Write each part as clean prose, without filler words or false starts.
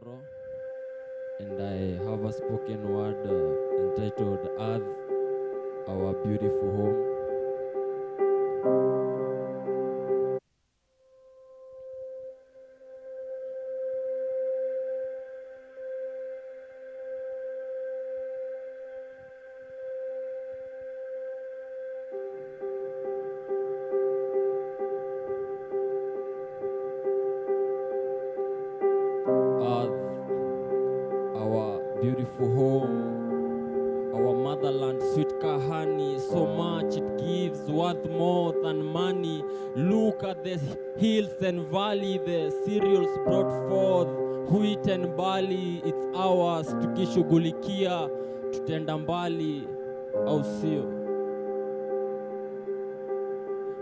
tomorrow, and I have a spoken word entitled Earth, Our Beautiful Home. Our beautiful home, our motherland, sweet Kahani, so much it gives, worth more than money. Look at the hills and valley, the cereals brought forth, wheat and barley, it's ours, tukishughulikia, tutenda mbali, au sio?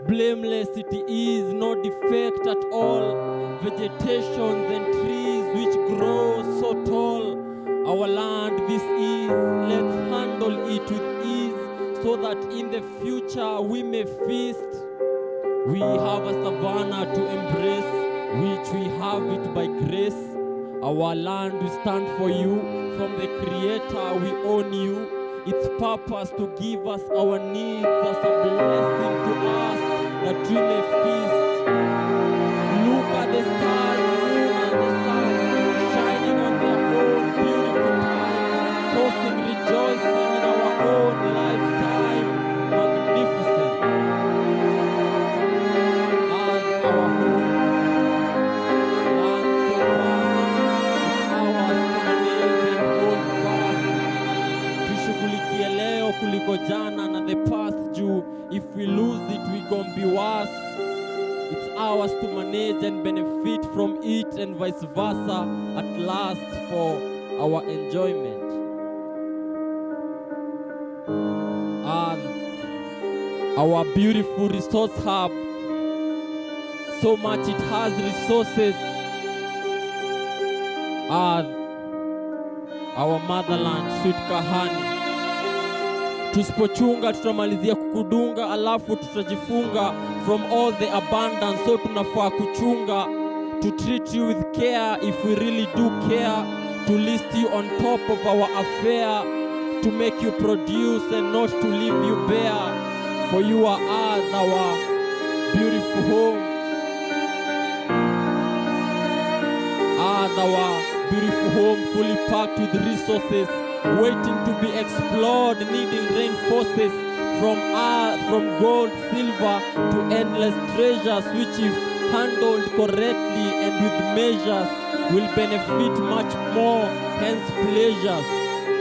Blameless it is, no defect at all, vegetations and trees which grow so tall. Our land this is, let's handle it with ease, so that in the future we may feast. We have a savanna to embrace, which we have it by grace. Our land we stand for you, from the Creator we own you. Its purpose to give us our needs as a blessing to us, that we may feast. Look at the stars, moon and the sun, shining on their own beautiful time, causing rejoicing in our own lifetime. Magnificent. As our home, land so vast, it's ours to manage and hold fast. Tushughulikie leo kuliko jana na the past juu, if we lose it we gon' be worse. It's ours to manage and benefit from it, and vice versa at last for our enjoyment. Our beautiful resource hub, so much it has resources. Our motherland, sweet Kahani. Tusipochunga tutamalizia kukudunga, alafu tutajifunga from all the abundance, so tunafaa kuchunga. To treat you with care if we really do care, to list you on top of our affair, to make you produce and not to leave you bare. For you are ours, our beautiful home. Our beautiful home, fully packed with resources, waiting to be explored, needing reinforces from gold, silver to endless treasures, which if handled correctly and with measures will benefit much more, hence pleasures.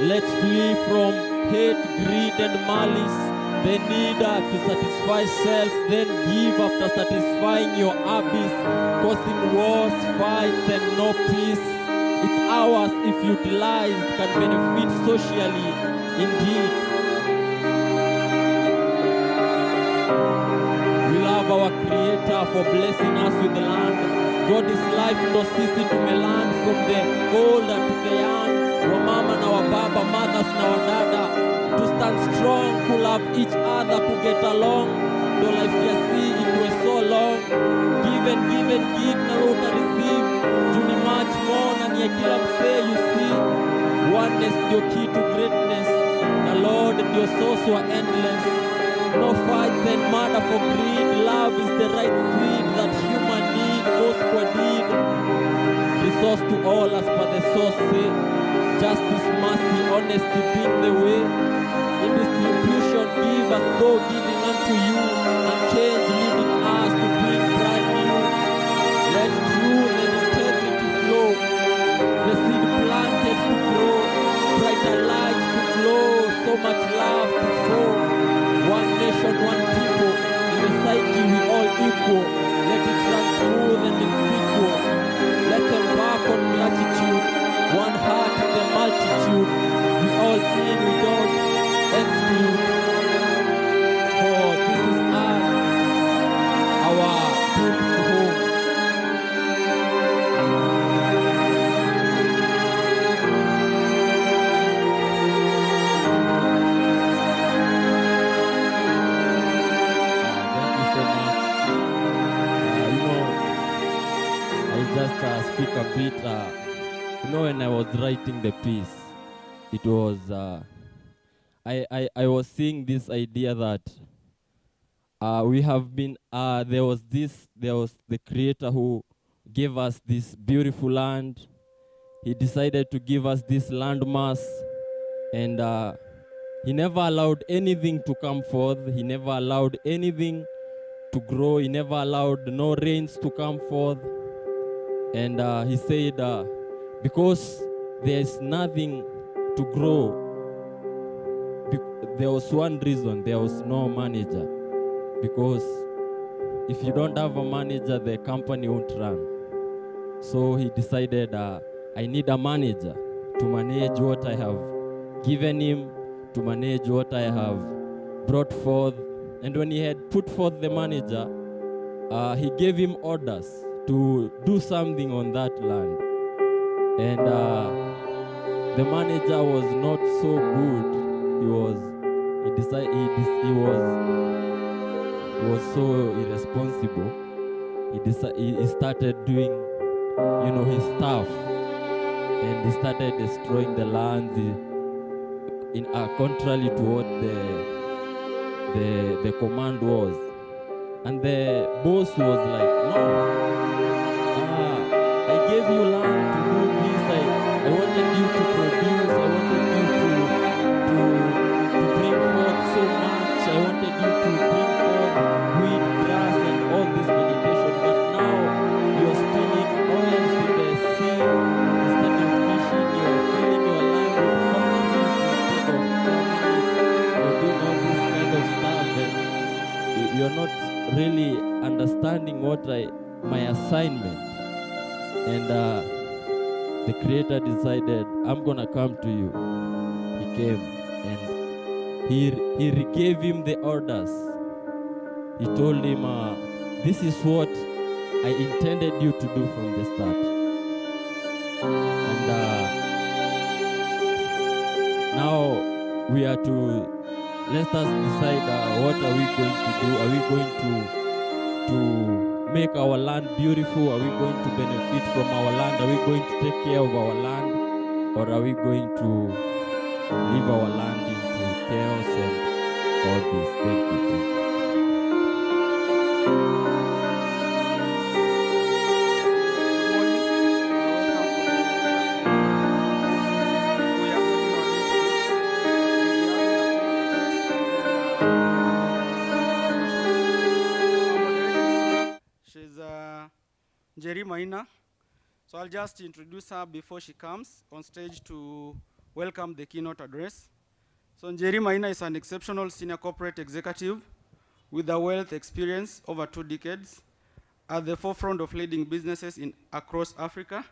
Let's flee from hate, greed and malice, the need to satisfy self, then give after satisfying your abyss, causing wars, fights and no peace. It's ours if utilized, can benefit socially, indeed. We love our Creator for blessing us with the land. God is life, no sisi tumeland, from the old and to the young, wa mama na wa baba, mothers na wa dada, to stand strong, to love each other, to get along. Though life ya see it was so long, give and give and give, na uta receive. To be much more than ya kila msee, you see. Oneness ndio key to greatness, the Lord ndio source wa endless. No fights and murder for greed, love is the right seed that human need, most kwa need. Resource to all as per the source say, justice, mercy, honesty being the way. In distribution give as though giving unto you, and change leading us to bring brand new. Let truth and integrity flow, the seed planted to grow, brighter lights to glow, so much love to sow. One nation, one people, in the psyche we all equal. Let it run smooth and in sequel. Let's embark on gratitude, one heart in the multitude. We all in, we don't exclude. For this is us, our beautiful home. Just speak a bit You know, when I was writing the piece, it was, I was seeing this idea that we have been, there was the creator who gave us this beautiful land. He decided to give us this land mass, and he never allowed anything to come forth. He never allowed anything to grow. He never allowed no rains to come forth. And he said, because there's nothing to grow, there was one reason: there was no manager. Because if you don't have a manager, the company won't run. So he decided, I need a manager to manage what I have given him, to manage what I have brought forth. And when he had put forth the manager, he gave him orders to do something on that land. And the manager was not so good. He was so irresponsible. He started doing, his stuff, and he started destroying the lands contrary to what the command was. And the boss was like, no, I gave you land to do this. I wanted you to produce. I wanted you to bring forth so much. I wanted you to bring forth wheat, grass, and all this vegetation. But now you're spilling oils in the sea. Instead of fishing, you're filling your land with toxins instead of farming it. You're doing all this kind of stuff, and you're not really understanding my assignment. And the creator decided, I'm gonna come to you. He came, and he gave him the orders. He told him, this is what I intended you to do from the start. And now we are to, let us decide, what are we going to do? Are we going to make our land beautiful? Are we going to benefit from our land? Are we going to take care of our land? Or are we going to leave our land into chaos and all this? Thank you. Thank you. Njeri Maina. So I'll just introduce her before she comes on stage to welcome the keynote address. So Njeri Maina is an exceptional senior corporate executive with a wealth experience over 2 decades at the forefront of leading businesses across Africa.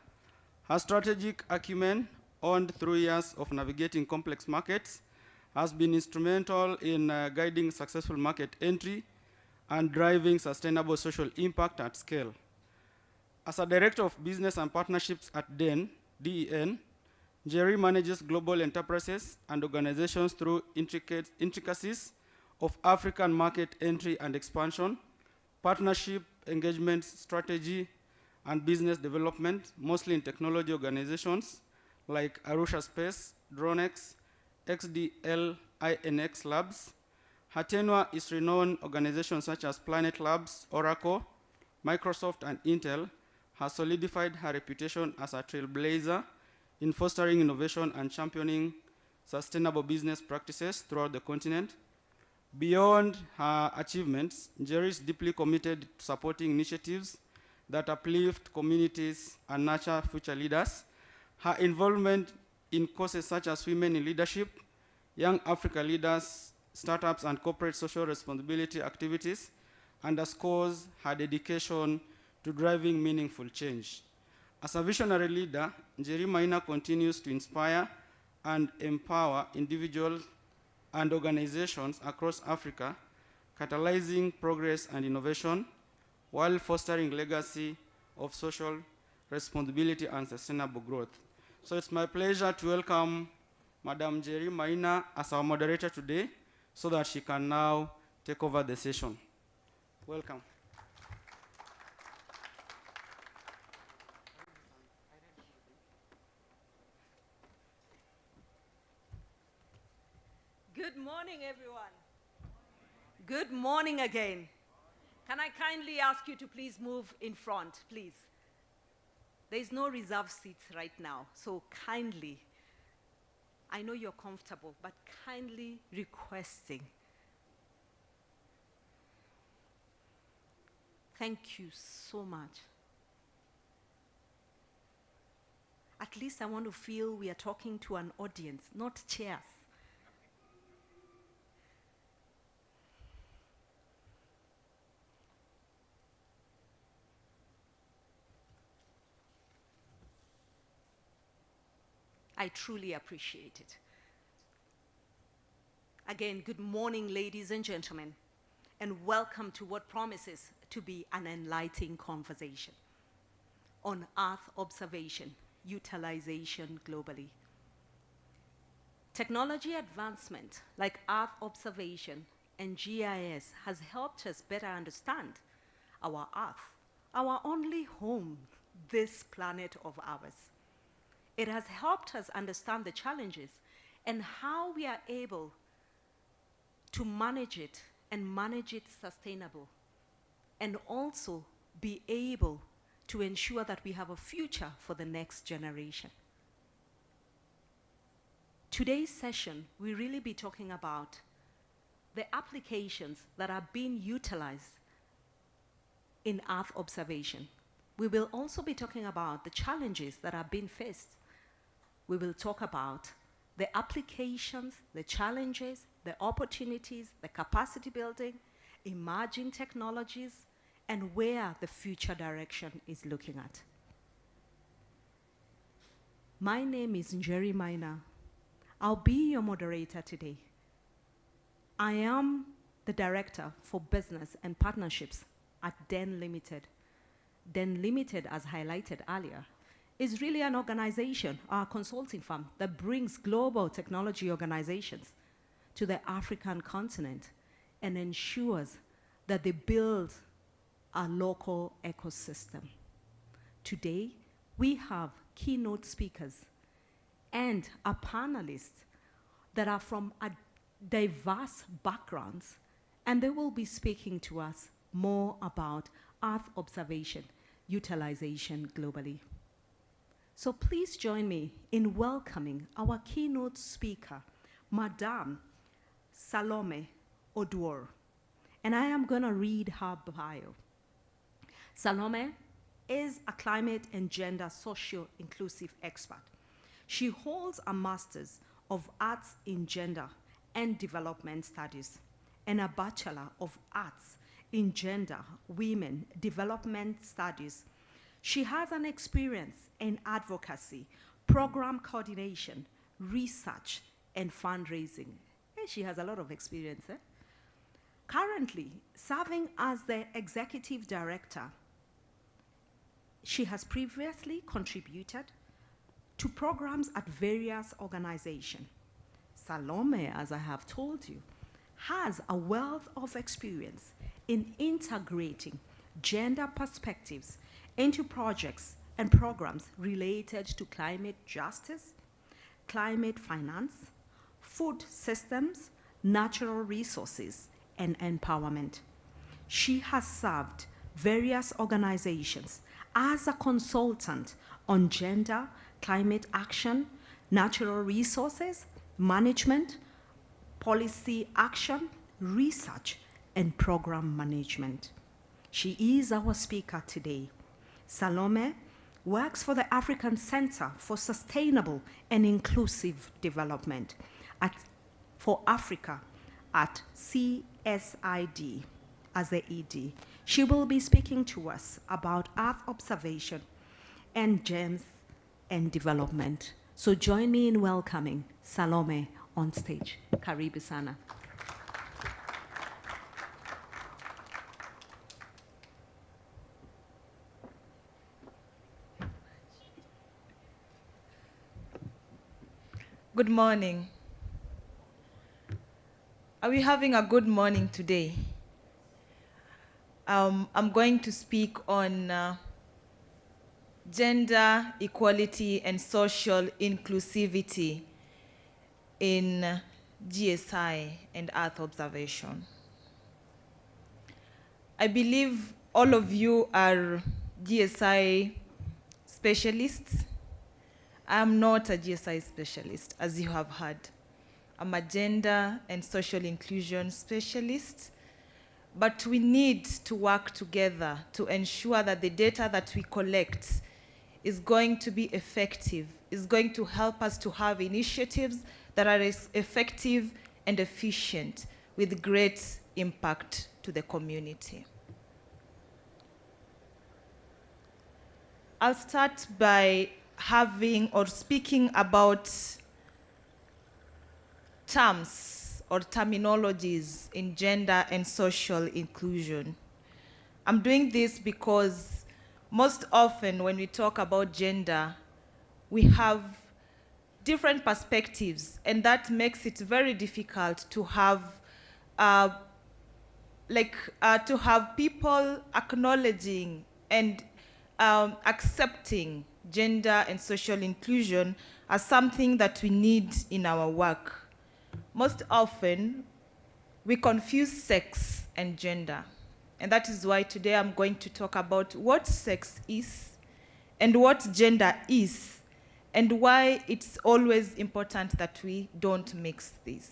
Her strategic acumen, earned through years of navigating complex markets, has been instrumental in guiding successful market entry and driving sustainable social impact at scale. As a Director of Business and Partnerships at DEN, Njeri manages global enterprises and organizations through intricacies of African market entry and expansion, partnership, engagement, strategy, and business development, mostly in technology organizations like Arusha Space, Dronex, XDL, INX Labs. Her tenure is renowned organizations such as Planet Labs, Oracle, Microsoft, and Intel has solidified her reputation as a trailblazer in fostering innovation and championing sustainable business practices throughout the continent. Beyond her achievements, Njeri is deeply committed to supporting initiatives that uplift communities and nurture future leaders. Her involvement in causes such as women in leadership, young Africa leaders, startups, and corporate social responsibility activities underscores her dedication to driving meaningful change. As a visionary leader, Njeri Maina continues to inspire and empower individuals and organizations across Africa, catalyzing progress and innovation while fostering legacy of social responsibility and sustainable growth. So it's my pleasure to welcome Madam Njeri Maina as our moderator today so that she can now take over the session. Welcome. Good morning, everyone. Good morning again. Can I kindly ask you to please move in front, please? There's no reserved seats right now, so kindly, I know you're comfortable, but kindly requesting. Thank you so much. At least I want to feel we are talking to an audience, not chairs. I truly appreciate it. Again, good morning, ladies and gentlemen, and welcome to what promises to be an enlightening conversation on Earth observation, utilization globally. Technology advancement like Earth observation and GIS has helped us better understand our Earth, our only home, this planet of ours. It has helped us understand the challenges and how we are able to manage it and manage it sustainable, and also be able to ensure that we have a future for the next generation. Today's session, we'll really be talking about the applications that are being utilized in Earth observation. We will also be talking about the challenges that are being faced. We will talk about the applications, the challenges, the opportunities, the capacity building, emerging technologies, and where the future direction is looking at. My name is Rcmrd. I'll be your moderator today. I am the Director for Business and Partnerships at DEN Limited. DEN Limited, as highlighted earlier, is really an organization, our consulting firm, that brings global technology organizations to the African continent and ensures that they build a local ecosystem. Today, we have keynote speakers and a panelist that are from a diverse backgrounds, and they will be speaking to us more about Earth observation, utilization globally. So please join me in welcoming our keynote speaker, Madame Salome Oduor. And I am going to read her bio. Salome is a climate and gender socio-inclusive expert. She holds a Master's of Arts in Gender and Development Studies and a Bachelor of Arts in Gender, Women, Development Studies. She has an experience in advocacy, program coordination, research, and fundraising. And she has a lot of experience. Currently, serving as the Executive Director, she has previously contributed to programs at various organizations. Salome, as I have told you, has a wealth of experience in integrating gender perspectives into projects and programs related to climate justice, climate finance, food systems, natural resources, and empowerment. She has served various organizations as a consultant on gender, climate action, natural resources, management, policy action, research, and program management. She is our speaker today. Salome works for the African Center for Sustainable and Inclusive Development for Africa at CSID as the ED. She will be speaking to us about Earth observation and gems and development. So join me in welcoming Salome on stage. Karibu sana. Good morning. Are we having a good morning today? I'm going to speak on gender equality and social inclusivity in GSI and Earth observation. I believe all of you are GSI specialists. I'm not a GSI specialist, as you have heard. I'm a gender and social inclusion specialist, but we need to work together to ensure that the data that we collect is going to be effective, is going to help us to have initiatives that are effective and efficient with great impact to the community. I'll start by having or speaking about terms or terminologies in gender and social inclusion. I'm doing this because most often when we talk about gender, we have different perspectives, and that makes it very difficult to have to have people acknowledging and accepting gender and social inclusion as something that we need in our work. Most often, we confuse sex and gender. And that is why today I'm going to talk about what sex is and what gender is, and why it's always important that we don't mix these.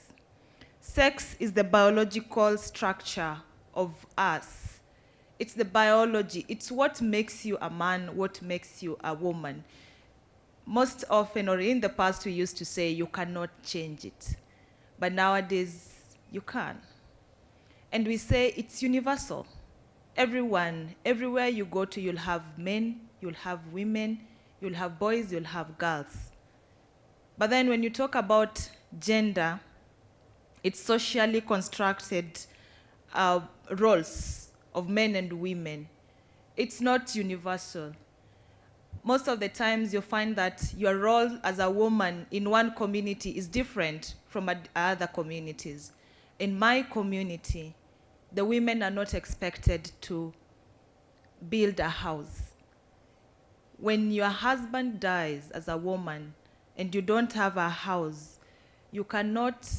Sex is the biological structure of us. It's the biology. It's what makes you a man, what makes you a woman. Most often, or in the past, we used to say you cannot change it. But nowadays, you can. And we say it's universal. Everyone, everywhere you go to, you'll have men, you'll have women, you'll have boys, you'll have girls. But then when you talk about gender, it's socially constructed roles of men and women. It's not universal. Most of the times you'll find that your role as a woman in one community is different from other communities. In my community, the women are not expected to build a house. When your husband dies as a woman and you don't have a house, you cannot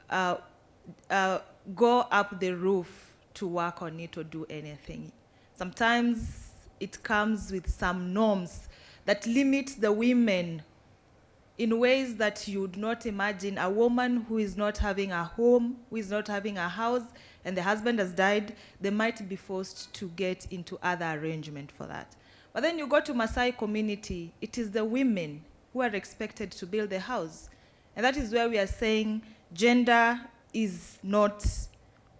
go up the roof to work on it or do anything. Sometimes it comes with some norms that limit the women in ways that you would not imagine. A woman who is not having a home, who is not having a house, and the husband has died, they might be forced to get into other arrangement for that. But then you go to Maasai community, it is the women who are expected to build the house. And that is where we are saying gender is not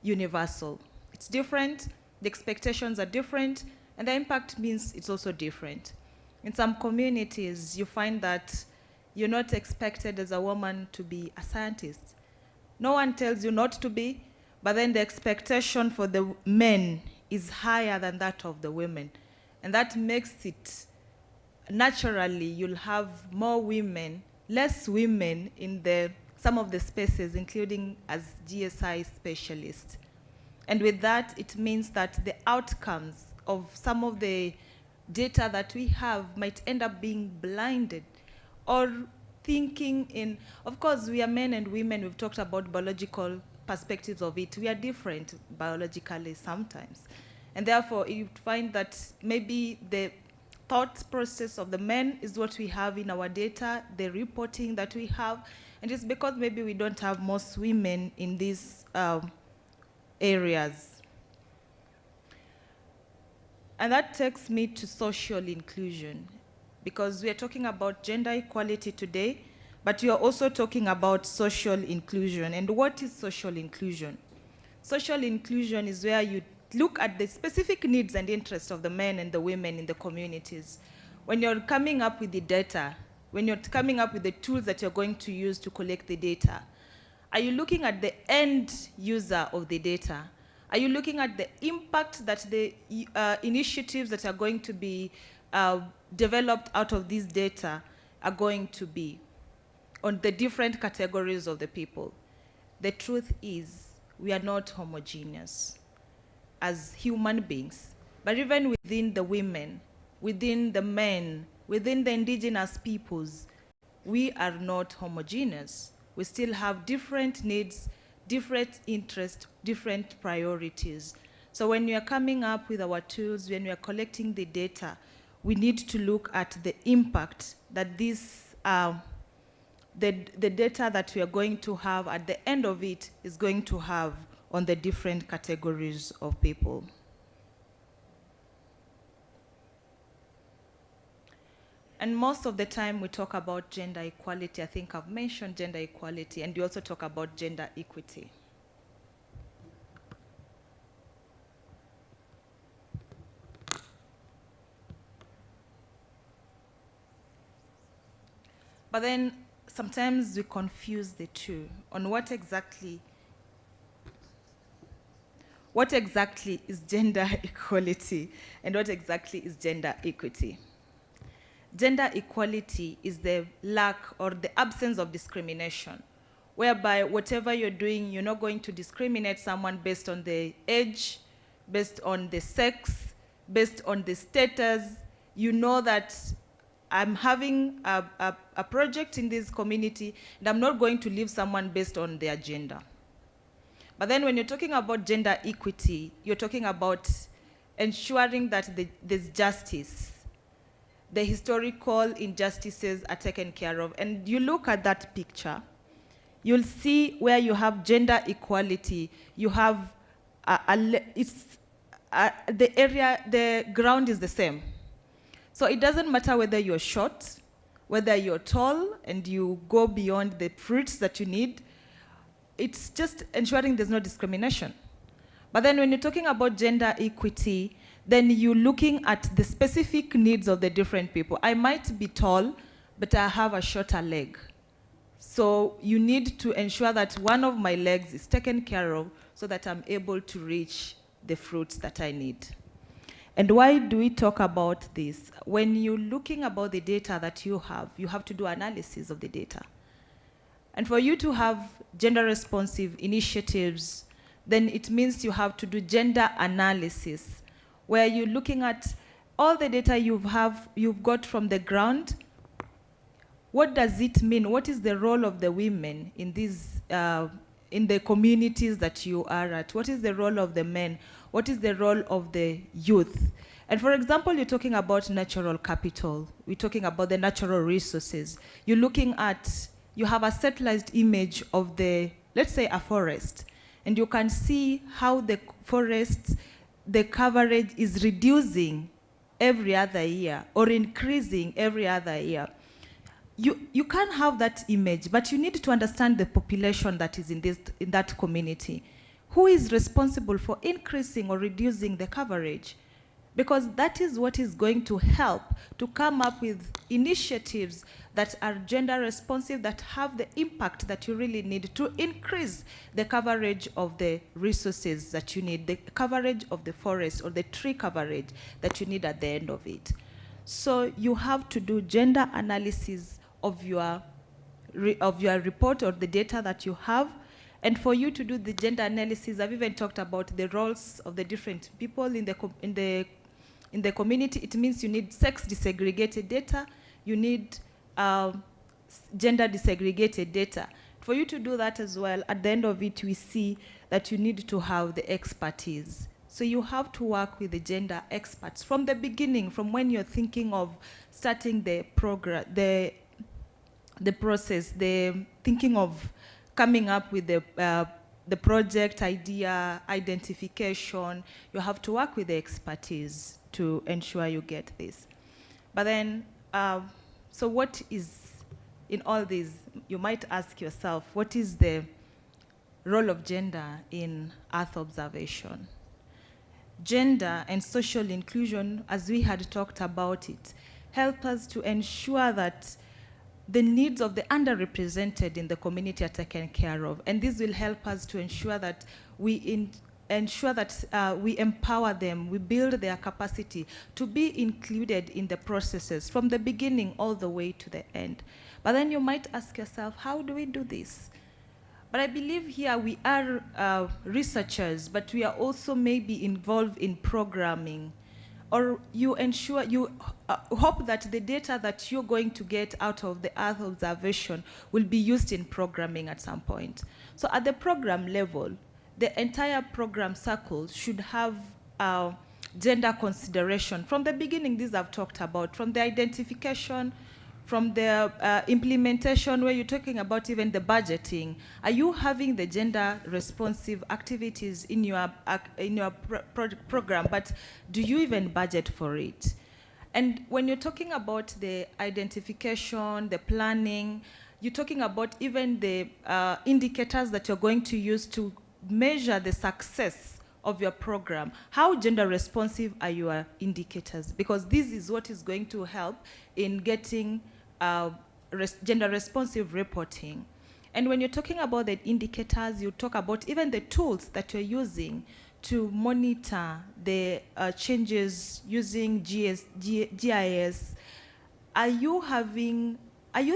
universal. It's different, the expectations are different, and the impact means it's also different. In some communities, you find that you're not expected as a woman to be a scientist. No one tells you not to be, but then the expectation for the men is higher than that of the women. And that makes it, naturally, you'll have more women, less women in some of the spaces, including as GSI specialists. And with that, it means that the outcomes of some of the data that we have might end up being blinded or thinking in, of course, we are men and women, we've talked about biological perspectives of it. We are different biologically sometimes. And therefore, you find that maybe the thought process of the men is what we have in our data, the reporting that we have, and it's because maybe we don't have most women in these areas. And that takes me to social inclusion, because we are talking about gender equality today, but we are also talking about social inclusion. And what is social inclusion? Social inclusion is where you look at the specific needs and interests of the men and the women in the communities. When you're coming up with the data, when you're coming up with the tools that you're going to use to collect the data, are you looking at the end user of the data? Are you looking at the impact that the initiatives that are going to be developed out of this data are going to be on the different categories of the people? The truth is, we are not homogeneous as human beings, but even within the women, within the men, within the indigenous peoples, we are not homogeneous. We still have different needs, different interests, different priorities. So when we are coming up with our tools, when we are collecting the data, we need to look at the impact that this, the data that we are going to have at the end of it is going to have on the different categories of people. And most of the time we talk about gender equality. I think I've mentioned gender equality, and we also talk about gender equity. But then sometimes we confuse the two on what exactly is gender equality and what exactly is gender equity. Gender equality is the lack or the absence of discrimination, whereby whatever you're doing, you're not going to discriminate someone based on the age, based on the sex, based on the status. You know that I'm having a project in this community, and I'm not going to leave someone based on their gender. But then when you're talking about gender equity, you're talking about ensuring that there's justice. The historical injustices are taken care of. And you look at that picture, you'll see where you have gender equality, you have, the ground is the same. So it doesn't matter whether you're short, whether you're tall, and you go beyond the fruits that you need. It's just ensuring there's no discrimination. But then when you're talking about gender equity, then you're looking at the specific needs of the different people. I might be tall, but I have a shorter leg. So you need to ensure that one of my legs is taken care of so that I'm able to reach the fruits that I need. And why do we talk about this? When you're looking about the data that you have to do analysis of the data. And for you to have gender responsive initiatives, then it means you have to do gender analysis, where you're looking at all the data you've got from the ground. What does it mean? What is the role of the women in these, in the communities that you are at? What is the role of the men? What is the role of the youth? And for example, you're talking about natural capital. We're talking about the natural resources. You're looking at, you have a satellite image of the, let's say a forest, and you can see how the forest, the coverage is reducing every other year or increasing every other year. You can have that image, but you need to understand the population that is in that community. Who is responsible for increasing or reducing the coverage? Because that is what is going to help to come up with initiatives that are gender responsive, that have the impact that you really need to increase the coverage of the resources that you need, the coverage of the forest or the tree coverage that you need at the end of it. So you have to do gender analysis of your report or the data that you have. And for you to do the gender analysis, I've even talked about the roles of the different people in the community. It means you need sex disaggregated data, you need gender disaggregated data. For you to do that as well, at the end of it, we see that you need to have the expertise. So you have to work with the gender experts from the beginning, from when you're thinking of starting the program, the process, the thinking of coming up with the project idea, identification. You have to work with the expertise to ensure you get this. But then, so what is, in all this, you might ask yourself, what is the role of gender in Earth observation? Gender and social inclusion, as we had talked about it, help us to ensure that the needs of the underrepresented in the community are taken care of. And this will help us to ensure that we empower them, we build their capacity to be included in the processes from the beginning all the way to the end. But then you might ask yourself, how do we do this? But I believe here we are researchers, but we are also maybe involved in programming or you ensure, you hope that the data that you're going to get out of the Earth observation will be used in programming at some point. So at the program level, the entire program circle should have gender consideration. From the beginning, these I've talked about, from the identification, from the implementation, where you're talking about even the budgeting. Are you having the gender responsive activities in your program, but do you even budget for it? And when you're talking about the identification, the planning, you're talking about even the indicators that you're going to use to measure the success of your program. How gender responsive are your indicators? Because this is what is going to help in getting gender responsive reporting. And when you're talking about the indicators, you talk about even the tools that you're using to monitor the changes using GIS. Are you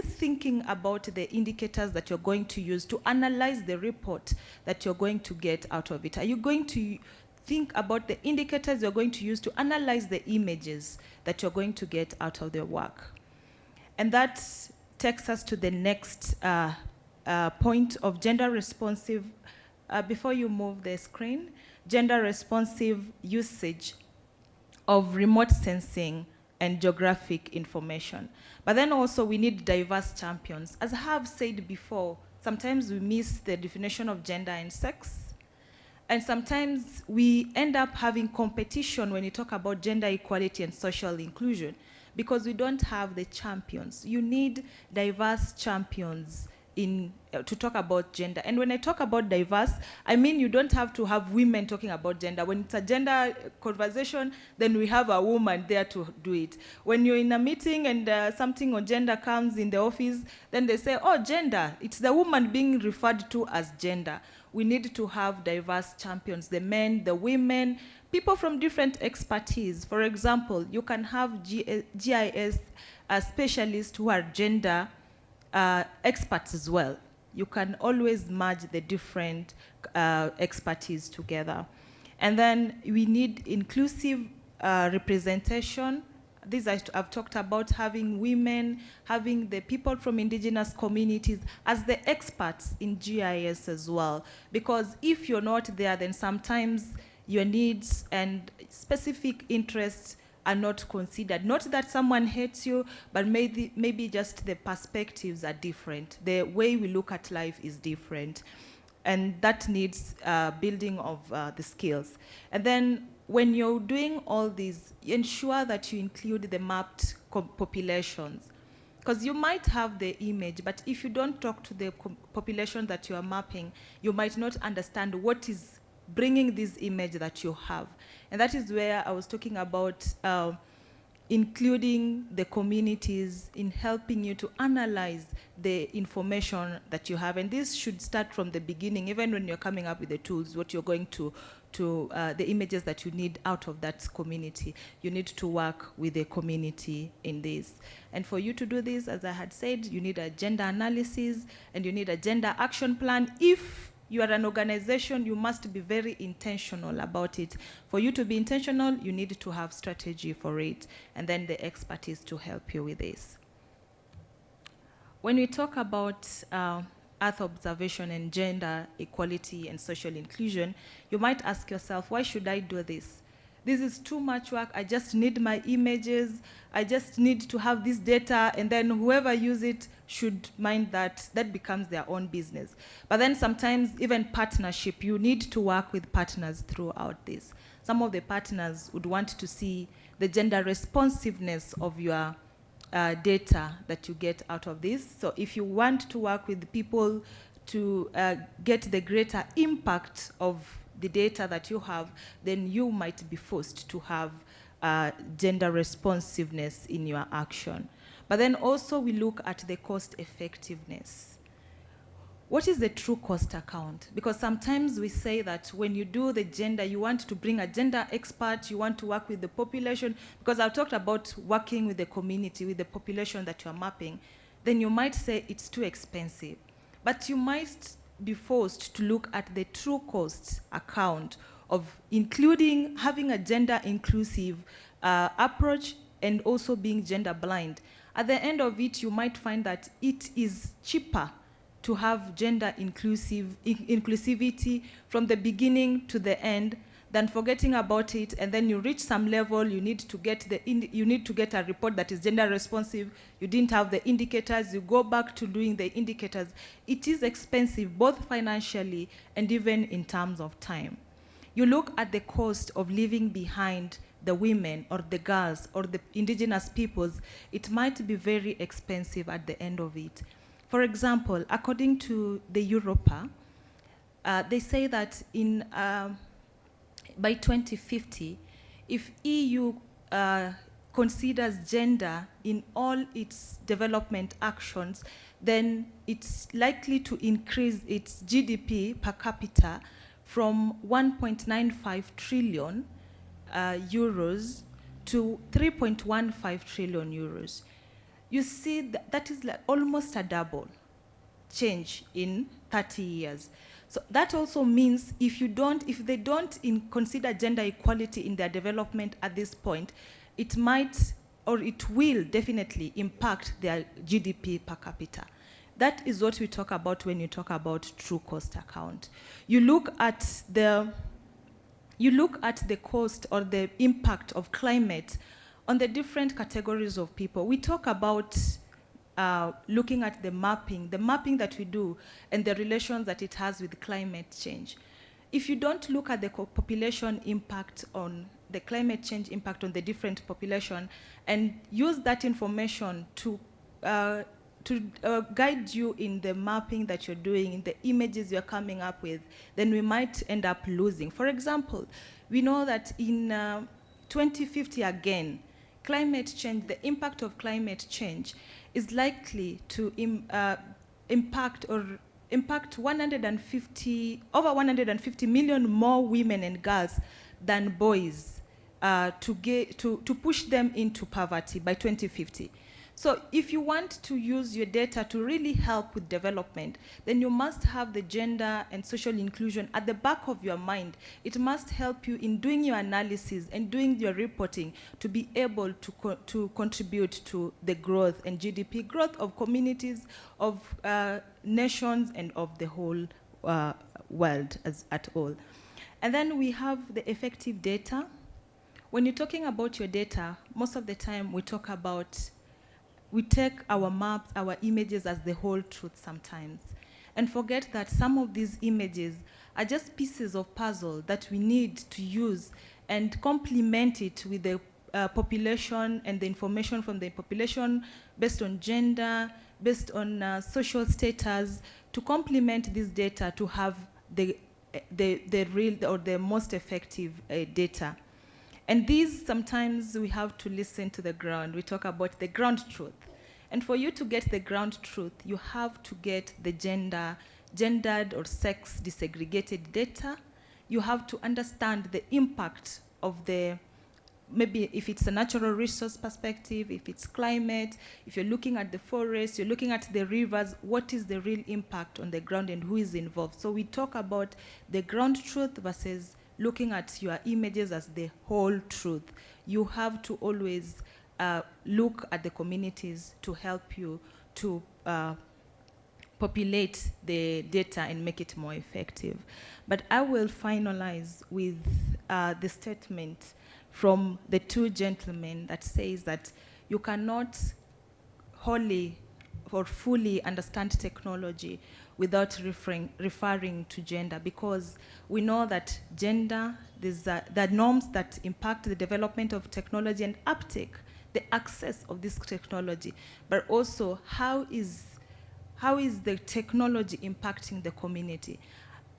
thinking about the indicators that you're going to use to analyze the report that you're going to get out of it? Are you going to think about the indicators you're going to use to analyze the images that you're going to get out of the work? And that takes us to the next point of gender responsive. Before you move the screen, gender responsive usage of remote sensing and geographic information. But then also we need diverse champions. As I have said before, sometimes we miss the definition of gender and sex. And sometimes we end up having competition when you talk about gender equality and social inclusion, because we don't have the champions. You need diverse champions to talk about gender. And when I talk about diverse, I mean you don't have to have women talking about gender. When it's a gender conversation, then we have a woman there to do it. When you're in a meeting and something on gender comes in the office, then they say, oh, gender, it's the woman being referred to as gender. We need to have diverse champions, the men, the women, people from different expertise. For example, you can have GIS specialists who are gender experts as well. You can always merge the different expertise together. And then we need inclusive representation. These I've talked about, having women, having the people from indigenous communities as the experts in GIS as well. Because if you're not there, then sometimes your needs and specific interests are not considered. Not that someone hates you, but maybe just the perspectives are different. The way we look at life is different. And that needs building of the skills. And then when you're doing all these, ensure that you include the mapped populations. Because you might have the image, but if you don't talk to the population that you are mapping, you might not understand what is bringing this image that you have. And that is where I was talking about including the communities in helping you to analyze the information that you have. And this should start from the beginning, even when you're coming up with the tools, what you're going to the images that you need out of that community. You need to work with the community in this. And for you to do this, as I had said, you need a gender analysis and you need a gender action plan. If you are an organization, you must be very intentional about it. For you to be intentional, you need to have strategy for it, and then the expertise to help you with this. When we talk about Earth observation and gender equality and social inclusion, you might ask yourself, why should I do this? This is too much work. I just need my images. I just need to have this data, and then whoever uses it should mind that. That becomes their own business. But then sometimes even partnership, you need to work with partners throughout this. Some of the partners would want to see the gender responsiveness of your data that you get out of this. So if you want to work with people to get the greater impact of the data that you have, then you might be forced to have gender responsiveness in your action. But then also we look at the cost effectiveness. What is the true cost account? Because sometimes we say that when you do the gender, you want to bring a gender expert, you want to work with the population, because I've talked about working with the community, with the population that you're mapping, then you might say it's too expensive. But you might be forced to look at the true cost account of including, having a gender inclusive approach, and also being gender blind. At the end of it, you might find that it is cheaper to have gender inclusivity from the beginning to the end than forgetting about it, and then you reach some level, you need to get a report that is gender responsive. You didn't have the indicators, you go back to doing the indicators. It is expensive, both financially and even in terms of time. You look at the cost of leaving behind the women or the girls or the indigenous peoples, it might be very expensive at the end of it. For example, according to the Europa, they say that by 2050, if EU considers gender in all its development actions, then it's likely to increase its GDP per capita from 1.95 trillion euros to 3.15 trillion euros. You see, that is like almost a double change in 30 years. So that also means if they don't consider gender equality in their development at this point, it might, or it will definitely impact their GDP per capita. That is what we talk about when you talk about true cost account. You look at the cost or the impact of climate on the different categories of people. We talk about looking at the mapping that we do and the relations that it has with climate change. If you don't look at the population impact on the climate change impact on the different population and use that information to guide you in the mapping that you're doing, in the images you're coming up with, then we might end up losing. For example, we know that in 2050 again, climate change, the impact of climate change is likely to impact over 150 million more women and girls than boys to push them into poverty by 2050. So if you want to use your data to really help with development, then you must have the gender and social inclusion at the back of your mind. It must help you in doing your analysis and doing your reporting to be able to contribute to the growth and GDP growth of communities, of nations, and of the whole world at all. And then we have the effective data. When you're talking about your data, most of the time we take our maps, our images as the whole truth sometimes, and forget that some of these images are just pieces of puzzle that we need to use and complement it with the population and the information from the population based on gender, based on social status, to complement this data to have the real or the most effective data. And these, sometimes we have to listen to the ground. We talk about the ground truth. And for you to get the ground truth, you have to get the gendered or sex disaggregated data. You have to understand the impact of maybe if it's a natural resource perspective, if it's climate, if you're looking at the forest, you're looking at the rivers, what is the real impact on the ground and who is involved? So we talk about the ground truth versus looking at your images as the whole truth. You have to always look at the communities to help you to populate the data and make it more effective. But I will finalize with the statement from the two gentlemen that says that you cannot wholly or fully understand technology without referring to gender, because we know that gender, there's the norms that impact the development of technology and uptake, the access of this technology, but also how is the technology impacting the community.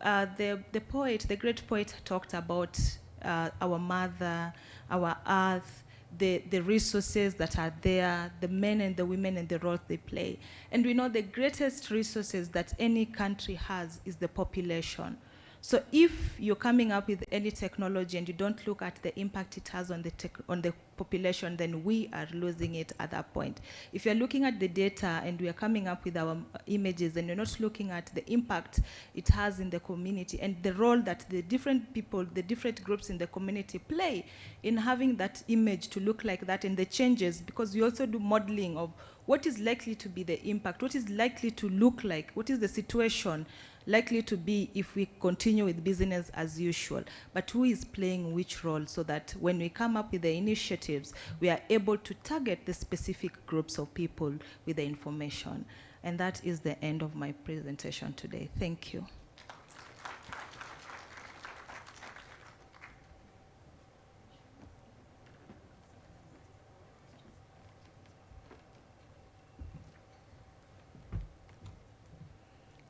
The great poet talked about our mother, our earth, the resources that are there, the men and the women and the roles they play. And we know the greatest resources that any country has is the population. So if you're coming up with any technology and you don't look at the impact it has on the population, then we are losing it at that point. If you're looking at the data and we are coming up with our images and you're not looking at the impact it has in the community and the role that the different people, the different groups in the community play in having that image to look like that and the changes, because we also do modeling of what is likely to be the impact, what is likely to look like, what is the situation likely to be if we continue with business as usual, but who is playing which role, so that when we come up with the initiatives, we are able to target the specific groups of people with the information. And that is the end of my presentation today. Thank you.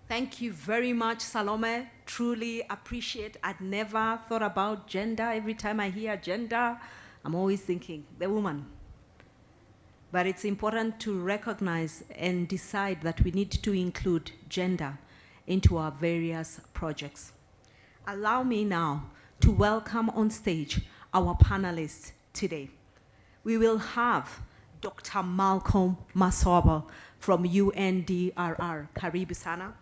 Thank you very much, Salome. Truly appreciate. I'd never thought about gender. Every time I hear gender, I'm always thinking, the woman. But it's important to recognize and decide that we need to include gender into our various projects. Allow me now to welcome on stage our panelists today. We will have Dr. Malcolm Masoba from UNDRR. Karibu sana.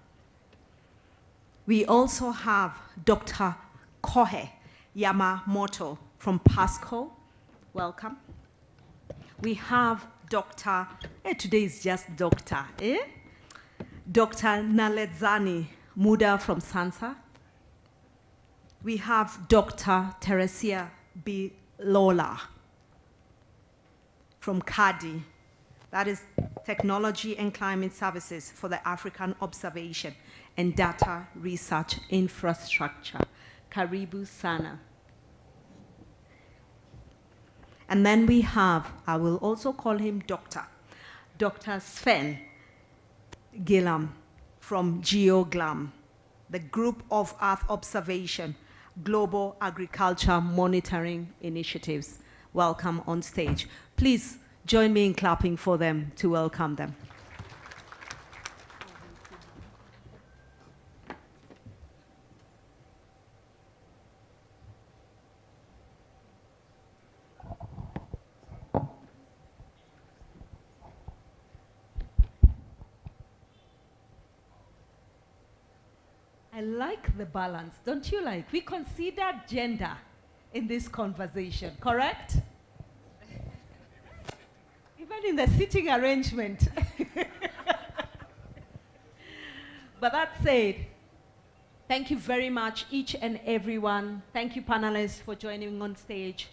We also have Dr. Kohe Yamamoto from PASCO. Welcome. We have Dr. Today is just Dr. Dr. Naledzani Muda from SANSA. We have Dr. Teresia Bilola from CADI, that is Technology and Climate Services for the African Observation and Data Research Infrastructure. Karibu sana. And then we have, I will also call him Dr. Sven Gillam from GeoGlam, the Group of Earth Observation, Global Agriculture Monitoring Initiatives. Welcome on stage. Please join me in clapping for them to welcome them. I like the balance, don't you like? We consider gender in this conversation, correct? Even in the sitting arrangement. But that said, thank you very much, each and everyone. Thank you, panelists, for joining on stage.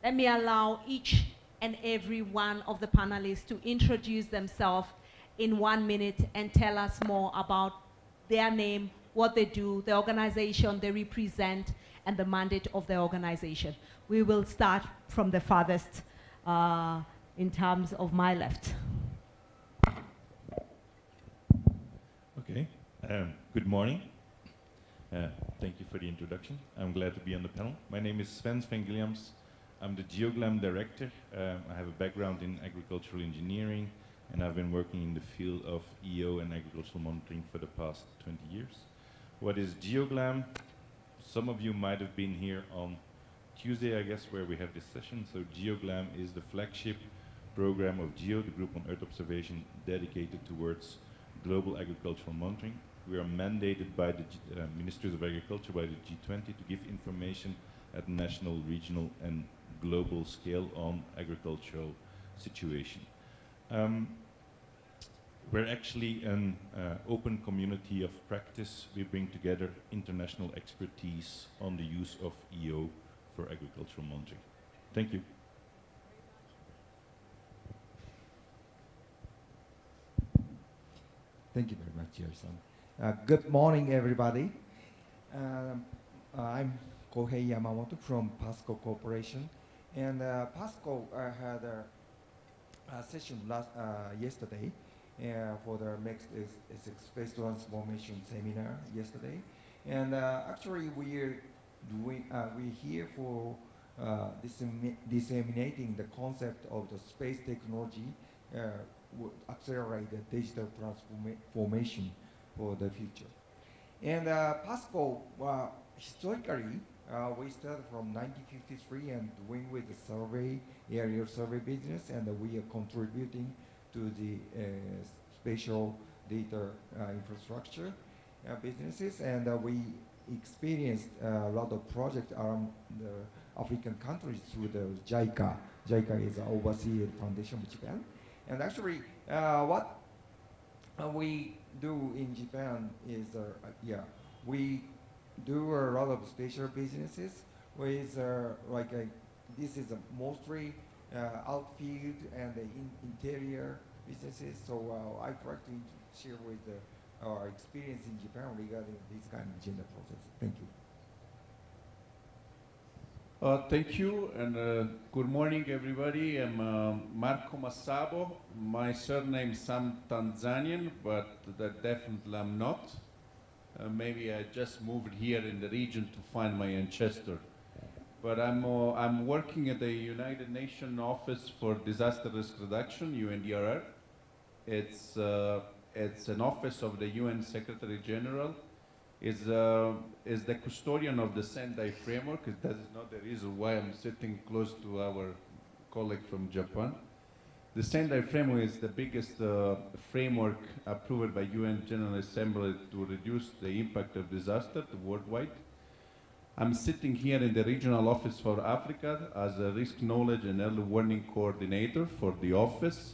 Let me allow each and every one of the panelists to introduce themselves in 1 minute and tell us more about their name, what they do, the organization they represent, and the mandate of the organization. We will start from the farthest in terms of my left. Okay, good morning. Thank you for the introduction. I'm glad to be on the panel. My name is Sven Gilliams. I'm the GeoGlam director. I have a background in agricultural engineering, and I've been working in the field of EO and agricultural monitoring for the past 20 years. What is GeoGlam? Some of you might have been here on Tuesday, I guess, where we have this session. So GeoGlam is the flagship program of GEO, the group on Earth observation dedicated towards global agricultural monitoring. We are mandated by the Ministers of Agriculture, by the G20, to give information at national, regional, and global scale on agricultural situation. We're actually an open community of practice. We bring together international expertise on the use of EO for agricultural monitoring. Thank you. Thank you very much, Jerson. Good morning, everybody. I'm Kohei Yamamoto from PASCO Corporation. And PASCO had a session yesterday for the next space transformation seminar yesterday. And actually, we're here for disseminating the concept of the space technology would accelerate the digital transformation for the future. And PASCO, historically, we started from 1953 and doing with the survey, aerial survey business, and we are contributing to the spatial data infrastructure businesses, and we experienced a lot of projects around the African countries through the JICA. JICA is an overseas foundation of Japan. And actually, what we do in Japan is, we do a lot of spatial businesses with this is mostly outfield and interior businesses. So I try to share with our experience in Japan regarding this kind of gender process. Thank you. Thank you, and good morning, everybody. I'm Marco Massabo. My surname is some Tanzanian, but that definitely I'm not. Maybe I just moved here in the region to find my ancestor. But I'm working at the United Nations Office for Disaster Risk Reduction, UNDRR. It's an office of the UN Secretary General. Is the custodian of the Sendai framework. That is not the reason why I'm sitting close to our colleague from Japan. The Sendai framework is the biggest framework approved by UN General Assembly to reduce the impact of disaster worldwide. I'm sitting here in the regional office for Africa as a risk knowledge and early warning coordinator for the office.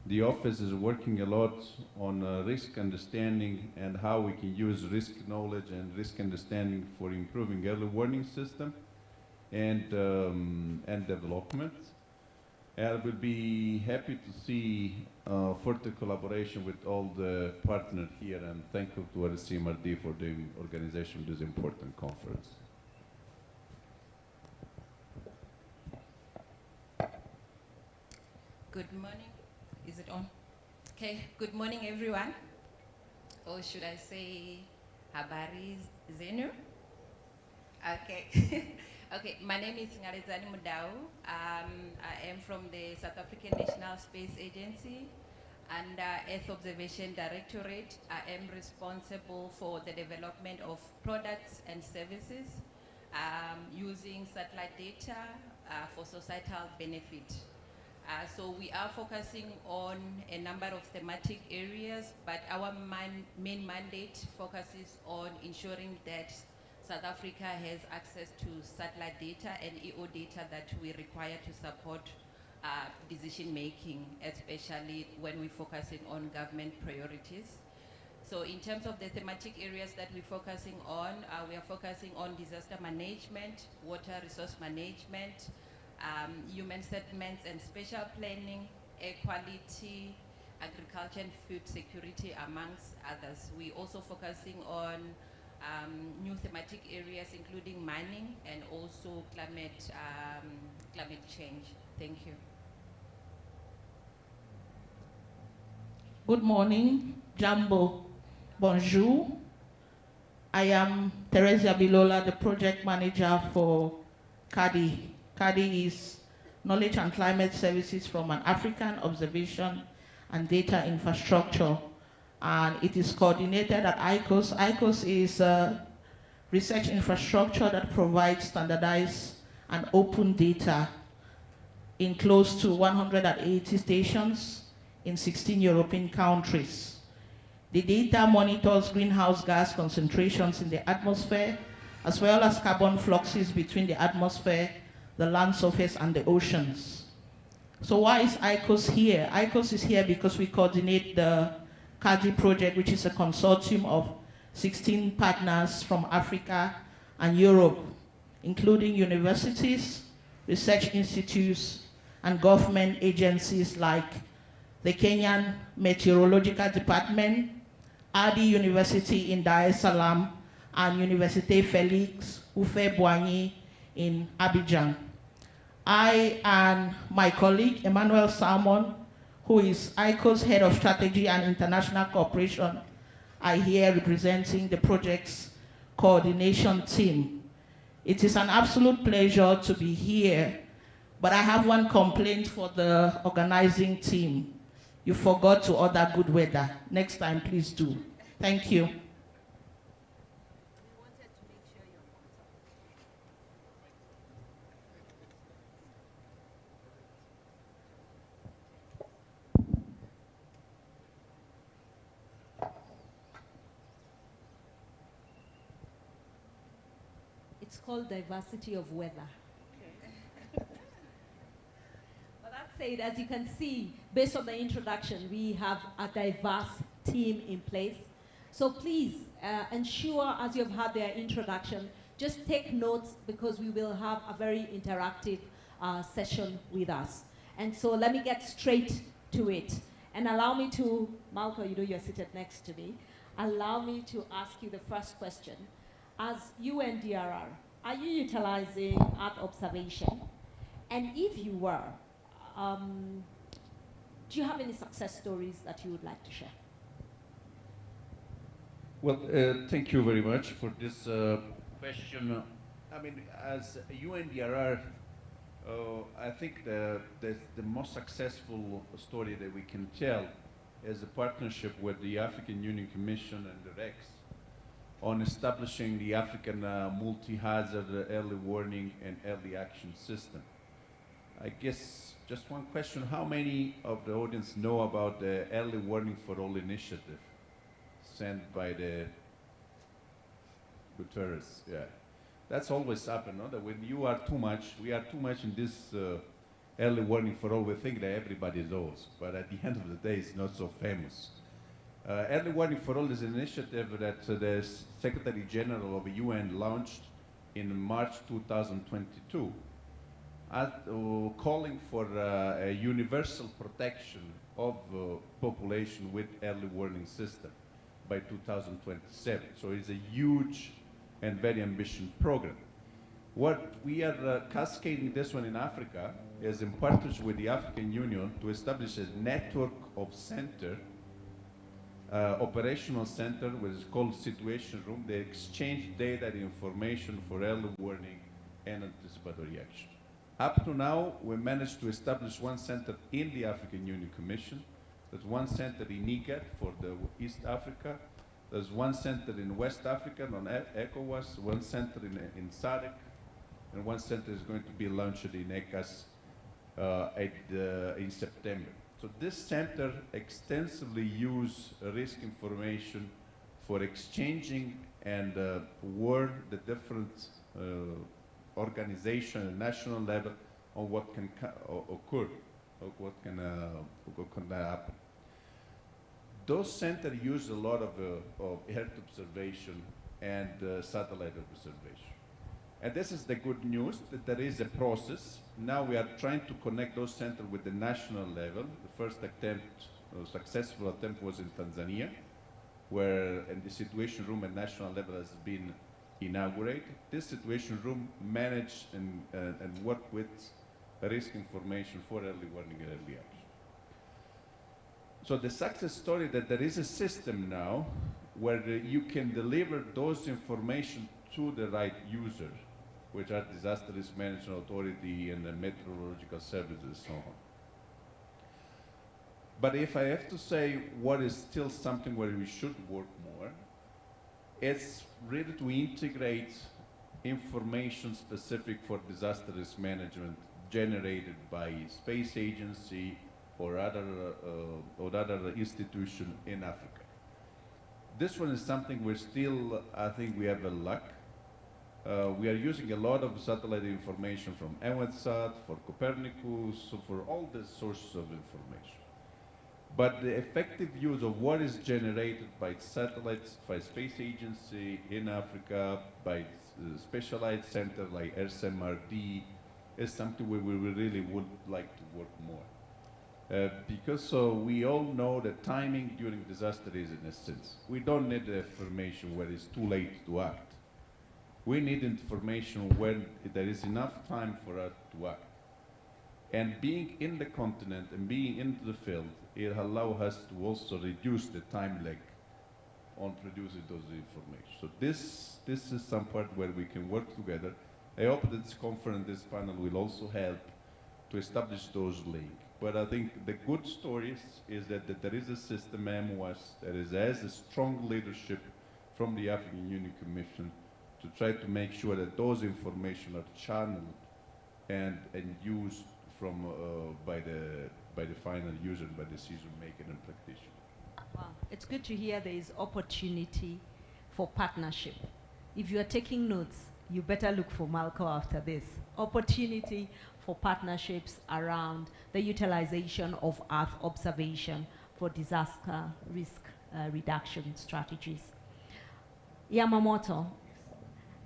The office is working a lot on risk understanding and how we can use risk knowledge and risk understanding for improving early warning system and development. And I will be happy to see further collaboration with all the partners here, and thankful to Rcmrd for the organization of this important conference. Good morning. Is it on? Okay, good morning everyone. Or should I say, habari zenu? Okay. Okay, my name is Ngarezani Mudau. I am from the South African National Space Agency and Earth Observation Directorate. I am responsible for the development of products and services using satellite data for societal benefit. So we are focusing on a number of thematic areas, but our main mandate focuses on ensuring that South Africa has access to satellite data and EO data that we require to support decision making, especially when we're focusing on government priorities. So in terms of the thematic areas that we're focusing on, we are focusing on disaster management, water resource management, human settlements and spatial planning, air quality, agriculture and food security, amongst others. We're also focusing on new thematic areas, including mining and also climate change. Thank you. Good morning, Jambo, bonjour. I am Teresa Bilola, the project manager for CADI. CADI is Knowledge and Climate Services from an African Observation and Data Infrastructure, and it is coordinated at ICOS. ICOS is a research infrastructure that provides standardized and open data in close to 180 stations in 16 European countries. The data monitors greenhouse gas concentrations in the atmosphere, as well as carbon fluxes between the atmosphere, the land surface, and the oceans. So why is ICOS here? ICOS is here because we coordinate the CADI project, which is a consortium of 16 partners from Africa and Europe, including universities, research institutes, and government agencies like the Kenyan Meteorological Department, Adi University in Dar es Salaam, and Université Félix Houphouët-Boigny in Abidjan. I and my colleague, Emmanuel Salmon, who is ICO's Head of Strategy and International Cooperation, are here representing the project's coordination team. It is an absolute pleasure to be here, but I have one complaint for the organizing team. You forgot to order good weather. Next time, please do. Thank you. called diversity of weather. But that said, as you can see, based on the introduction, we have a diverse team in place. So please ensure, as you've had their introduction, just take notes because we will have a very interactive session with us. And so let me get straight to it. And allow me to, Malcolm, you know you're seated next to me. Allow me to ask you the first question. As UNDRR, are you utilizing Earth observation? And if you were, do you have any success stories that you would like to share? Well, thank you very much for this question. I mean, as UNDRR, I think the most successful story that we can tell is a partnership with the African Union Commission and the REX on establishing the African multi-hazard early warning and early action system. I guess just one question, how many of the audience know about the Early Warning for All initiative sent by the Guterres? Yeah. That's always happened, no? That when you are too much, we are too much in this early warning for all, we think that everybody knows, but at the end of the day, it's not so famous. Early Warning for All is an initiative that the Secretary General of the UN launched in March 2022, calling for a universal protection of population with early warning system by 2027. So it's a huge and very ambitious program. What we are cascading this one in Africa is in partnership with the African Union to establish a network of center, operational center, which is called Situation Room. They exchange data and information for early warning and anticipatory action. Up to now, we managed to establish one center in the African Union Commission. There's one center in Niger for the East Africa. There's one center in West Africa on ECOWAS, one center in SADC, and one center is going to be launched in ECAS in September. So this center extensively uses risk information for exchanging and warn the different organization at national level on what can occur, or what can happen. Those centers use a lot of Earth observation and satellite observation. And this is the good news, that there is a process. Now we are trying to connect those centers with the national level. The first attempt, successful attempt, was in Tanzania, where the Situation Room at national level has been inaugurated. This Situation Room managed and worked with risk information for early warning and early action. So the success story that there is a system now where you can deliver those information to the right user, which are Disaster Risk Management Authority and the meteorological services and so on. But if I have to say what is still something where we should work more, it's really to integrate information specific for disaster risk management generated by space agency or other institution in Africa. This one is something we're still, I think we have a luck. We are using a lot of satellite information from ENWETSAT, for Copernicus, so for all the sources of information. But the effective use of what is generated by satellites, by space agency in Africa, by specialized center like Rcmrd, is something where we really would like to work more. Because we all know that timing during disaster is an essence. We don't need the information where it's too late to act. We need information when there is enough time for us to act. And being in the continent and being into the field, it allows us to also reduce the time lag on producing those information. So this is some part where we can work together. I hope that this conference, this panel will also help to establish those links. But I think the good story is that there is a system, MOS, that has a strong leadership from the African Union Commission to try to make sure that those information are channeled and used from by the final user, by decision maker and practitioner. Wow, it's good to hear there is opportunity for partnership. If you are taking notes, You better look for Malco after this. Opportunity for partnerships around the utilization of Earth observation for disaster risk reduction strategies. Yamamoto,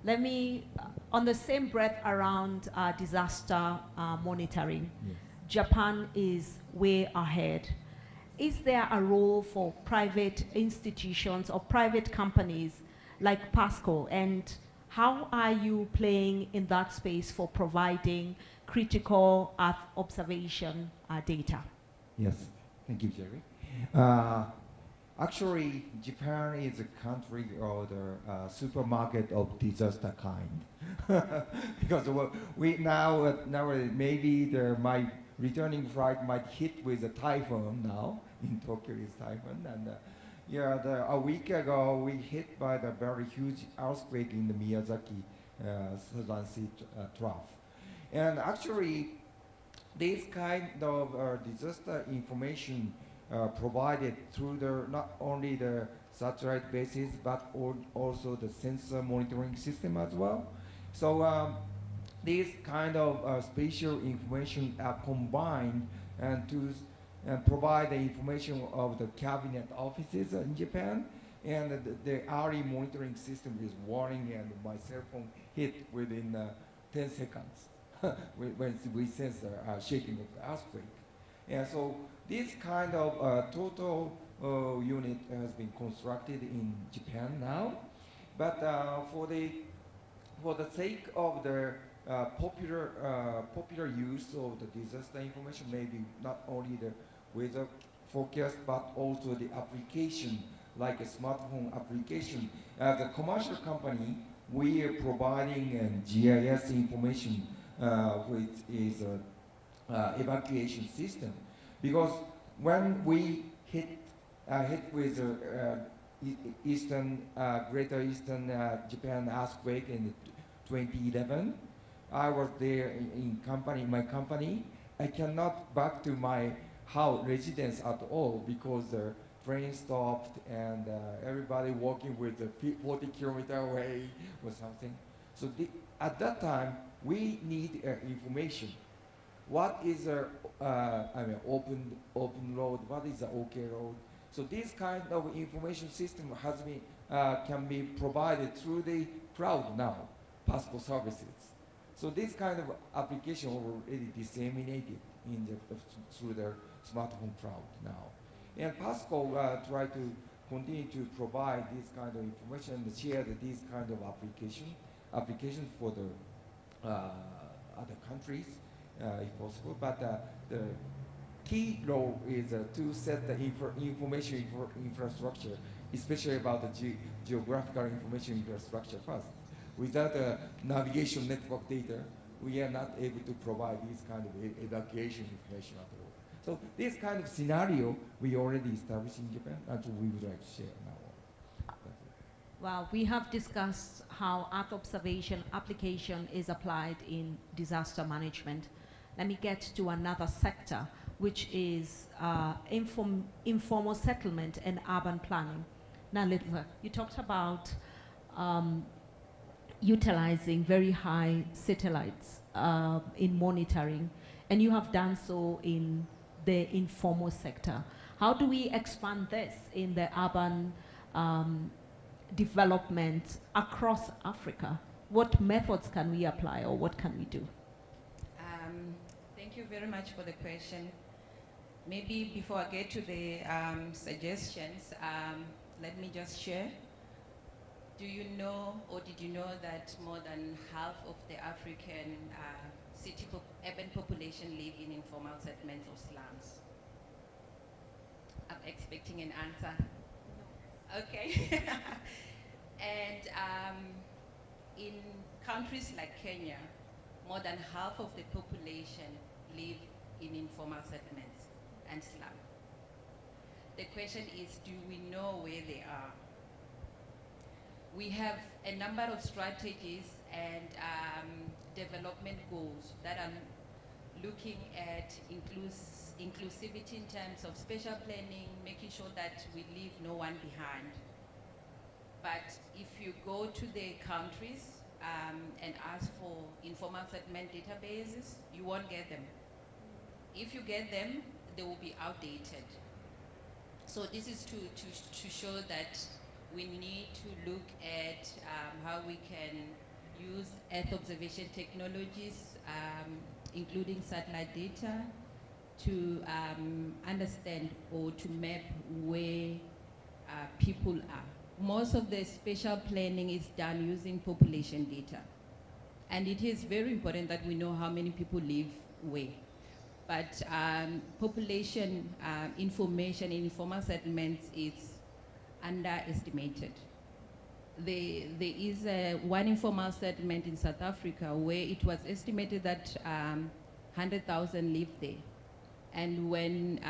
let me, on the same breath around disaster monitoring, Yes. Japan is way ahead. Is there a role for private institutions or private companies like PASCO, and how are you playing in that space for providing critical Earth observation data? Yes, thank you, Jerry. Actually, Japan is a country or the supermarket of disaster kind. Because we now maybe my returning flight might hit with a typhoon now. In Tokyo is typhoon, and a week ago we hit by the very huge earthquake in the Miyazaki Southern Sea Trough, and actually this kind of disaster information provided through not only the satellite bases but also the sensor monitoring system as well. So these kind of spatial information are combined and to provide the information of the cabinet offices in Japan, and the early monitoring system is warning, and my cell phone hit within 10 seconds when we sense the shaking of the earthquake. And so this kind of total unit has been constructed in Japan now, but for the sake of the popular use of the disaster information, maybe not only the weather forecast but also the application, like a smartphone application. As a commercial company, we are providing GIS information, which is evacuation system, because when we hit with Greater Eastern Japan earthquake in 2011, I was there in my company. I cannot back to my residence at all because the train stopped and everybody walking with 40 kilometers away or something. So at that time, we need information. What is open road? What is the OK road? So this kind of information system can be provided through the cloud now, PASCO services. So this kind of application already disseminated through the smartphone cloud now. And PASCO try to continue to provide this kind of information and share these kind of applications for the other countries if possible. But the key role is to set the information infrastructure, especially about the geographical information infrastructure first. Without navigation network data, we are not able to provide this kind of evacuation information at all. So this kind of scenario we already established in Japan, and so we would like to share now. Well, we have discussed how Earth observation application is applied in disaster management. Let me get to another sector, which is informal settlement and urban planning. Now, Litva, you talked about utilizing very high satellites in monitoring, and you have done so in the informal sector. How do we expand this in the urban development across Africa? What methods can we apply, or what can we do? Thank you very much for the question. Maybe before I get to the suggestions, let me just share. Do you know, or did you know that more than half of the African urban population live in informal settlements or slums? I'm expecting an answer. No. Okay. And in countries like Kenya, more than half of the population live in informal settlements and slums. The question is, do we know where they are? We have a number of strategies and development goals that are looking at inclusivity in terms of spatial planning, making sure that we leave no one behind. But if you go to the countries, and ask for informal settlement databases, you won't get them. If you get them, they will be outdated. So this is to show that we need to look at how we can use Earth observation technologies, including satellite data, to understand or to map where people are. Most of the spatial planning is done using population data. And it is very important that we know how many people live where. But population information in informal settlements is underestimated. There is one informal settlement in South Africa where it was estimated that 100,000 live there. And when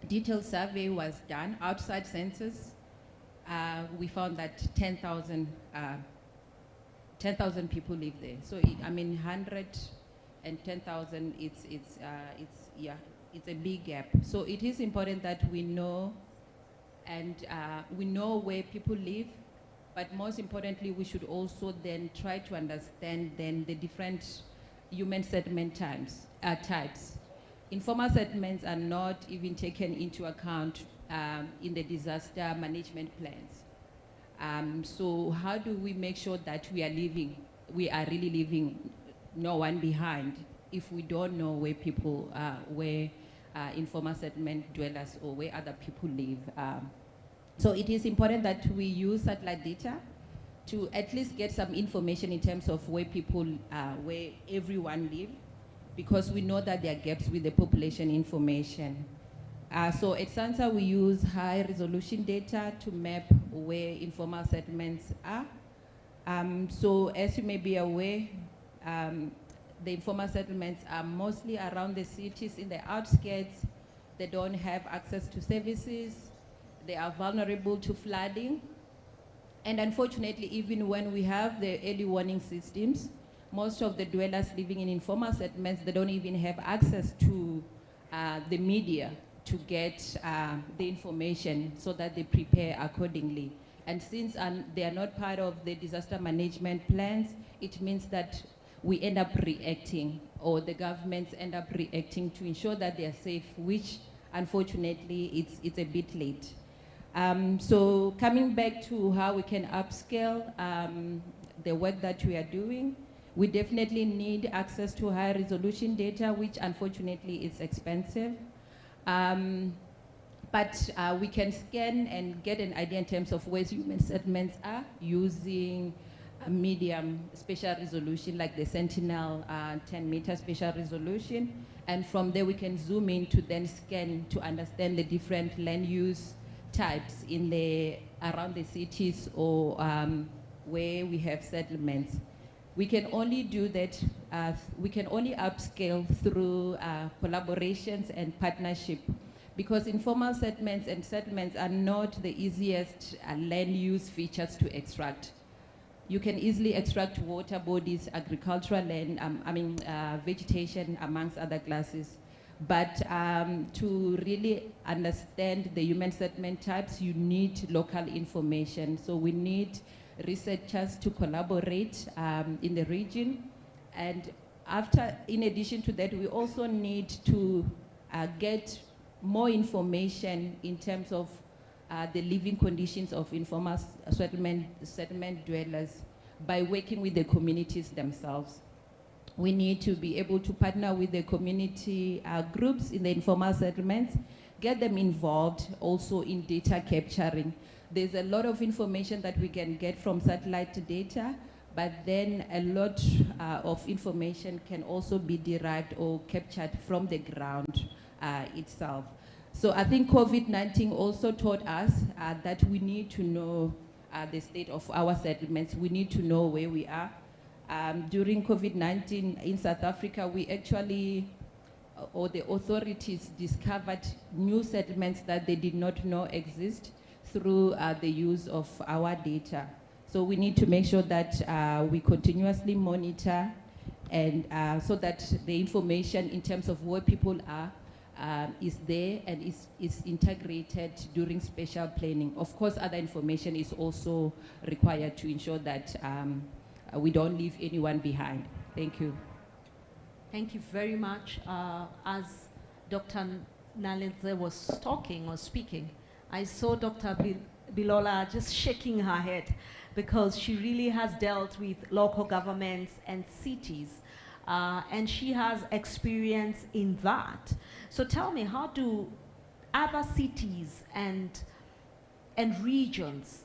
detailed survey was done outside census, we found that 10,000 people live there. So I mean, 110,000, it's a big gap. So it is important that we know, and we know where people live, but most importantly, we should also then try to understand then the different human settlement types. Informal settlements are not even taken into account in the disaster management plans. So how do we make sure that we are really leaving no one behind if we don't know where people, where informal settlement dwellers or where other people live? So it is important that we use satellite data to at least get some information in terms of where people, where everyone lives, because we know that there are gaps with the population information. So at SANSA, we use high resolution data to map where informal settlements are. So as you may be aware, the informal settlements are mostly around the cities in the outskirts. They don't have access to services. They are vulnerable to flooding. And unfortunately, even when we have the early warning systems, most of the dwellers living in informal settlements, they don't even have access to the media to get the information so that they prepare accordingly. And since they are not part of the disaster management plans, it means that we end up reacting, or the governments end up reacting to ensure that they are safe, which unfortunately it's a bit late. So coming back to how we can upscale the work that we are doing, we definitely need access to high resolution data, which unfortunately is expensive. But we can scan and get an idea in terms of where human settlements are using a medium spatial resolution, like the Sentinel 10-meter spatial resolution. And from there, we can zoom in to then scan to understand the different land use types in around the cities or where we have settlements. We can only do that, we can only upscale through collaborations and partnership, because informal settlements and settlements are not the easiest land use features to extract. You can easily extract water bodies, agricultural land, vegetation, amongst other classes. But to really understand the human settlement types, you need local information. So we need researchers to collaborate in the region. And in addition to that, we also need to get more information in terms of the living conditions of informal settlement dwellers by working with the communities themselves. We need to be able to partner with the community groups in the informal settlements, get them involved also in data capturing. There's a lot of information that we can get from satellite data, but then a lot of information can also be derived or captured from the ground itself. So I think COVID-19 also taught us that we need to know the state of our settlements. We need to know where we are. During COVID-19 in South Africa, we actually, or the authorities discovered new settlements that they did not know exist through the use of our data. So we need to make sure that we continuously monitor, and so that the information in terms of where people are is there and is integrated during spatial planning. Of course, other information is also required to ensure that we don't leave anyone behind. Thank you. Thank you very much. As Dr. Nalenze was talking or speaking, I saw Dr. Bilola just shaking her head because she really has dealt with local governments and cities, and she has experience in that. So tell me, how do other cities and regions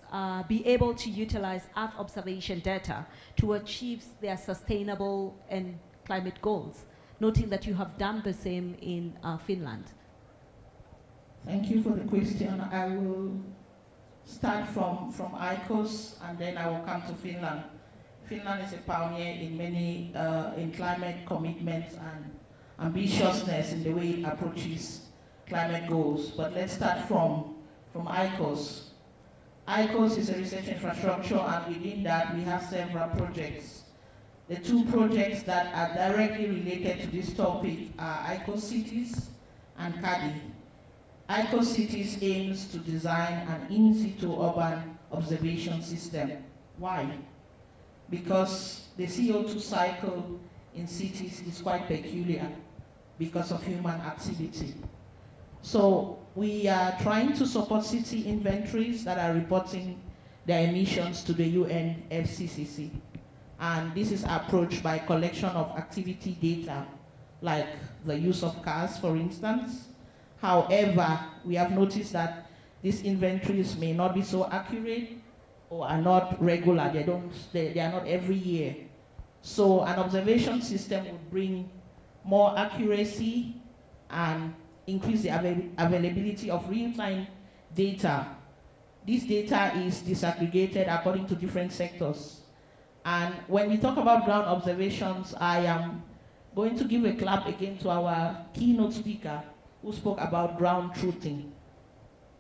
be able to utilize Earth observation data to achieve their sustainable and climate goals, noting that you have done the same in Finland? Thank you for the question. I will start from ICOS, and then I will come to Finland. Finland is a pioneer in many in climate commitments and ambitiousness in the way it approaches climate goals. But let's start from ICOS. ICOS is a research infrastructure, and within that we have several projects. The two projects that are directly related to this topic are ICOS Cities and CADI. ICOS Cities aims to design an in-situ urban observation system. Why? Because the CO2 cycle in cities is quite peculiar because of human activity. So we are trying to support city inventories that are reporting their emissions to the UNFCCC. And this is approached by collection of activity data, like the use of cars, for instance. However, we have noticed that these inventories may not be so accurate or are not regular. They are not every year. So an observation system would bring more accuracy and increase the availability of real-time data. This data is disaggregated according to different sectors. And when we talk about ground observations, I am going to give a clap again to our keynote speaker who spoke about ground truthing.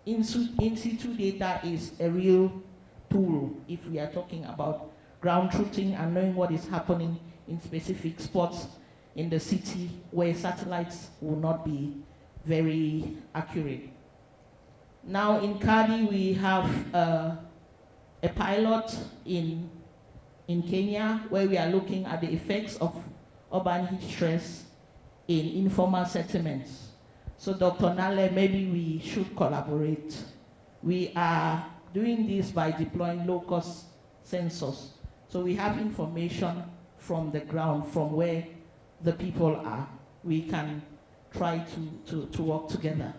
In-situ data is a real tool if we are talking about ground truthing and knowing what is happening in specific spots in the city where satellites will not be very accurate. Now in CADI we have a pilot in Kenya where we are looking at the effects of urban heat stress in informal settlements. So Dr. Nale, maybe we should collaborate. We are doing this by deploying low-cost sensors. So we have information from the ground, from where the people are. We can try to work together.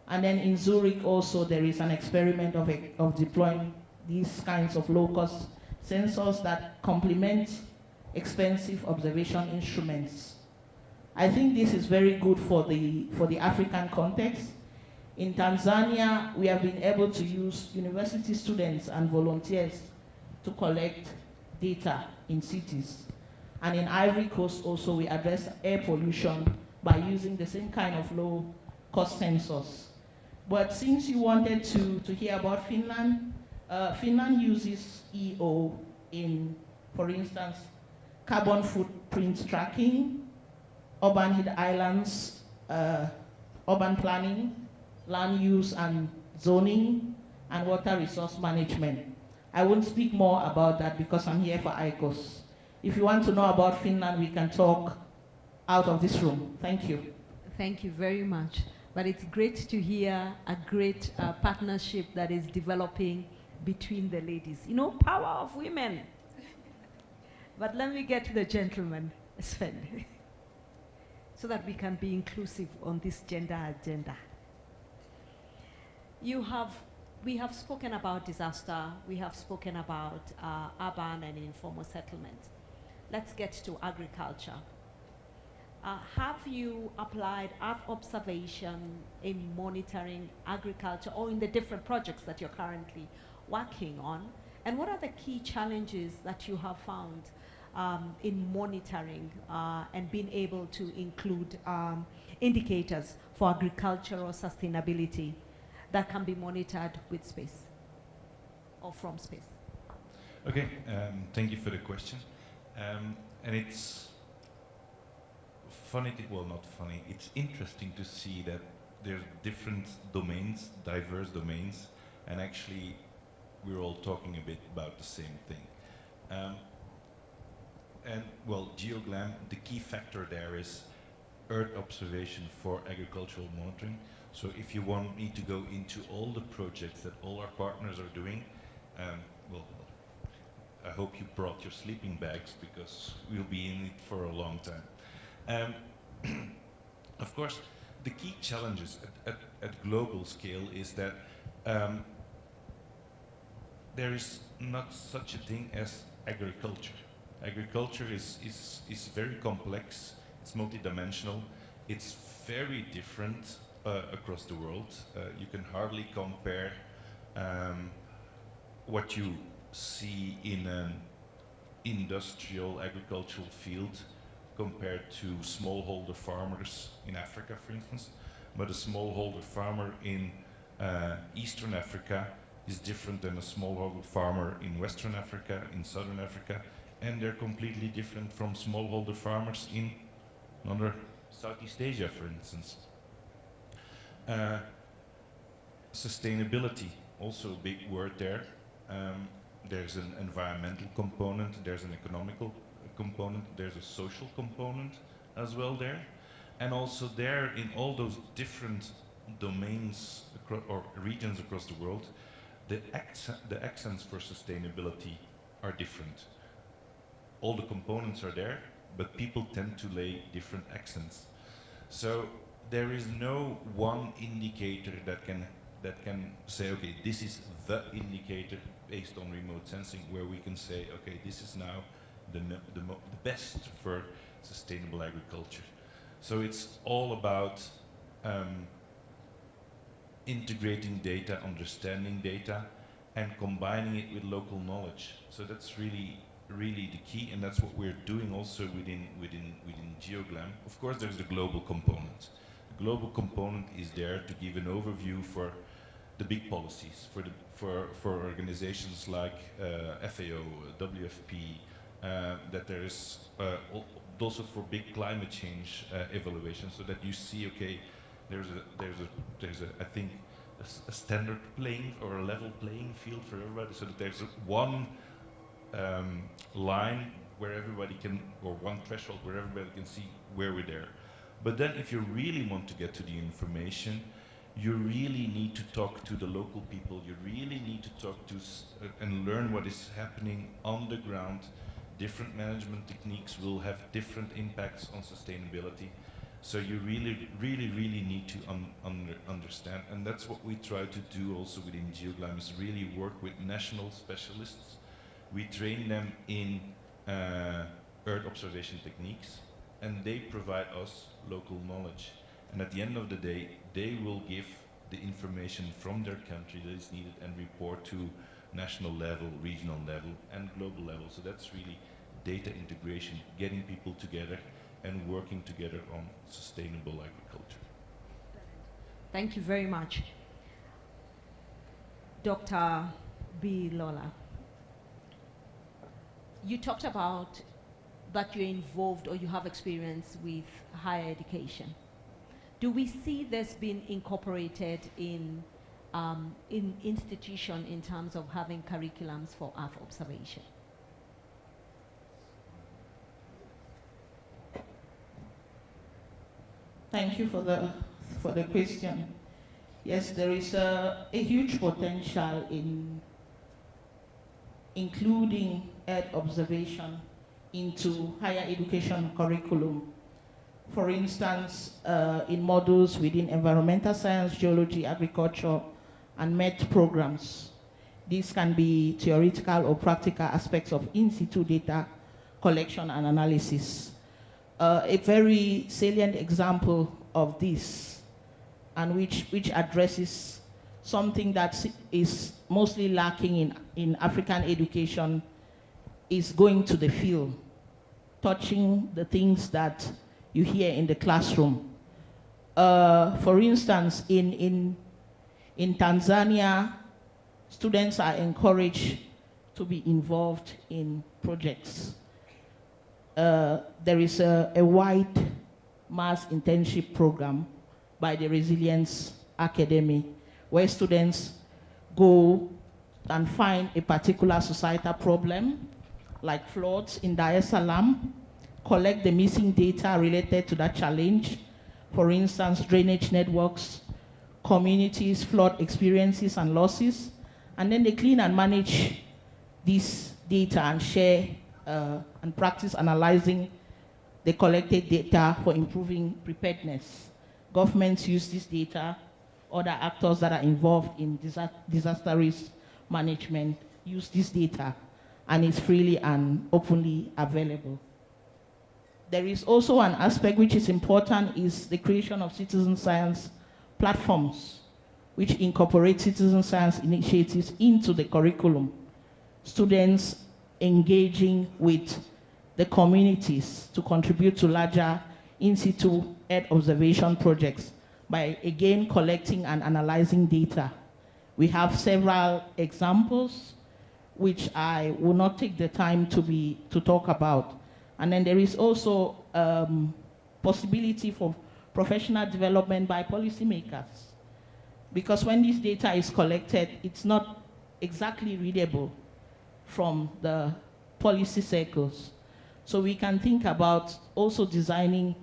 And then in Zurich also there is an experiment of deploying these kinds of low-cost sensors that complement expensive observation instruments. I think this is very good for the African context. In Tanzania, we have been able to use university students and volunteers to collect data in cities. And in Ivory Coast also, we address air pollution by using the same kind of low-cost sensors. But since you wanted to hear about Finland, Finland uses EO in, for instance, carbon footprint tracking, urban heat islands, urban planning, land use and zoning, and water resource management. I won't speak more about that because I'm here for ICOS. If you want to know about Finland, we can talk out of this room. Thank you. Thank you very much. But it's great to hear a great partnership that is developing between the ladies. You know, power of women. But let me get to the gentleman, Sven, so that we can be inclusive on this gender agenda. We have spoken about disaster, we have spoken about urban and informal settlement. Let's get to agriculture. Have you applied Earth observation in monitoring agriculture or in the different projects that you're currently working on? And what are the key challenges that you have found in monitoring and being able to include indicators for agricultural sustainability that can be monitored with space or from space? Okay, thank you for the question. And it's funny, well not funny, it's interesting to see that there's different domains, diverse domains, and actually we're all talking a bit about the same thing. And well, GeoGlam, the key factor there is Earth observation for agricultural monitoring. So if you want me to go into all the projects that all our partners are doing, well, I hope you brought your sleeping bags because we'll be in it for a long time. Of course, the key challenges at global scale is that there is not such a thing as agriculture. Agriculture is very complex, it's multidimensional, it's very different across the world. You can hardly compare what you see in an industrial agricultural field compared to smallholder farmers in Africa, for instance. But a smallholder farmer in Eastern Africa is different than a smallholder farmer in Western Africa, in Southern Africa, and they're completely different from smallholder farmers in another Southeast Asia, for instance. Sustainability, also a big word there. There's an environmental component, there's an economical component, there's a social component as well there. And also there, in all those different domains or regions across the world, the accents for sustainability are different. All the components are there, but people tend to lay different accents. So there is no one indicator that can say, okay, this is the indicator based on remote sensing, where we can say, okay, this is now the best for sustainable agriculture. So it's all about integrating data, understanding data, and combining it with local knowledge. So that's really the key, and that's what we're doing also within GeoGlam. Of course, there's the global component. The global component is there to give an overview for the big policies, for organizations like FAO, WFP, that there is also for big climate change evaluation, so that you see, okay, there's a I think a standard playing or a level playing field for everybody, so that there's one line where everybody can, or one threshold where everybody can see where we're there. But then if you really want to get to the information, you really need to talk to the local people, you really need to talk to and learn what is happening on the ground. Different management techniques will have different impacts on sustainability. So you really need to understand, and that's what we try to do also within GeoGlam, is really work with national specialists. We train them in Earth observation techniques, and they provide us local knowledge. And at the end of the day, they will give the information from their country that is needed and report to national level, regional level, and global level. So that's really data integration, getting people together and working together on sustainable agriculture. Thank you very much. Dr. B. Lola, you talked about that you're involved or you have experience with higher education. Do we see this being incorporated in institution in terms of having curriculums for Earth observation? Thank you for the question. Yes, there is a huge potential in including Earth observation into higher education curriculum. For instance, in modules within environmental science, geology, agriculture, and MET programs. These can be theoretical or practical aspects of in-situ data collection and analysis. A very salient example of this, and which addresses something that is mostly lacking in African education, is going to the field, touching the things that you hear in the classroom. For instance, in Tanzania, students are encouraged to be involved in projects. There is a wide mass internship program by the Resilience Academy, where students go and find a particular societal problem like floods in Dar es Salaam, collect the missing data related to that challenge. For instance, drainage networks, communities, flood experiences and losses, and then they clean and manage this data and share and practice analyzing the collected data for improving preparedness. Governments use this data, other actors that are involved in disaster risk management use this data, and it's freely and openly available. There is also an aspect which is important, is the creation of citizen science platforms, which incorporate citizen science initiatives into the curriculum. Students engaging with the communities to contribute to larger in-situ Earth observation projects by, again, collecting and analyzing data. We have several examples, which I will not take the time to talk about. And then there is also possibility for professional development by policymakers. Because when this data is collected, it's not exactly readable from the policy circles. So we can think about also designing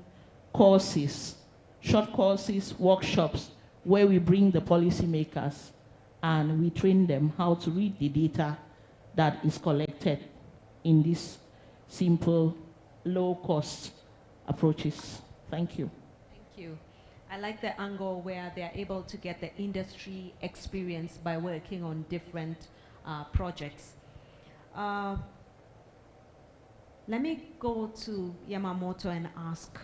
courses, short courses, workshops, where we bring the policymakers and we train them how to read the data that is collected in these simple, low-cost approaches. Thank you. Thank you. I like the angle where they're able to get the industry experience by working on different projects. Let me go to Yamamoto and ask,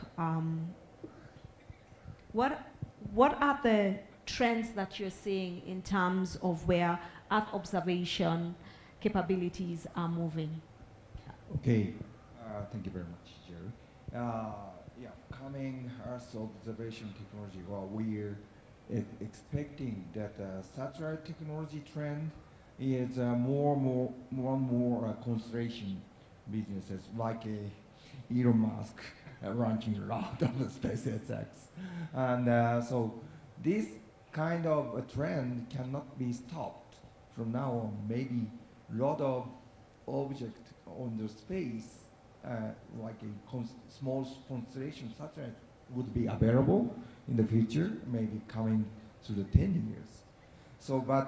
what are the trends that you're seeing in terms of where Earth observation capabilities are moving? Okay, thank you very much, Jerry. Yeah, coming Earth observation technology, well, we're expecting that satellite technology trend is more and more constellation businesses, like Elon Musk launching a lot of SpaceX. And so this kind of a trend cannot be stopped from now on. Maybe a lot of objects on the space, like a small constellation satellite, would be available in the future, maybe coming to the 10 years. So, but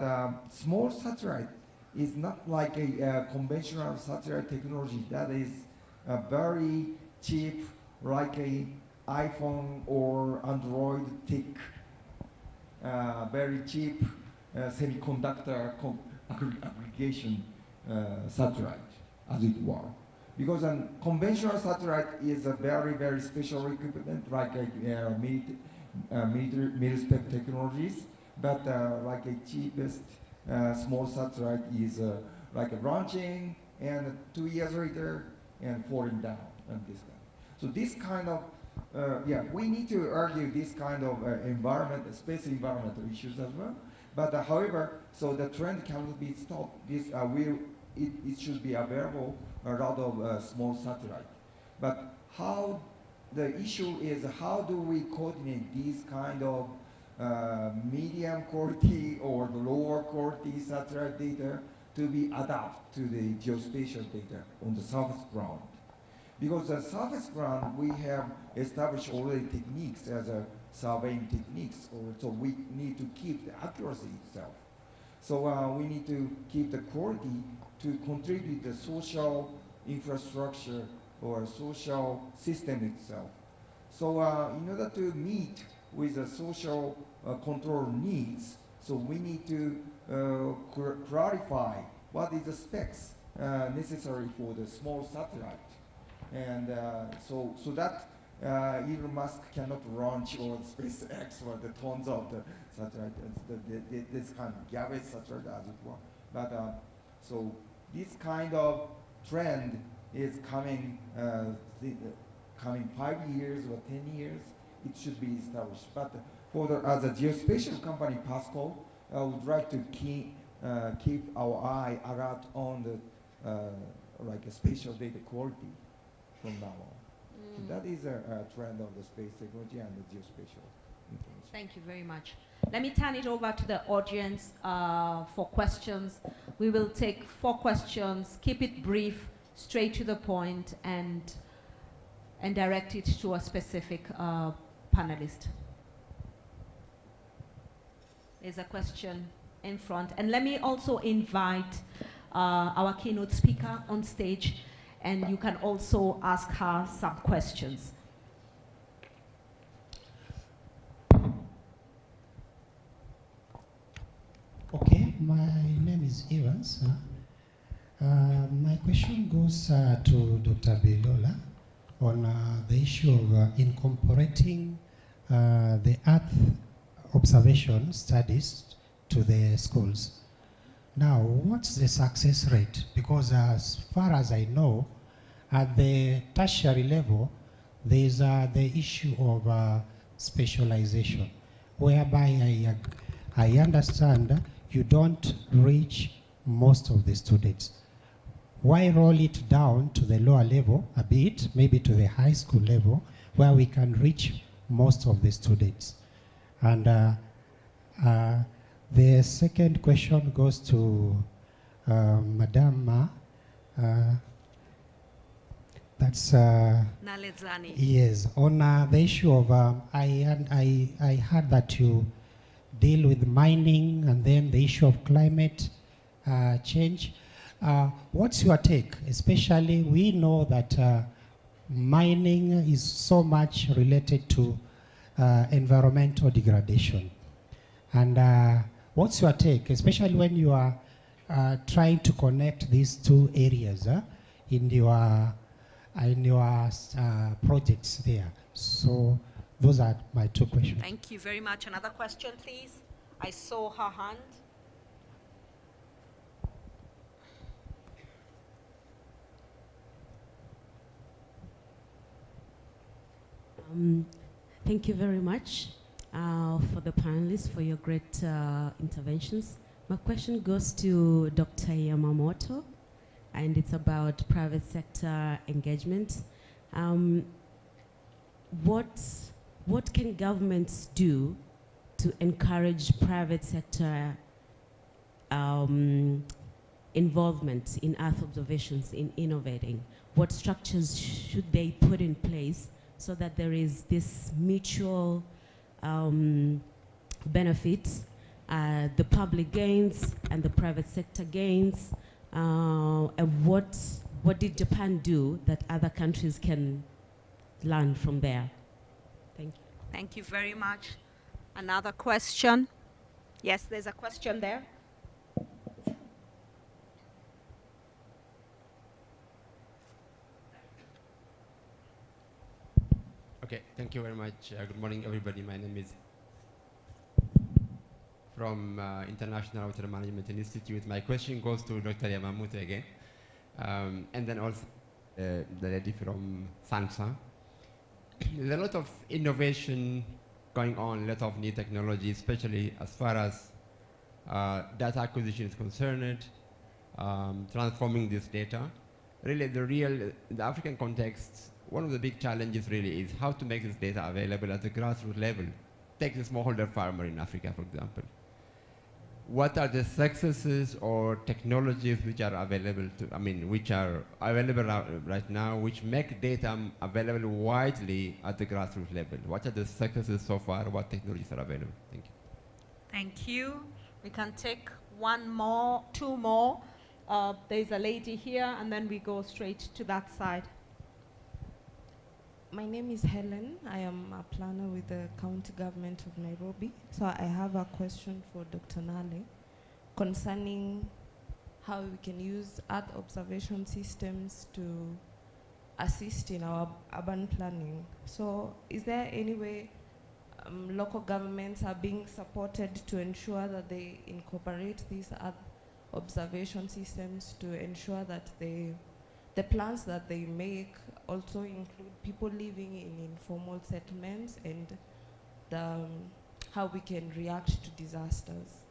small satellite is not like a conventional satellite technology that is very cheap, like a iPhone or Android tech, very cheap semiconductor aggregation satellite, as it were. Because a conventional satellite is a very special equipment, like a mil-spec technologies, but like a cheapest small satellite is like a launching and 2 years later and falling down and this kind. So this kind of, yeah, we need to argue this kind of environment, space environmental issues as well. But however, so the trend cannot be stopped. This it should be available a lot of small satellite. But how the issue is, how do we coordinate these kind of medium quality or the lower quality satellite data to be adapted to the geospatial data on the surface ground? Because the surface ground, we have established already techniques as a surveying techniques, so we need to keep the accuracy itself. So we need to keep the quality to contribute the social infrastructure or social system itself. So in order to meet with the social control needs, so we need to clarify what is the specs necessary for the small satellite. And so that Elon Musk cannot launch or SpaceX or the tons of the satellite, this kind of garbage satellite as it were. But so this kind of trend is coming, coming 5 years or 10 years, it should be established. But for the, as a geospatial company, Pascal, I would like to keep our eye alert on the like a spatial data quality from now on. So that is a trend of the space technology and the geospatial information. Thank you very much. Let me turn it over to the audience for questions. We will take 4 questions. Keep it brief. straight to the point and direct it to a specific panelist. There's a question in front. And let me also invite our keynote speaker on stage, and you can also ask her some questions. Okay, my name is Evans. My question goes to Dr. Bilola on the issue of incorporating the Earth observation studies to the schools. Now, what's the success rate? Because as far as I know, at the tertiary level, there's the issue of specialization, whereby I understand you don't reach most of the students. Why roll it down to the lower level a bit, maybe to the high school level, where we can reach most of the students? And the second question goes to Madam Ma. That's Naledzani. Yes, on the issue of I heard that you deal with mining and then the issue of climate change. What's your take? Especially, we know that mining is so much related to environmental degradation. And what's your take, especially when you are trying to connect these two areas in your projects there? So those are my two questions. Thank you very much. Another question, please. I saw her hand. Thank you very much for the panelists for your great interventions. My question goes to Dr. Yamamoto, and it's about private sector engagement. What can governments do to encourage private sector involvement in Earth observations, in innovating? What structures should they put in place so that there is this mutual benefits, the public gains and the private sector gains? And what did Japan do that other countries can learn from there? Thank you. Thank you very much. Another question? Yes, there's a question there. Okay, thank you very much. Good morning, everybody. My name is from International Water Management Institute. My question goes to Dr. Yamamoto again, and then also the lady from SANSA. There's a lot of innovation going on, a lot of new technology, especially as far as data acquisition is concerned, transforming this data. Really, the African context, one of the big challenges really is how to make this data available at the grassroots level. Take the smallholder farmer in Africa, for example. What are the successes or technologies which are available which are available right now, which make data available widely at the grassroots level? What are the successes so far? What technologies are available? Thank you. Thank you. We can take one more, two more. There's a lady here, and then we go straight to that side. My name is Helen. I am a planner with the County Government of Nairobi. So I have a question for Dr. Nale concerning how we can use Earth observation systems to assist in our urban planning. So is there any way local governments are being supported to ensure that they incorporate these Earth observation systems to ensure that the plans that they make also include people living in informal settlements and how we can react to disasters?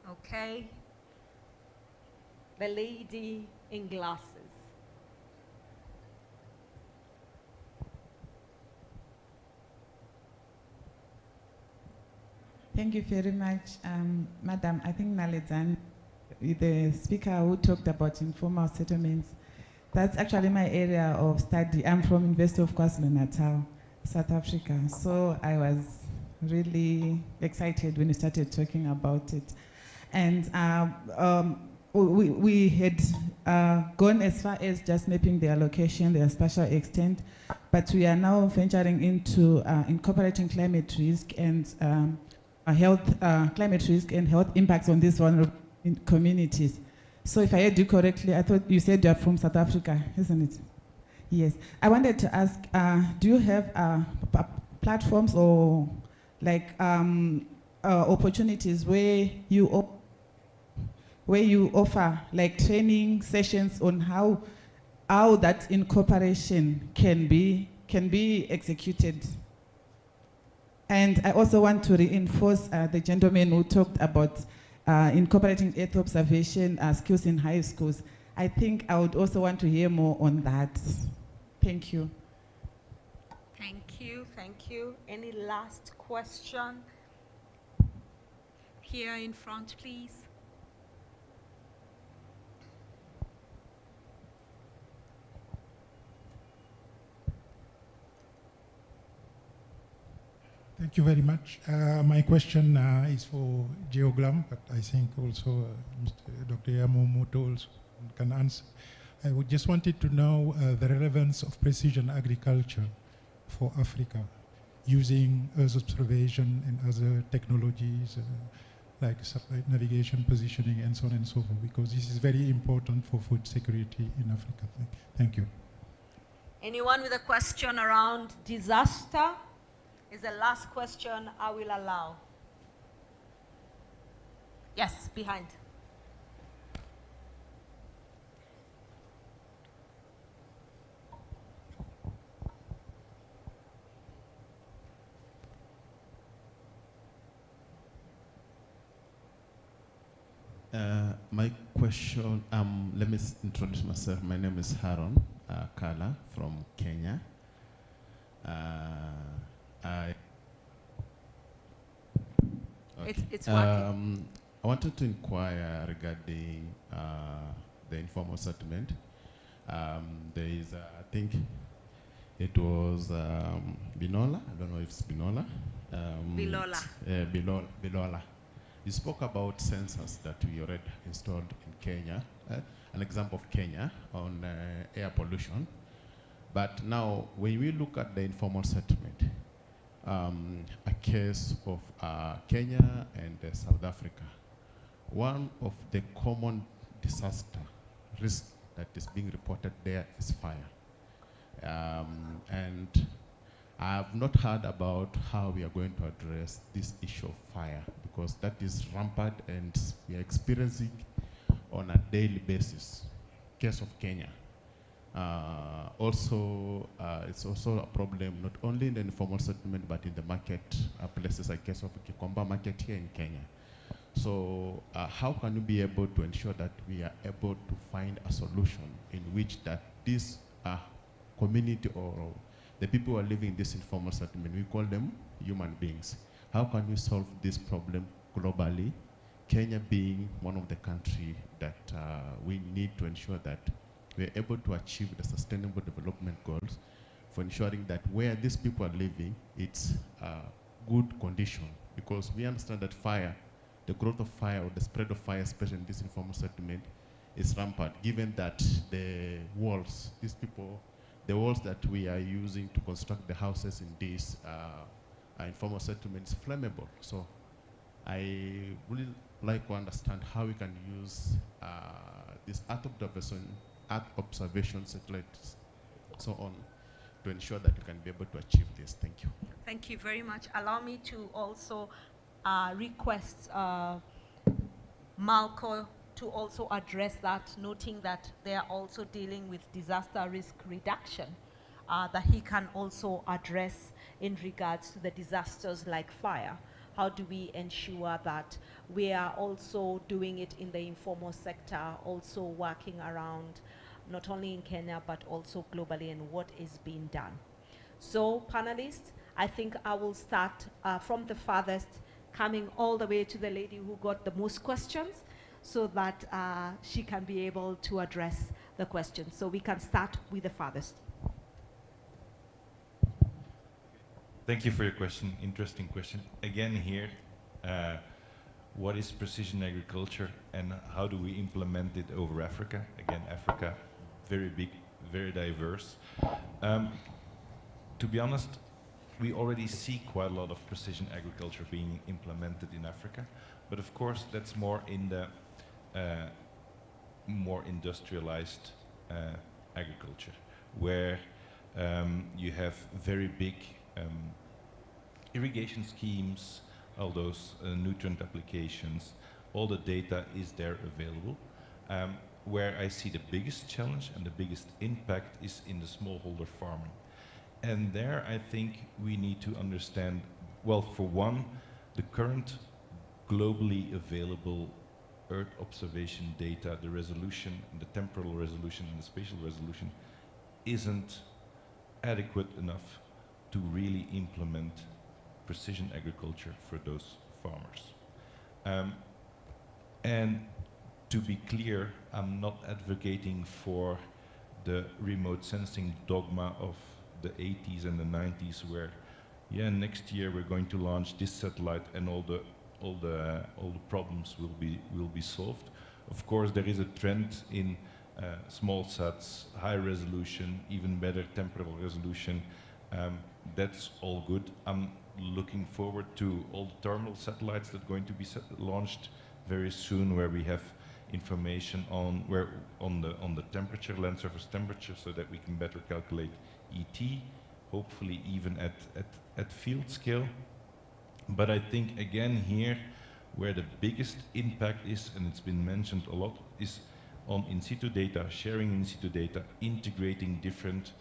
Okay. The lady in glasses. Thank you very much, Madam. I think Naledzani with the speaker who talked about informal settlements. That's actually my area of study. I'm from University of KwaZulu-Natal, South Africa. So I was really excited when you started talking about it. And we had gone as far as just mapping their location, their spatial extent, but we are now venturing into incorporating climate risk and climate risk and health impacts on these vulnerable communities. So if I heard you correctly, I thought you said you are from South Africa, isn't it? Yes. I wanted to ask, do you have platforms or like opportunities where you offer like training sessions on how that incorporation can be executed? And I also want to reinforce the gentleman who talked about incorporating Earth observation skills in high schools. I think I would also want to hear more on that. Thank you. Thank you, thank you. Any last question? Here in front, please. Thank you very much. My question is for GeoGlam, but I think also Dr. Yamamoto also can answer. I just wanted to know the relevance of precision agriculture for Africa, using Earth observation and other technologies like satellite navigation, positioning, and so on and so forth, because this is very important for food security in Africa. Thank you. Anyone with a question around disaster? Is the last question I will allow. Yes, behind. My question, let me introduce myself. My name is Haron Kala from Kenya. It's working. I wanted to inquire regarding the informal settlement. There is, I think it was Binola. I don't know if it's Binola. Bilola. Bilola. You spoke about sensors that we already installed in Kenya. An example of Kenya on air pollution. But now, when we look at the informal settlement, a case of Kenya and South Africa, one of the common disaster risks that is being reported there is fire. And I have not heard about how we are going to address this issue of fire, because that is rampant and we are experiencing on a daily basis. Case of Kenya. It's also a problem not only in the informal settlement but in the market places like case of Kikomba market here in Kenya. So how can we be able to ensure that we are able to find a solution in which that this community or the people who are living in this informal settlement, we call them human beings. How can we solve this problem globally? Kenya being one of the countries that we need to ensure that we're able to achieve the sustainable development goals for ensuring that where these people are living, it's good condition. Because we understand that fire, the growth of fire or the spread of fire, especially in this informal settlement, is rampant, given that the walls, the walls that we are using to construct the houses in this informal settlement is flammable. So I really like to understand how we can use this Earth observation satellites, so on, to ensure that we can be able to achieve this. Thank you. Thank you very much. Allow me to also request Malco to also address that, noting that they are also dealing with disaster risk reduction, that he can also address in regards to the disasters like fire. How do we ensure that we are also doing it in the informal sector, also working around not only in Kenya but also globally, and what is being done? So panelists, I think I will start from the farthest, coming all the way to the lady who got the most questions. so that she can be able to address the question. So we can start with the farthest. Thank you for your question. Interesting question. Again here, what is precision agriculture and how do we implement it over Africa? Again, Africa, very big, very diverse. To be honest, we already see quite a lot of precision agriculture being implemented in Africa, but of course that's more in the more industrialized agriculture, where you have very big irrigation schemes, all those nutrient applications, all the data is there available. Where I see the biggest challenge and the biggest impact is in the smallholder farming. And there I think we need to understand, well, for one, the current globally available Earth observation data, the resolution, the temporal resolution and the spatial resolution isn't adequate enough to really implement precision agriculture for those farmers. And to be clear, I'm not advocating for the remote sensing dogma of the 80s and the 90s, where, yeah, next year we're going to launch this satellite and all the problems will be solved. Of course, there is a trend in small sats, high resolution, even better temporal resolution. That's all good. I'm looking forward to all the terminal satellites that are going to be launched very soon, where we have information on the temperature, land surface temperature, so that we can better calculate ET, hopefully even at field scale. But I think again here, where the biggest impact is, and it's been mentioned a lot, is on in situ data, sharing in situ data, integrating different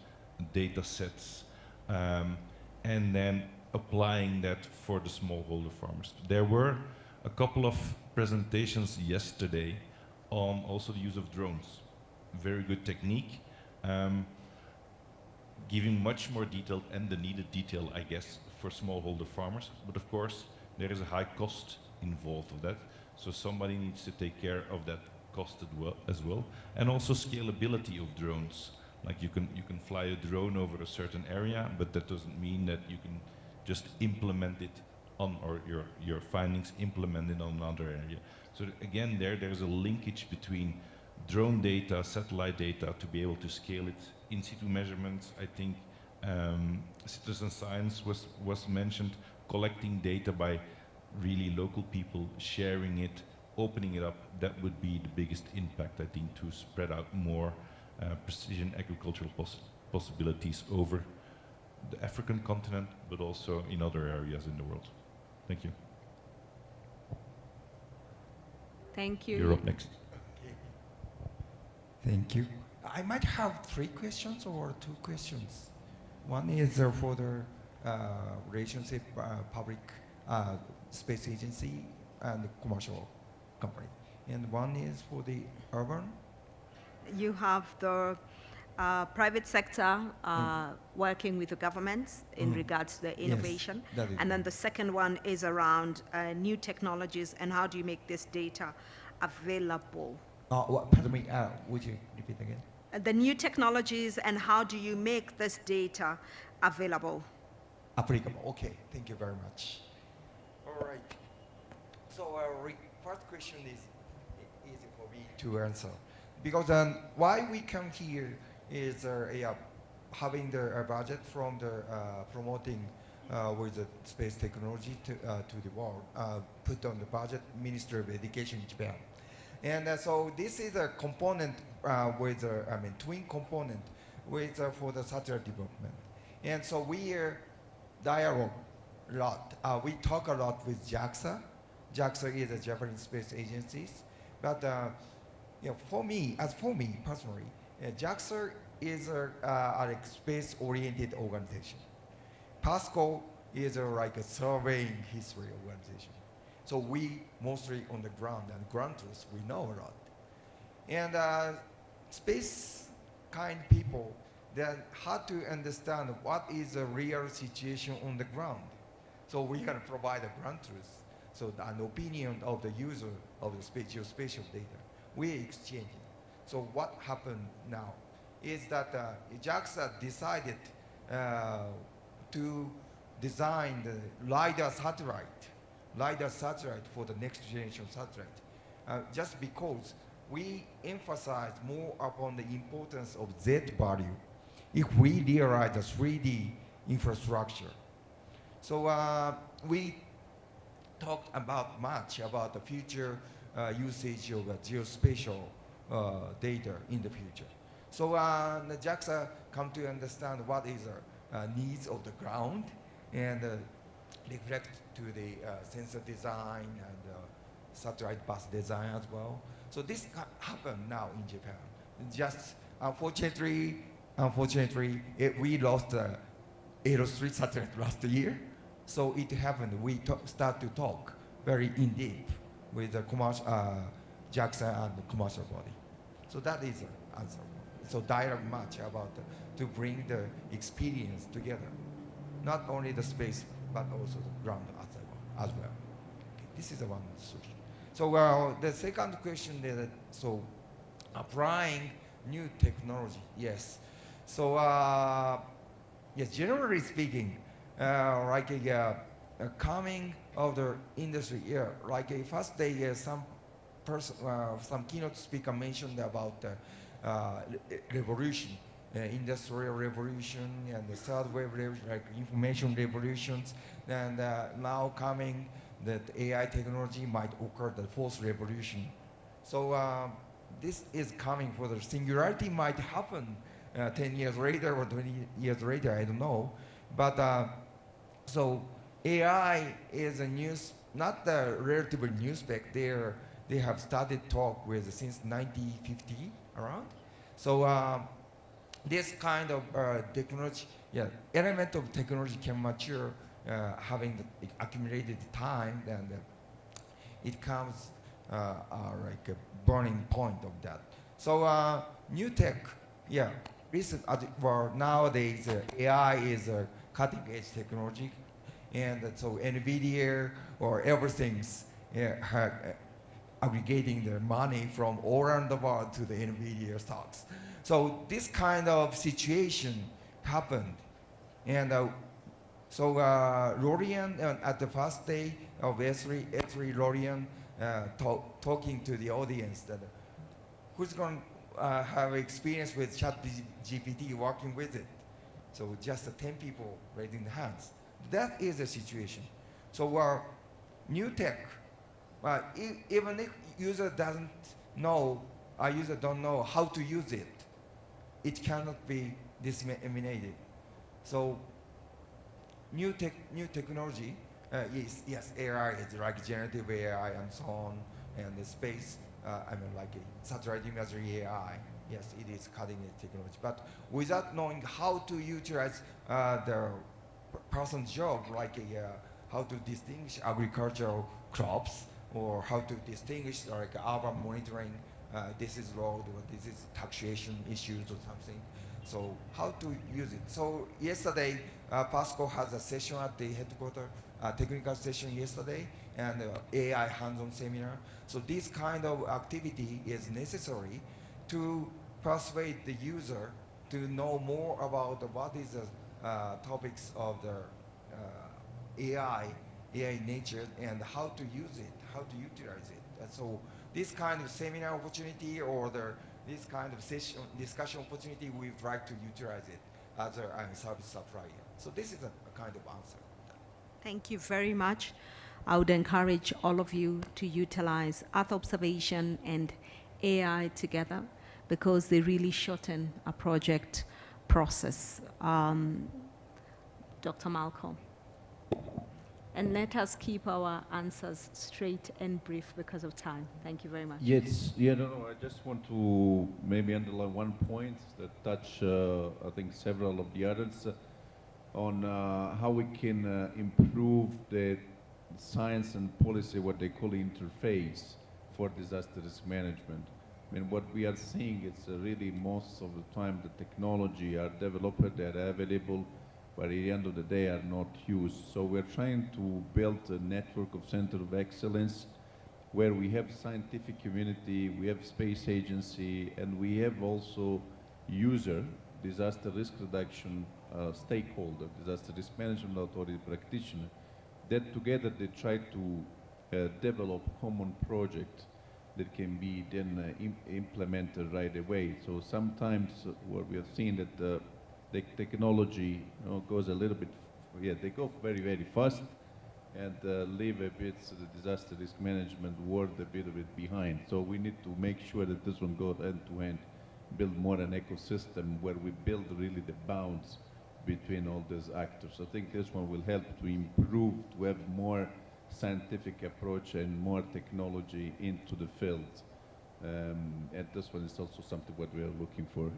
data sets, and then applying that for the smallholder farmers. There were a couple of presentations yesterday on also the use of drones. Very good technique, giving much more detail and the needed detail, I guess, for smallholder farmers. But of course, there is a high cost involved of that. So somebody needs to take care of that cost as well. And also scalability of drones. Like you can fly a drone over a certain area, but that doesn't mean that you can just implement it on, or your findings implemented on another area. So again, there's a linkage between drone data, satellite data, to be able to scale it. In situ measurements, I think citizen science was mentioned, collecting data by really local people, sharing it, opening it up. That would be the biggest impact, I think, to spread out more precision agricultural possibilities over the African continent, but also in other areas in the world. Thank you. Thank you. You're up next. Thank you. I might have 3 questions or 2 questions. One is for the relationship public space agency and commercial company. And one is for the urban. You have the private sector working with the governments in regards to the innovation. Yes, and then the second one is around new technologies and how do you make this data available. Pardon me, would you repeat again? The new technologies and how do you make this data available? Applicable, okay, thank you very much. All right, so first question is easy for me to answer. Because why we come here is having the budget from the promoting with the space technology to the world, put on the budget, Ministry of Education in Japan. And so this is a component with, twin component with for the satellite development. And so we dialogue a lot. We talk a lot with JAXA. JAXA is a Japanese space agency. But for me personally, JAXA is a space-oriented organization. PASCO is like a surveying history organization. So we mostly on the ground, and ground truth, we know a lot. And space kind people that had to understand what is the real situation on the ground. So we can provide a ground truth. so an opinion of the user of the geospatial data. We're exchanging. So what happened now is that JAXA decided to design the LiDAR satellite for the next generation satellite, just because we emphasize more upon the importance of Z value if we realize the 3D infrastructure. So we talked much about the future usage of geospatial data in the future. So the JAXA come to understand what is the needs of the ground and reflect to the sensor design and satellite bus design as well. So this happened now in Japan. Just unfortunately, we lost the Aero3 satellite last year. So it happened, we start to talk very in depth with the JAXA and the commercial body. So that is the answer. So dialogue much about to bring the experience together, not only the space but also the ground as well. Okay, this is the one solution. So the second question is so applying new technology. Yes. So yes, generally speaking, like coming of the industry, like first day some keynote speaker mentioned about revolution, industrial revolution and the third wave revolution, like information revolutions, and now coming that AI technology might occur the fourth revolution. So this is coming for the singularity might happen 10 years later or 20 years later, I don't know. But so AI is a news, not the relatively new spec. They have started talk with since 1950 around. So this kind of technology, element of technology can mature having the accumulated time, and it comes like a burning point of that. So new tech, recent, well, nowadays AI is a cutting edge technology, and so NVIDIA or everything's aggregating their money from all around the world to the NVIDIA stocks. So this kind of situation happened, and so Lorian at the first day of S3 Lorian talking to the audience that who's going to have experience with ChatGPT, working with it. So just 10 people raising their hands. That is the situation. So new tech, even if user doesn't know, user don't know how to use it, it cannot be disseminated. So new technology is, yes, AI is like generative AI and so on, and the space, I mean like a satellite imagery AI. Yes, it is cutting edge technology, but without knowing how to utilize the person's job, like how to distinguish agricultural crops, or how to distinguish like urban monitoring, this is road or this is taxation issues or something. So how to use it. So yesterday, Pasco has a session at the headquarters, technical session yesterday, and AI hands-on seminar. So this kind of activity is necessary to persuade the user to know more about what is the topics of the AI nature and how to use it, how to utilize it. And so this kind of seminar opportunity or this kind of session discussion opportunity, we've tried to utilize it as a service supplier. So this is a kind of answer. Thank you very much. I would encourage all of you to utilize Earth observation and AI together, because they really shorten a project process. Dr. Malcolm. And let us keep our answers straight and brief because of time. Thank you very much. Yes, I just want to maybe underline one point that touch, I think, several of the others on how we can improve the science and policy, what they call interface for disaster risk management. I mean, what we are seeing is really most of the time the technology are developed, they are available, but at the end of the day are not used. So we're trying to build a network of centers of excellence where we have scientific community, we have space agency, and we have also user, disaster risk reduction stakeholder, disaster risk management authority practitioner, that together they try to develop common project that can be then implemented right away. So sometimes what we have seen that the technology goes a little bit, they go very, very fast and leave a bit the disaster risk management world a bit behind. So we need to make sure that this one goes end to end, build more an ecosystem where we build really the bounds between all these actors. I think this one will help to improve, to have more scientific approach and more technology into the field. And this one is also something what we are looking for.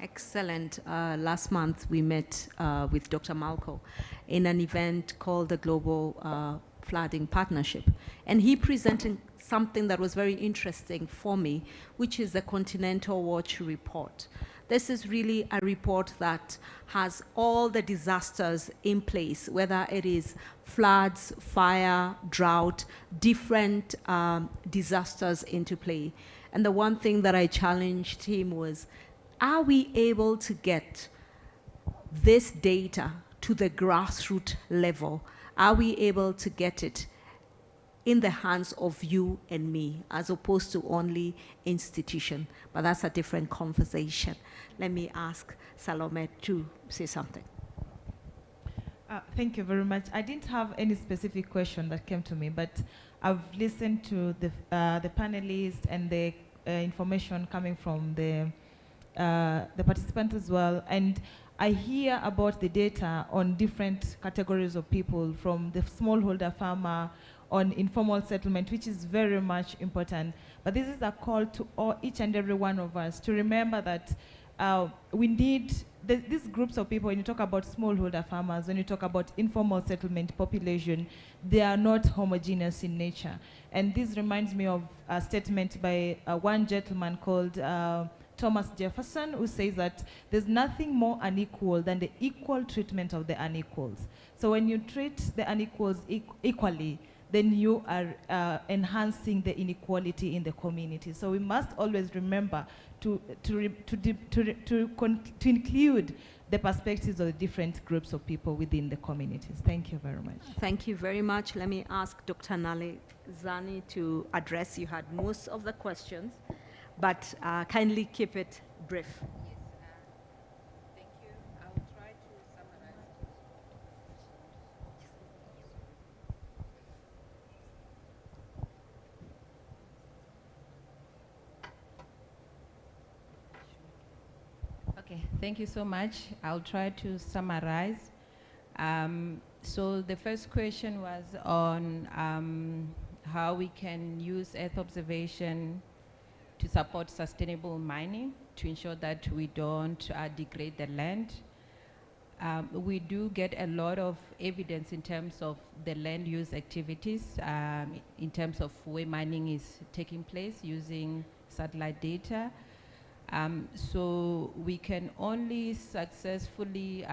Excellent. Last month we met with Dr. Malco in an event called the Global Flooding Partnership. And he presented something that was very interesting for me, which is the Continental Watch report. This is really a report that has all the disasters in place, whether it is floods, fire, drought, different disasters into play. And the one thing that I challenged him was, are we able to get this data to the grassroots level? Are we able to get it in the hands of you and me, as opposed to only institution? But that's a different conversation. Let me ask Salome to say something. Thank you very much. I didn't have any specific question that came to me, but I've listened to the panelists and the information coming from the participants as well. And I hear about the data on different categories of people, from the smallholder farmer, on informal settlement, which is very much important. But this is a call to each and every one of us to remember that we need these groups of people. When you talk about smallholder farmers, when you talk about informal settlement population, they are not homogeneous in nature. And this reminds me of a statement by one gentleman called Thomas Jefferson, who says that there's nothing more unequal than the equal treatment of the unequals. So when you treat the unequals equally, then you are enhancing the inequality in the community. So we must always remember to include the perspectives of the different groups of people within the communities. Thank you very much. Thank you very much. Let me ask Dr. Nale Zani to address. You had most of the questions, but kindly keep it brief. Thank you. I will try to summarize. Okay, thank you so much. I'll try to summarize. So the first question was on how we can use Earth observation to support sustainable mining, to ensure that we don't degrade the land. We do get a lot of evidence in terms of the land use activities, in terms of where mining is taking place using satellite data. So we can only successfully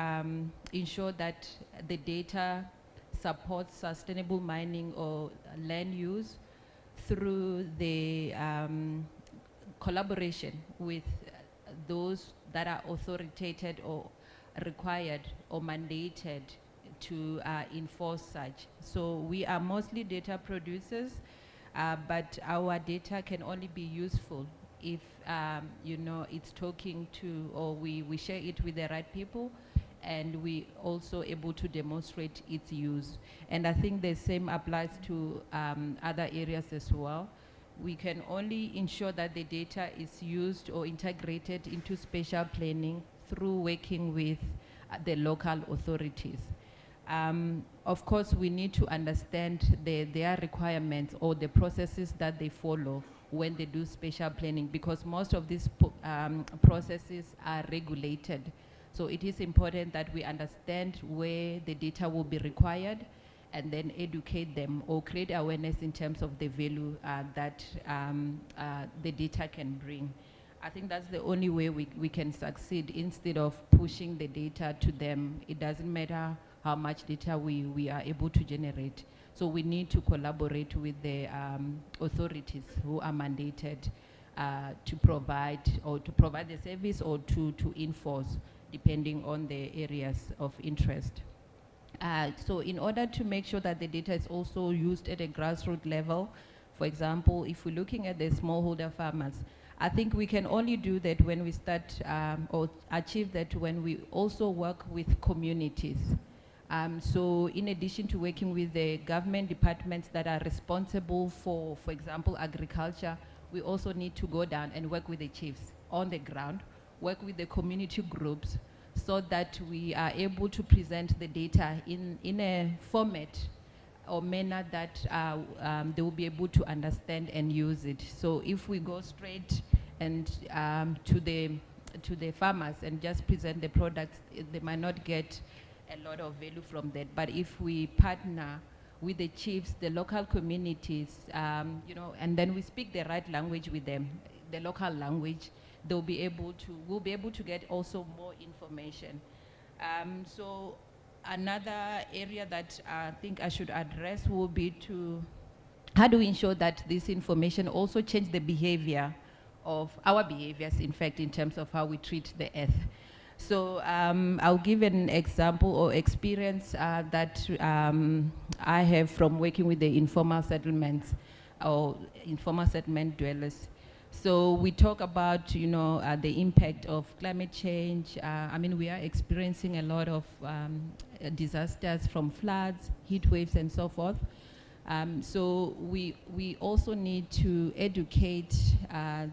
ensure that the data supports sustainable mining or land use through the collaboration with those that are authoritated or required or mandated to enforce such. So we are mostly data producers, but our data can only be useful if you know, it's talking to, or we share it with the right people, and we also able to demonstrate its use. And I think the same applies to other areas as well. We can only ensure that the data is used or integrated into spatial planning through working with the local authorities. Of course, we need to understand their requirements or the processes that they follow when they do spatial planning, because most of these processes are regulated. So it is important that we understand where the data will be required, and then educate them or create awareness in terms of the value that the data can bring. I think that's the only way we can succeed instead of pushing the data to them. It doesn't matter how much data we are able to generate. So we need to collaborate with the authorities who are mandated to provide the service or to enforce, depending on the areas of interest. So in order to make sure that the data is also used at a grassroots level, for example, if we're looking at the smallholder farmers, I think we can only do that when we start or achieve that when we also work with communities. So in addition to working with the government departments that are responsible for example, agriculture, we also need to go down and work with the chiefs on the ground, work with the community groups, so that we are able to present the data in a format or manner that they will be able to understand and use it. So if we go straight and to the farmers and just present the products, they might not get a lot of value from that. But if we partner with the chiefs, the local communities, you know, and then we speak the right language with them, the local language, we'll be able to get also more information. So another area that I think I should address will be to how do we ensure that this information also change the behavior of our behaviors, in fact, in terms of how we treat the earth. So I'll give an example or experience that I have from working with the informal settlements or informal settlement dwellers. So we talk about, you know, the impact of climate change. I mean, we are experiencing a lot of disasters from floods, heat waves, and so forth. So we also need to educate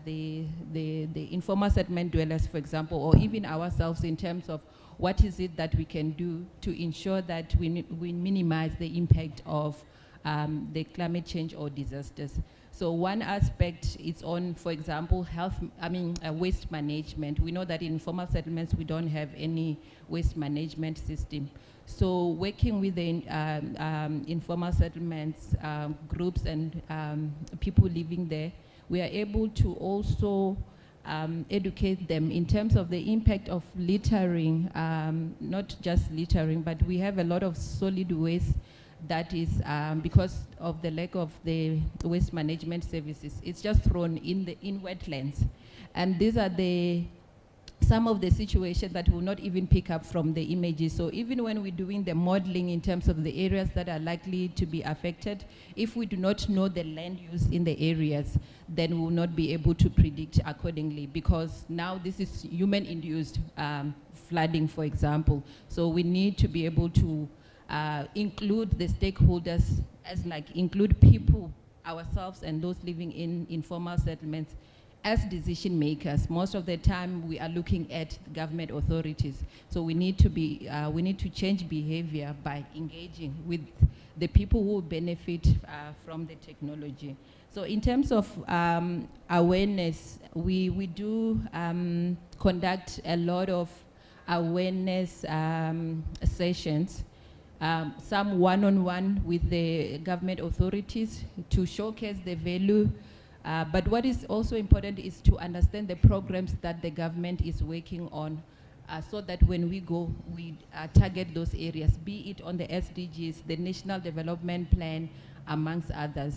the informal settlement dwellers, for example, or even ourselves in terms of what is it that we can do to ensure that we minimize the impact of the climate change or disasters. So one aspect is on, for example, waste management. We know that in informal settlements we don't have any waste management system. So working with the informal settlements groups and people living there, we are able to also educate them in terms of the impact of littering, not just littering, but we have a lot of solid waste that is because of the lack of the waste management services. It's just thrown in wetlands. And these are some of the situations that will not even pick up from the images. So even when we're doing the modeling in terms of the areas that are likely to be affected, if we do not know the land use in the areas, then we will not be able to predict accordingly, because now this is human-induced flooding, for example. So we need to be able to include the stakeholders, include people, ourselves, and those living in informal settlements as decision makers. Most of the time we are looking at government authorities. So we need to change behavior by engaging with the people who benefit from the technology. So in terms of awareness, we do conduct a lot of awareness sessions, some one-on-one with the government authorities to showcase the value. But what is also important is to understand the programs that the government is working on, so that when we go, we target those areas, be it on the SDGs, the National Development Plan, amongst others.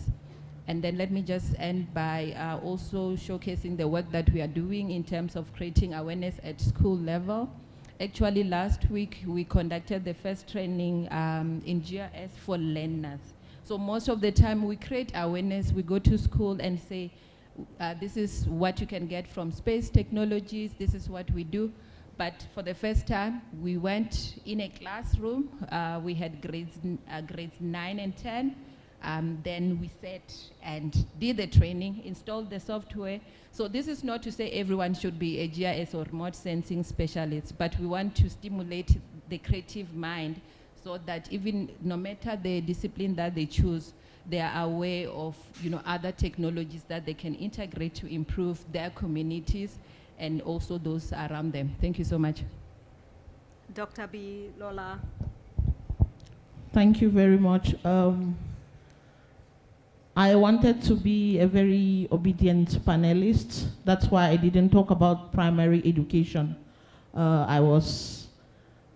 And then let me just end by also showcasing the work that we are doing in terms of creating awareness at school level. Actually, last week, we conducted the first training in GIS for learners. So most of the time, we create awareness. We go to school and say, this is what you can get from space technologies. This is what we do. But for the first time, we went in a classroom. We had grades 9 and 10. Then we sat and did the training, installed the software. So this is not to say everyone should be a GIS or remote sensing specialist, but we want to stimulate the creative mind so that even no matter the discipline that they choose, they are aware of other technologies that they can integrate to improve their communities and also those around them. Thank you so much. Dr. B. Lola. Thank you very much. I wanted to be a very obedient panelist. That's why I didn't talk about primary education. I was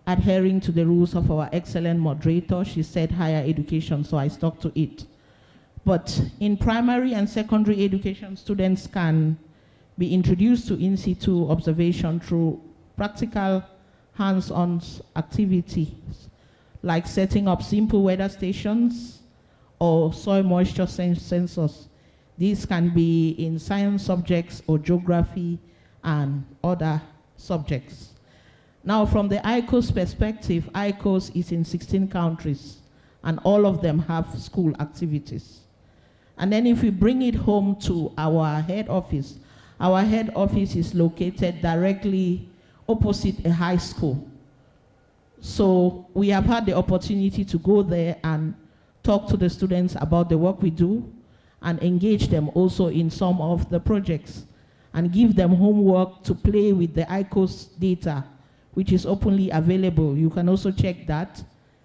adhering to the rules of our excellent moderator. She said higher education, so I stuck to it. But in primary and secondary education, students can be introduced to in situ observation through practical hands-on activities, like setting up simple weather stations or soil moisture sensors. These can be in science subjects or geography and other subjects. Now, from the ICOS perspective, ICOS is in 16 countries, and all of them have school activities. And then if we bring it home to our head office is located directly opposite a high school. So we have had the opportunity to go there and talk to the students about the work we do and engage them also in some of the projects and give them homework to play with the ICOS data, which is openly available. You can also check that.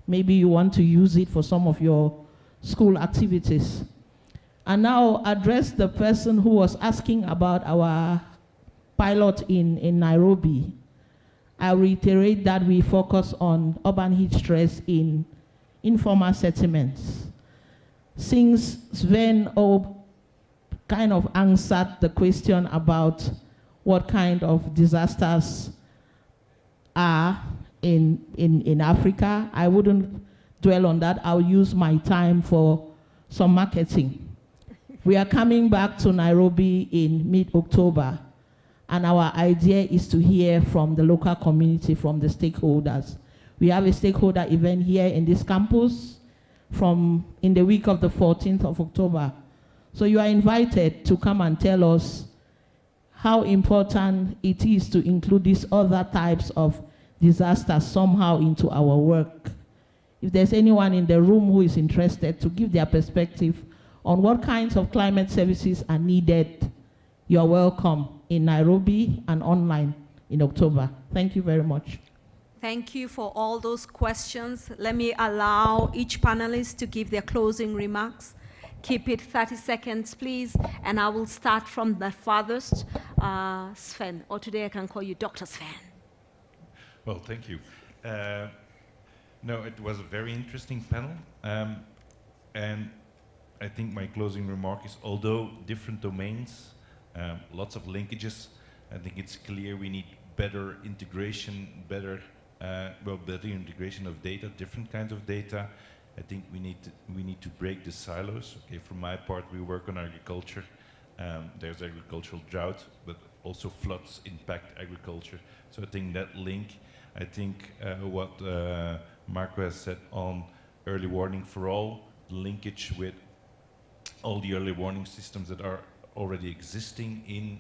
Maybe you want to use it for some of your school activities. And now address the person who was asking about our pilot in Nairobi. I reiterate that we focus on urban heat stress in informal settlements. Since Sven kind of answered the question about what kind of disasters are in Africa, I wouldn't dwell on that. I'll use my time for some marketing. We are coming back to Nairobi in mid-October, and our idea is to hear from the local community, from the stakeholders. We have a stakeholder event here in this campus in the week of the 14th of October. So you are invited to come and tell us how important it is to include these other types of disasters somehow into our work. If there's anyone in the room who is interested to give their perspective on what kinds of climate services are needed, you're welcome in Nairobi and online in October. Thank you very much. Thank you for all those questions. Let me allow each panelist to give their closing remarks. Keep it 30 seconds, please, and I will start from the farthest, Sven, or today I can call you Dr. Sven. Well, thank you. No, it was a very interesting panel, and I think my closing remark is, although different domains, lots of linkages, I think it's clear we need better integration, better integration of data, different kinds of data. I think we need to break the silos. Okay, from my part, we work on agriculture. There's agricultural drought, but also floods impact agriculture. So I think that link, I think what Marco has said on early warning for all, linkage with all the early warning systems that are already existing in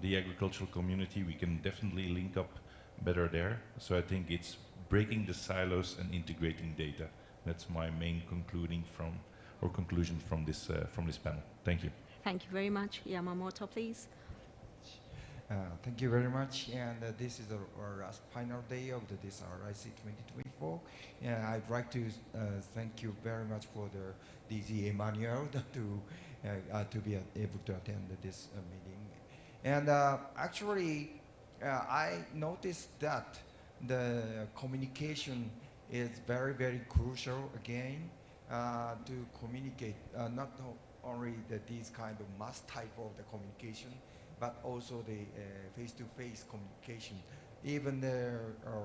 the agricultural community, we can definitely link up better there. So I think it's breaking the silos and integrating data. That's my main conclusion from this panel. Thank you. Thank you very much. Yamamoto, please. Thank you very much. And this is our last final day of this RIC2024. And I'd like to thank you very much for the DG Emmanuel to be able to attend this meeting. And actually, I noticed that the communication is very, very crucial again to communicate not only these kind of mass type of the communication, but also the face-to-face communication, even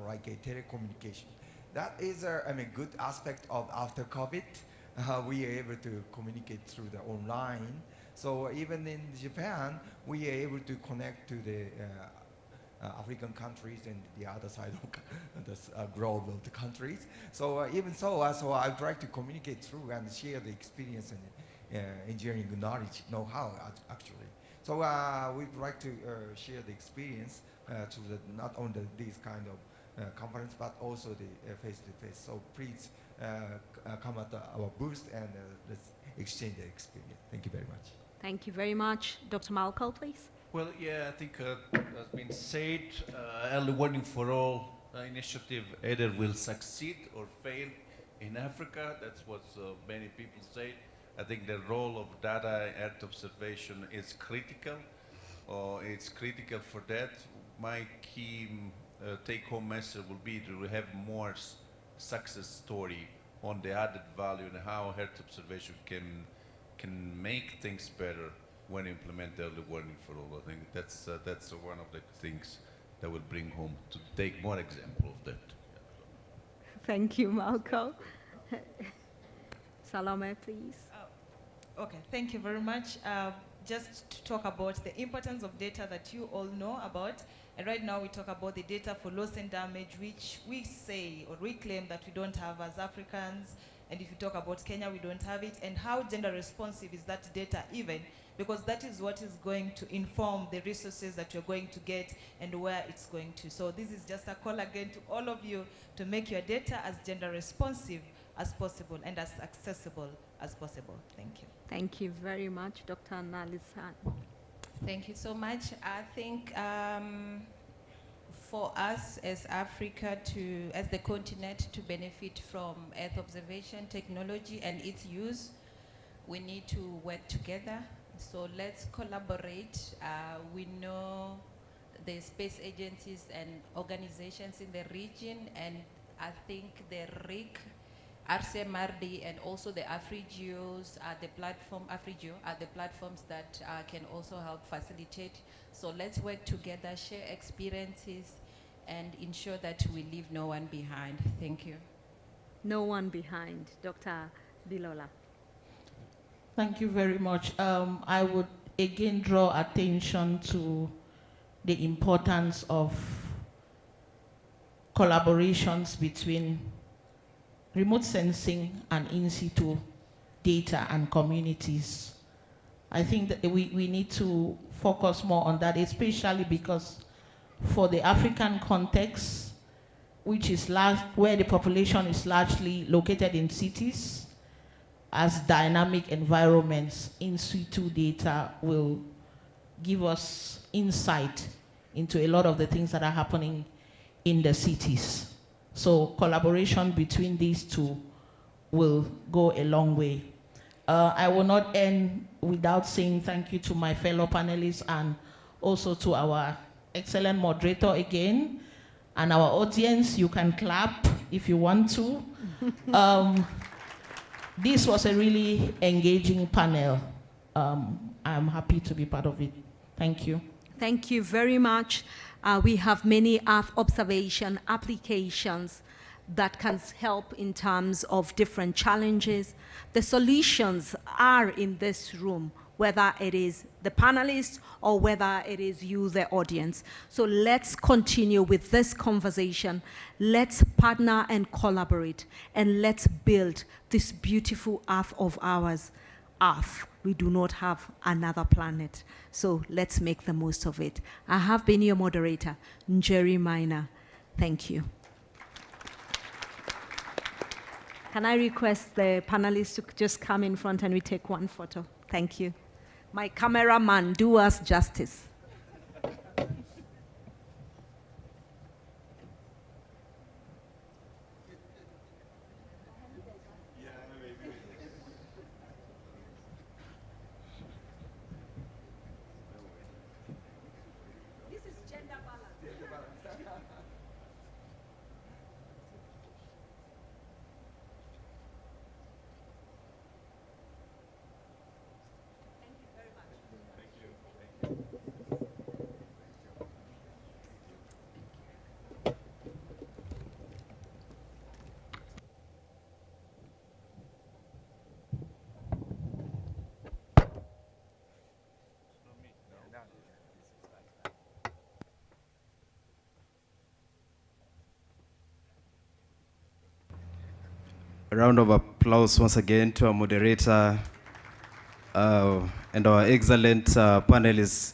like a telecommunication. That is a good aspect of after COVID. We are able to communicate through the online. So even in Japan, we are able to connect to the African countries and the other side of the globe of the countries. So even so I'd like to communicate through and share the experience and engineering knowledge, know-how actually. So we'd like to share the experience to not only these kind of conference, but also the face-to-face. So please come at our booth and let's exchange the experience. Thank you very much. Thank you very much. Dr. Malko, please. Well, yeah, I think has been said, early warning for all initiative either will succeed or fail in Africa. That's what many people say. I think the role of data Earth observation is critical. It's critical for that. My key take-home message will be to have more success story on the added value and how Earth observation can make things better when implement early warning for all. I think that's one of the things that will bring home to take more example of that. Thank you, Malcolm. Salome, please. Okay, thank you very much. Just to talk about the importance of data that you all know about. And right now we talk about the data for loss and damage, which we say or we claim that we don't have as Africans. And if you talk about Kenya, we don't have it. And how gender responsive is that data even? Because that is what is going to inform the resources that you're going to get and where it's going to. So this is just a call again to all of you to make your data as gender responsive as possible and as accessible as possible. Thank you. Thank you very much, Dr. Nalisan. Thank you so much. I think for us as Africa as the continent to benefit from Earth observation technology and its use, we need to work together. So let's collaborate. We know the space agencies and organizations in the region, and I think the RIC, Rcmrd, and also the AfriGeos are the platforms that can also help facilitate. So let's work together, share experiences, and ensure that we leave no one behind. Thank you. No one behind. Dr. Bilola. Thank you very much. I would again draw attention to the importance of collaborations between remote sensing and in situ data and communities. I think that we need to focus more on that, especially because for the African context, which is where the population is largely located in cities, as dynamic environments, in situ data will give us insight into a lot of the things that are happening in the cities. So collaboration between these two will go a long way. I will not end without saying thank you to my fellow panelists and also to our excellent moderator again, and our audience. You can clap if you want to. This was a really engaging panel. I'm happy to be part of it. Thank you. Thank you very much. We have many Earth observation applications that can help in terms of different challenges. The solutions are in this room, whether it is the panelists or whether it is you, the audience. So let's continue with this conversation. Let's partner and collaborate, and let's build this beautiful Earth of ours. Earth. We do not have another planet. So let's make the most of it. I have been your moderator, Njeri Maina. Thank you. Can I request the panelists to just come in front and we take one photo? Thank you. My cameraman, do us justice. A round of applause once again to our moderator and our excellent panelists.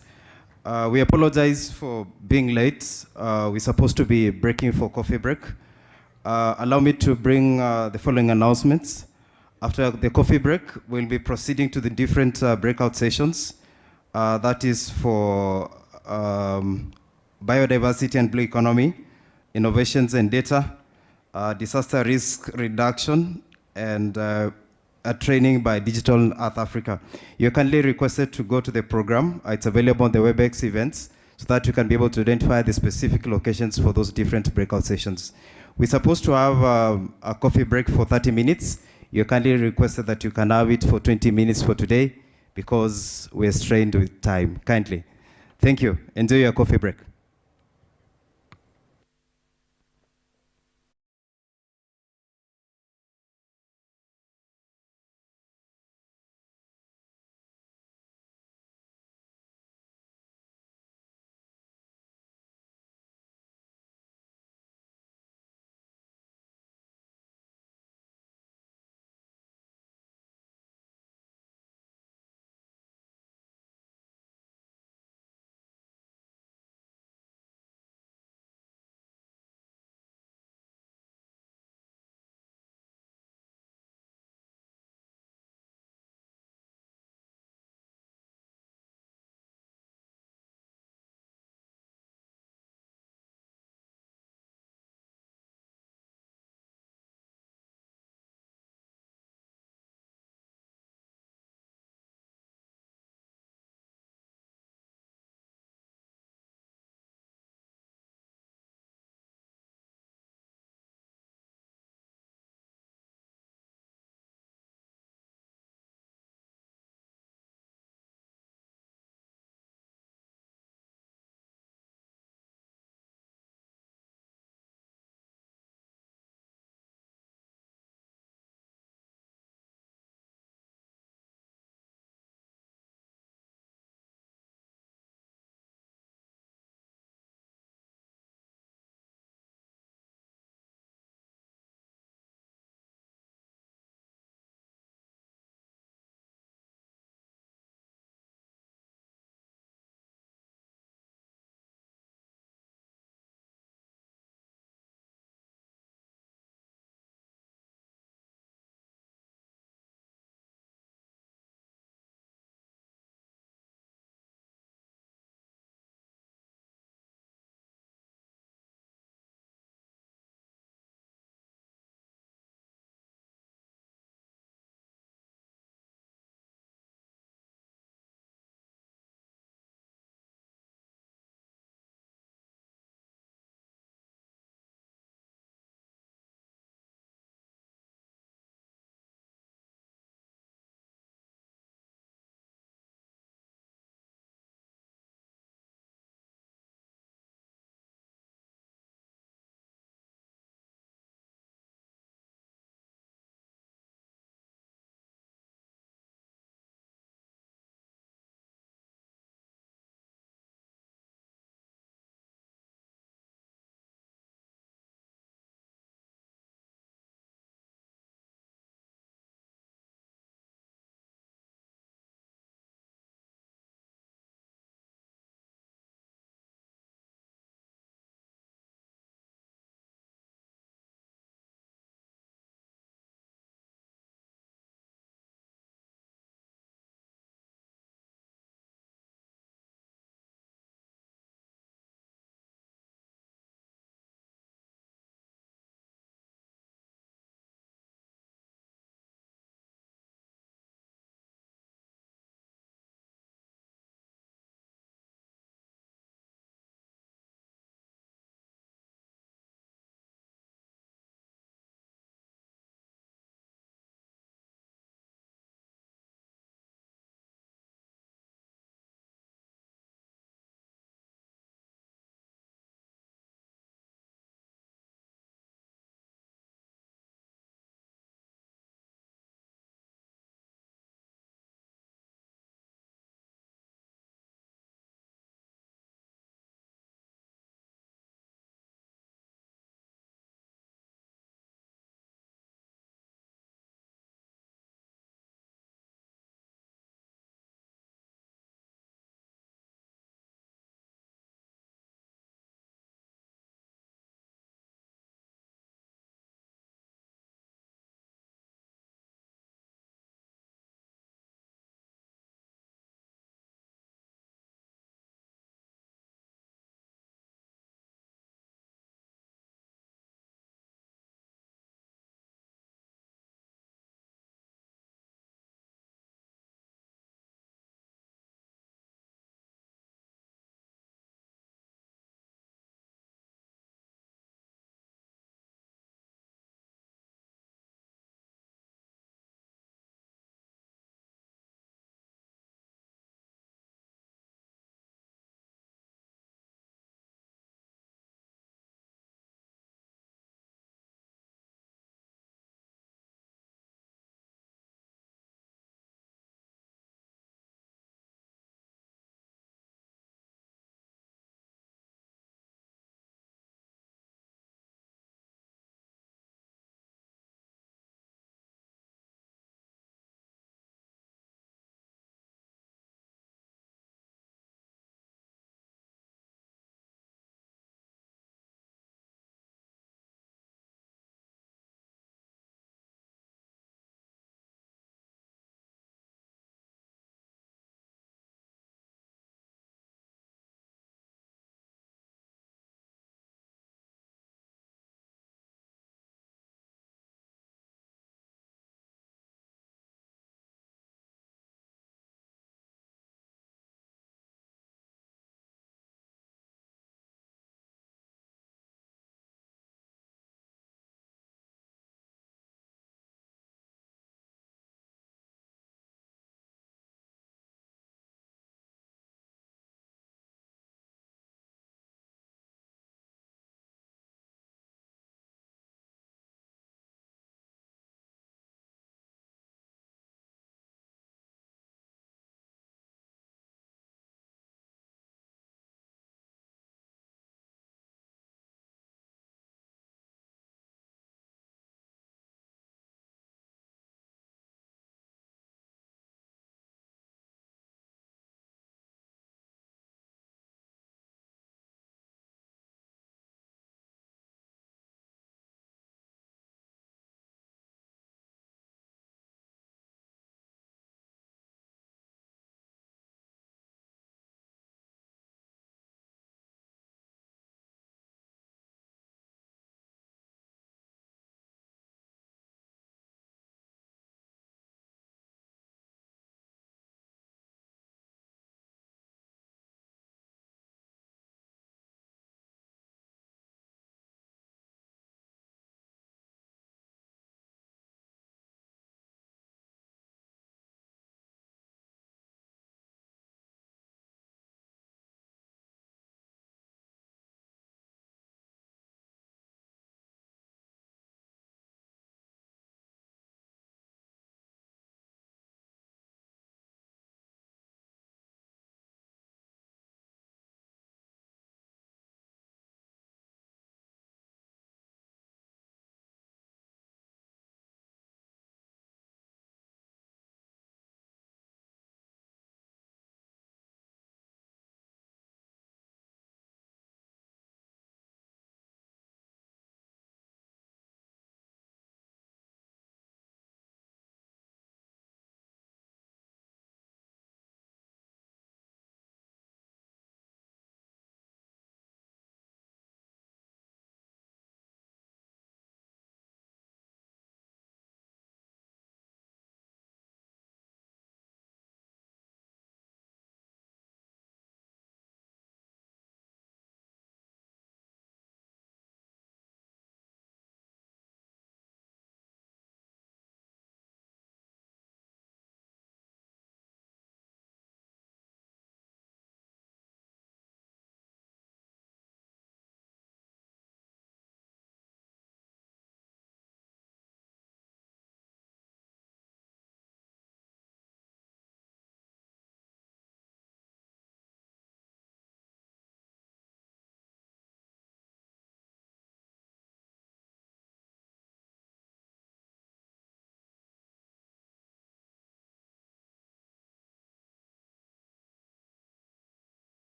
We apologize for being late. We're supposed to be breaking for coffee break. Allow me to bring the following announcements. After the coffee break, we'll be proceeding to the different breakout sessions. That is for biodiversity and blue economy, innovations and data, disaster risk reduction, and a training by Digital Earth Africa. You're kindly requested to go to the program. It's available on the WebEx events so that you can be able to identify the specific locations for those different breakout sessions. We're supposed to have a coffee break for 30 minutes. You're kindly requested that you can have it for 20 minutes for today because we're strained with time. Kindly. Thank you. Enjoy your coffee break.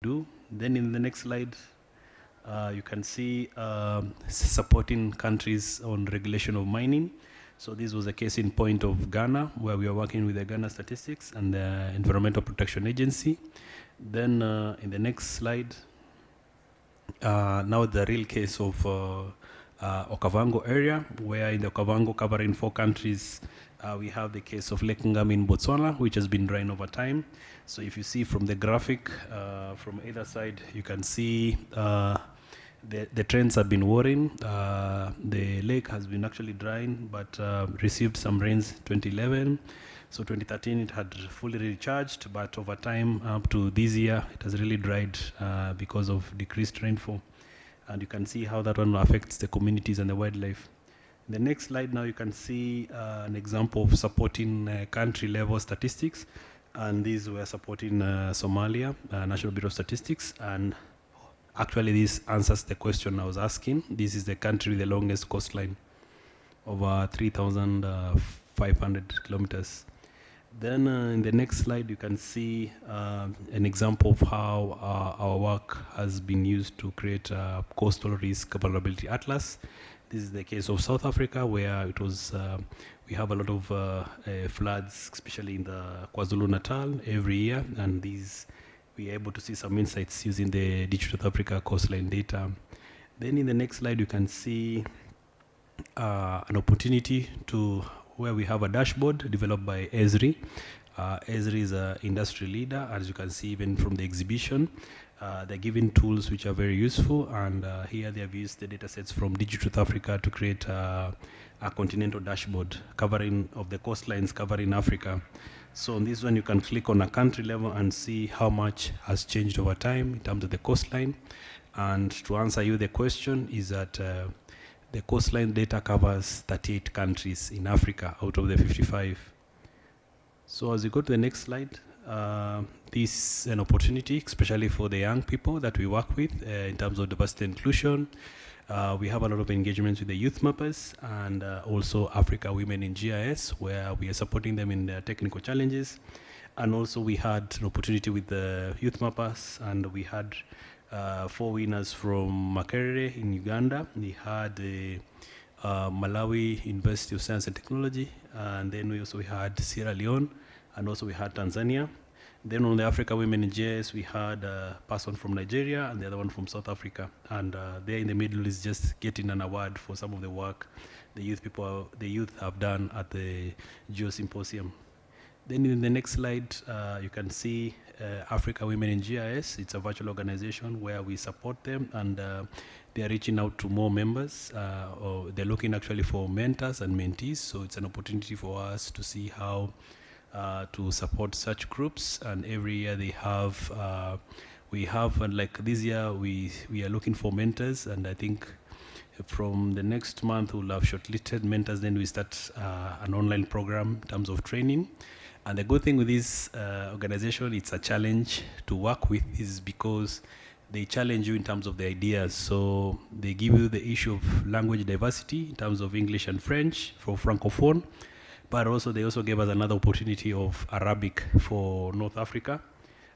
do. Then in the next slide, you can see supporting countries on regulation of mining. So this was a case in point of Ghana, where we are working with the Ghana Statistics and the Environmental Protection Agency. Then in the next slide, now the real case of Okavango area, where in the Okavango covering 4 countries, we have the case of Lake Ngami in Botswana, which has been drying over time. So if you see from the graphic from either side, you can see the trends have been worrying. The lake has been actually drying, but received some rains 2011. So 2013 it had fully recharged, but over time up to this year, it has really dried because of decreased rainfall. And you can see how that one affects the communities and the wildlife. The next slide now you can see an example of supporting country level statistics. And these were supporting Somalia, National Bureau of Statistics. And actually this answers the question I was asking. This is the country with the longest coastline, over 3,500 kilometers. Then in the next slide, you can see an example of how our work has been used to create a coastal risk vulnerability atlas. This is the case of South Africa, where it was we have a lot of floods, especially in the KwaZulu-Natal every year, and these we are able to see some insights using the Digital South Africa coastline data. Then in the next slide, you can see an opportunity to where we have a dashboard developed by Esri. Esri is an industry leader, as you can see even from the exhibition. They're giving tools which are very useful, and here they have used the data sets from Digital South Africa to create a continental dashboard covering of the coastlines covering Africa. So on this one, you can click on a country level and see how much has changed over time in terms of the coastline. And to answer you, the question is that the coastline data covers 38 countries in Africa out of the 55. So as you go to the next slide, this is an opportunity, especially for the young people that we work with in terms of diversity and inclusion. We have a lot of engagements with the youth mappers and also Africa Women in GIS, where we are supporting them in their technical challenges. And also we had an opportunity with the youth mappers, and we had 4 winners from Makerere in Uganda. We had the Malawi University of Science and Technology, and then we also had Sierra Leone, and also we had Tanzania. Then on the Africa Women in GIS, we had a person from Nigeria and the other one from South Africa. And there in the middle is just getting an award for some of the work the youth have done at the Geo Symposium. Then in the next slide, you can see Africa Women in GIS. It's a virtual organization where we support them, and they are reaching out to more members, or they're looking actually for mentors and mentees. So it's an opportunity for us to see how to support such groups. And every year they have, like this year, we are looking for mentors, and I think from the next month we'll have shortlisted mentors. Then we start an online program in terms of training. And the good thing with this organization, it's a challenge to work with, is because they challenge you in terms of the ideas. So they give you the issue of language diversity in terms of English and French for Francophone, but also they also gave us another opportunity of Arabic for North Africa.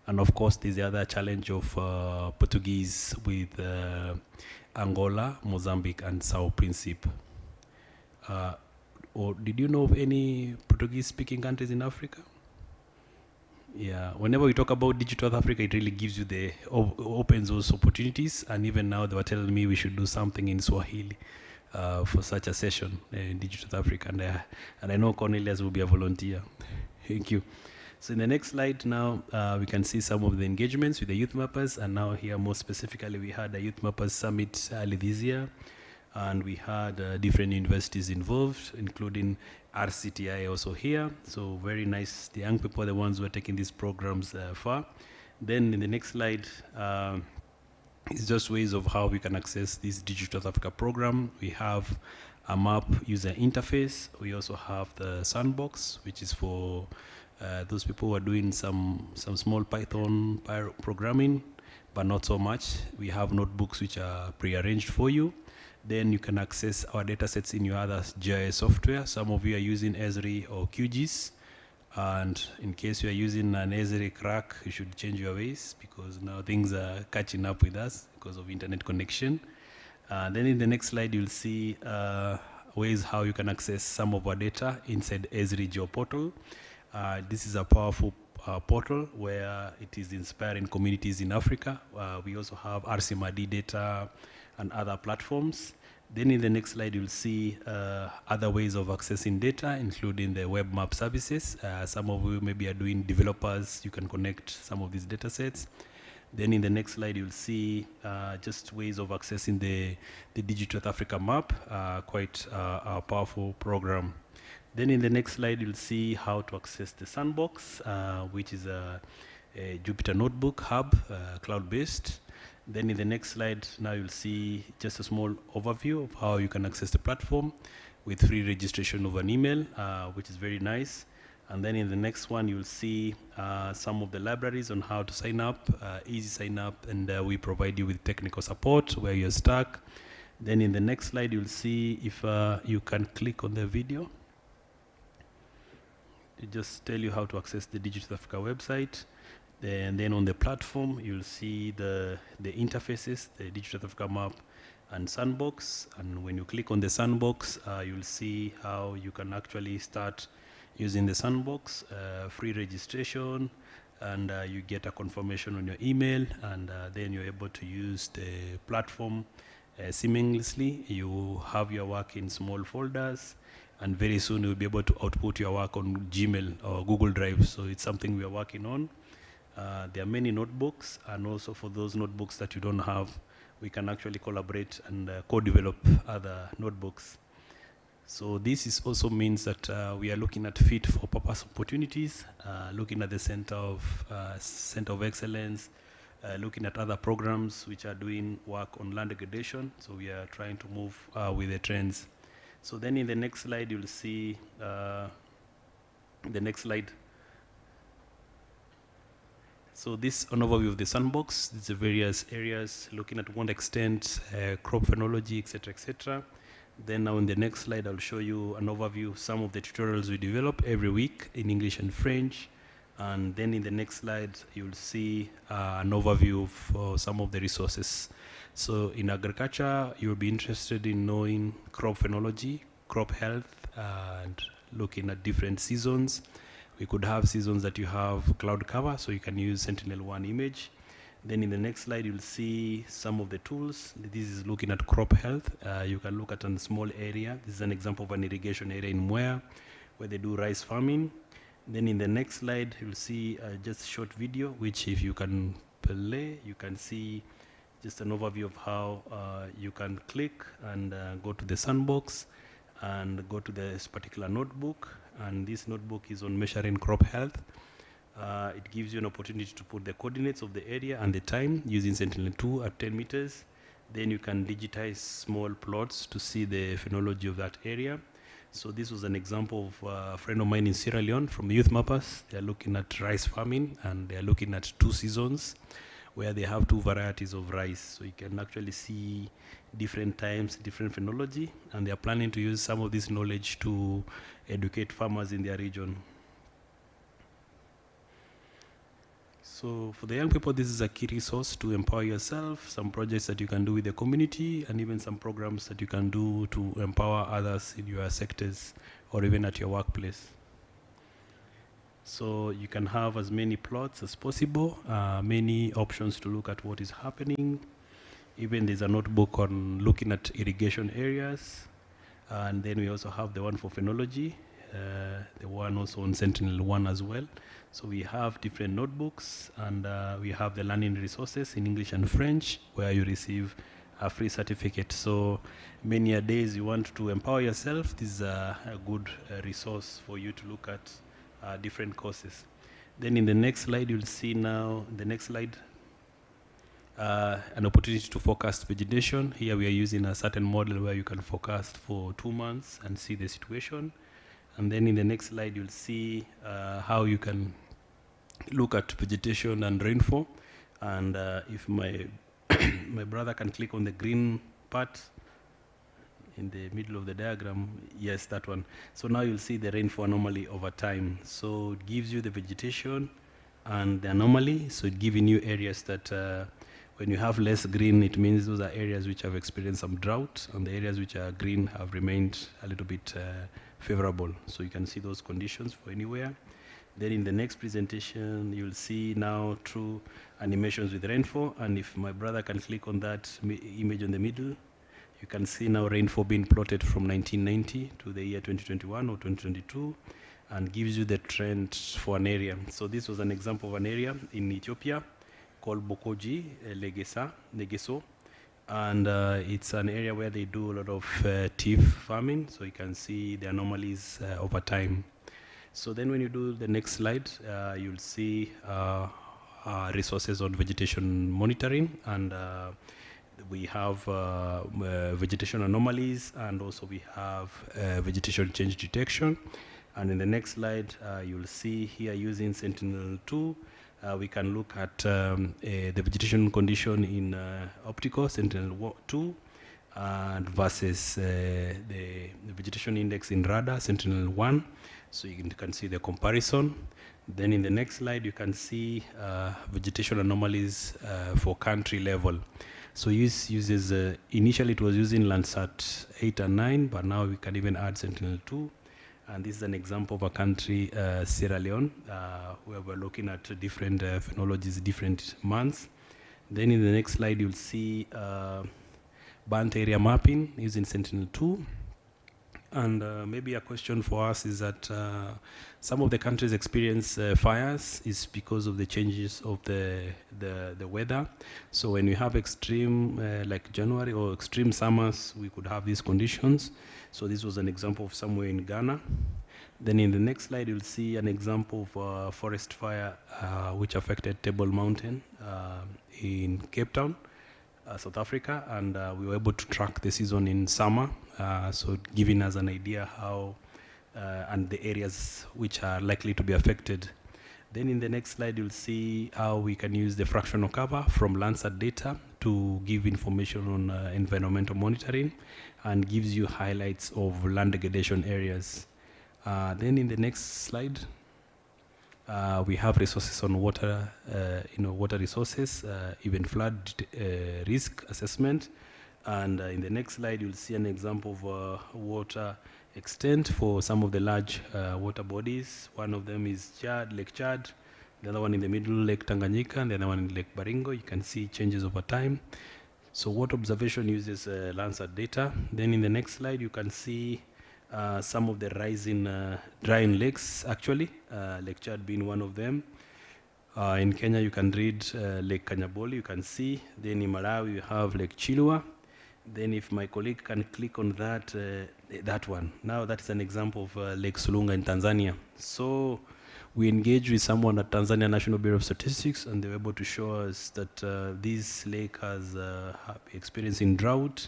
And of course, there's the other challenge of Portuguese with Angola, Mozambique, and Sao Principe. Or did you know of any Portuguese-speaking countries in Africa? Yeah, whenever we talk about Digital South Africa, it really gives you the, opens those opportunities. And even now they were telling me we should do something in Swahili for such a session in Digital South Africa. And I know Cornelius will be a volunteer. Thank you. So in the next slide now, we can see some of the engagements with the youth mappers. And now here, more specifically, we had a youth mappers summit early this year. And we had different universities involved, including RCTI also here. So very nice. The young people are the ones who are taking these programs far. Then in the next slide, it's just ways of how we can access this Digital South Africa program. We have a map user interface. We also have the sandbox, which is for those people who are doing some small Python programming, but not so much. We have notebooks which are pre-arranged for you. Then you can access our data sets in your other GIS software. Some of you are using Esri or QGIS. And in case you are using an Esri rack, you should change your ways because now things are catching up with us because of internet connection. Then in the next slide, you'll see ways how you can access some of our data inside Esri GeoPortal. This is a powerful portal where it is inspiring communities in Africa. We also have Rcmrd data and other platforms. Then in the next slide, you'll see other ways of accessing data, including the web map services. Some of you maybe are doing developers. You can connect some of these data sets. Then in the next slide, you'll see just ways of accessing the Digital Africa map, quite a powerful program. Then in the next slide, you'll see how to access the Sandbox, which is a Jupyter Notebook hub, cloud-based. Then in the next slide, now you'll see just a small overview of how you can access the platform with free registration of an email, which is very nice. And then in the next one, you'll see some of the libraries on how to sign up, easy sign up, and we provide you with technical support where you're stuck. Then in the next slide, you'll see if you can click on the video. It just tell you how to access the Digital Africa website. And then on the platform, you'll see the interfaces, the Digital Africa map and Sandbox. And when you click on the Sandbox, you'll see how you can actually start using the Sandbox, free registration, and you get a confirmation on your email, and then you're able to use the platform seamlessly. You have your work in small folders, and very soon you'll be able to output your work on Gmail or Google Drive. So it's something we are working on. There are many notebooks, and also for those notebooks that you don't have, we can actually collaborate and co-develop other notebooks. So this is also means that we are looking at fit for purpose opportunities, looking at the Center of Excellence, looking at other programs which are doing work on land degradation. So we are trying to move with the trends. So then in the next slide, you'll see the next slide. So this an overview of the Sandbox. It's the various areas looking at what extent, crop phenology, etc., etc. Then now in the next slide, I'll show you an overview of some of the tutorials we develop every week in English and French. And then in the next slide, you'll see an overview of some of the resources. So in agriculture, you'll be interested in knowing crop phenology, crop health, and looking at different seasons. We could have seasons that you have cloud cover, so you can use Sentinel-1 image. Then in the next slide, you'll see some of the tools. This is looking at crop health. You can look at a small area. This is an example of an irrigation area in Mwea, where they do rice farming. Then in the next slide, you'll see just a short video, which if you can play, you can see just an overview of how you can click and go to the Sandbox and go to this particular notebook. And this notebook is on measuring crop health. It gives you an opportunity to put the coordinates of the area and the time using Sentinel-2 at 10 meters. Then you can digitize small plots to see the phenology of that area. So this was an example of a friend of mine in Sierra Leone from Youth Mappers. They're looking at rice farming, and they're looking at 2 seasons where they have 2 varieties of rice. So you can actually see different times, different phenology, and they are planning to use some of this knowledge to educate farmers in their region. So for the young people, this is a key resource to empower yourself, some projects that you can do with the community, and even some programs that you can do to empower others in your sectors or even at your workplace. So you can have as many plots as possible, many options to look at what is happening. Even there's a notebook on looking at irrigation areas. And then we also have the one for phenology, the one also on Sentinel-1 as well. So we have different notebooks, and we have the learning resources in English and French, where you receive a free certificate. So many a days you want to empower yourself, this is a good resource for you to look at different courses. Then in the next slide, you'll see now, the next slide, an opportunity to forecast vegetation. Here we are using a certain model where you can forecast for 2 months and see the situation. And then in the next slide, you'll see how you can look at vegetation and rainfall. And if my my brother can click on the green part, in the middle of the diagram. Yes, that one. So now you'll see the rainfall anomaly over time. So it gives you the vegetation and the anomaly. So it giving you areas that when you have less green, it means those are areas which have experienced some drought, and the areas which are green have remained a little bit favorable. So you can see those conditions for anywhere. Then in the next presentation, you'll see now through animations with rainfall. And if my brother can click on that image in the middle, you can see now rainfall being plotted from 1990 to the year 2021 or 2022, and gives you the trend for an area. So this was an example of an area in Ethiopia called Bokoji, Legeso. And it's an area where they do a lot of teef farming. So you can see the anomalies over time. So then when you do the next slide, you'll see resources on vegetation monitoring, and we have vegetation anomalies, and also we have vegetation change detection. And in the next slide, you'll see here using Sentinel-2, we can look at the vegetation condition in optical, Sentinel-2, and versus the vegetation index in radar, Sentinel-1. So you can see the comparison. Then in the next slide, you can see vegetation anomalies for country level. So uses initially it was using Landsat 8 and 9, but now we can even add Sentinel-2. And this is an example of a country, Sierra Leone, where we're looking at different phenologies, different months. Then in the next slide, you'll see burnt area mapping using Sentinel-2. And maybe a question for us is that some of the countries experience fires is because of the changes of the weather. So when we have extreme, like January or extreme summers, we could have these conditions. So this was an example of somewhere in Ghana. Then in the next slide, you'll see an example of forest fire which affected Table Mountain in Cape Town, South Africa, and we were able to track the season in summer, so giving us an idea how and the areas which are likely to be affected. Then in the next slide, you'll see how we can use the fractional cover from Landsat data to give information on environmental monitoring, and gives you highlights of land degradation areas. Then in the next slide, we have resources on water, water resources, even flood risk assessment. And in the next slide, you'll see an example of water extent for some of the large water bodies. One of them is Lake Chad, the other one in the middle, Lake Tanganyika, and the other one in Lake Baringo. You can see changes over time. So water observation uses Landsat data. Then in the next slide, you can see some of the rising drying lakes, actually, Lake Chad being one of them. In Kenya, you can read Lake Kanyaboli, you can see. Then in Malawi, you have Lake Chilwa. Then if my colleague can click on that, that one. Now that's an example of Lake Sulunga in Tanzania. So we engaged with someone at Tanzania National Bureau of Statistics, and they were able to show us that this lake has experiencing drought,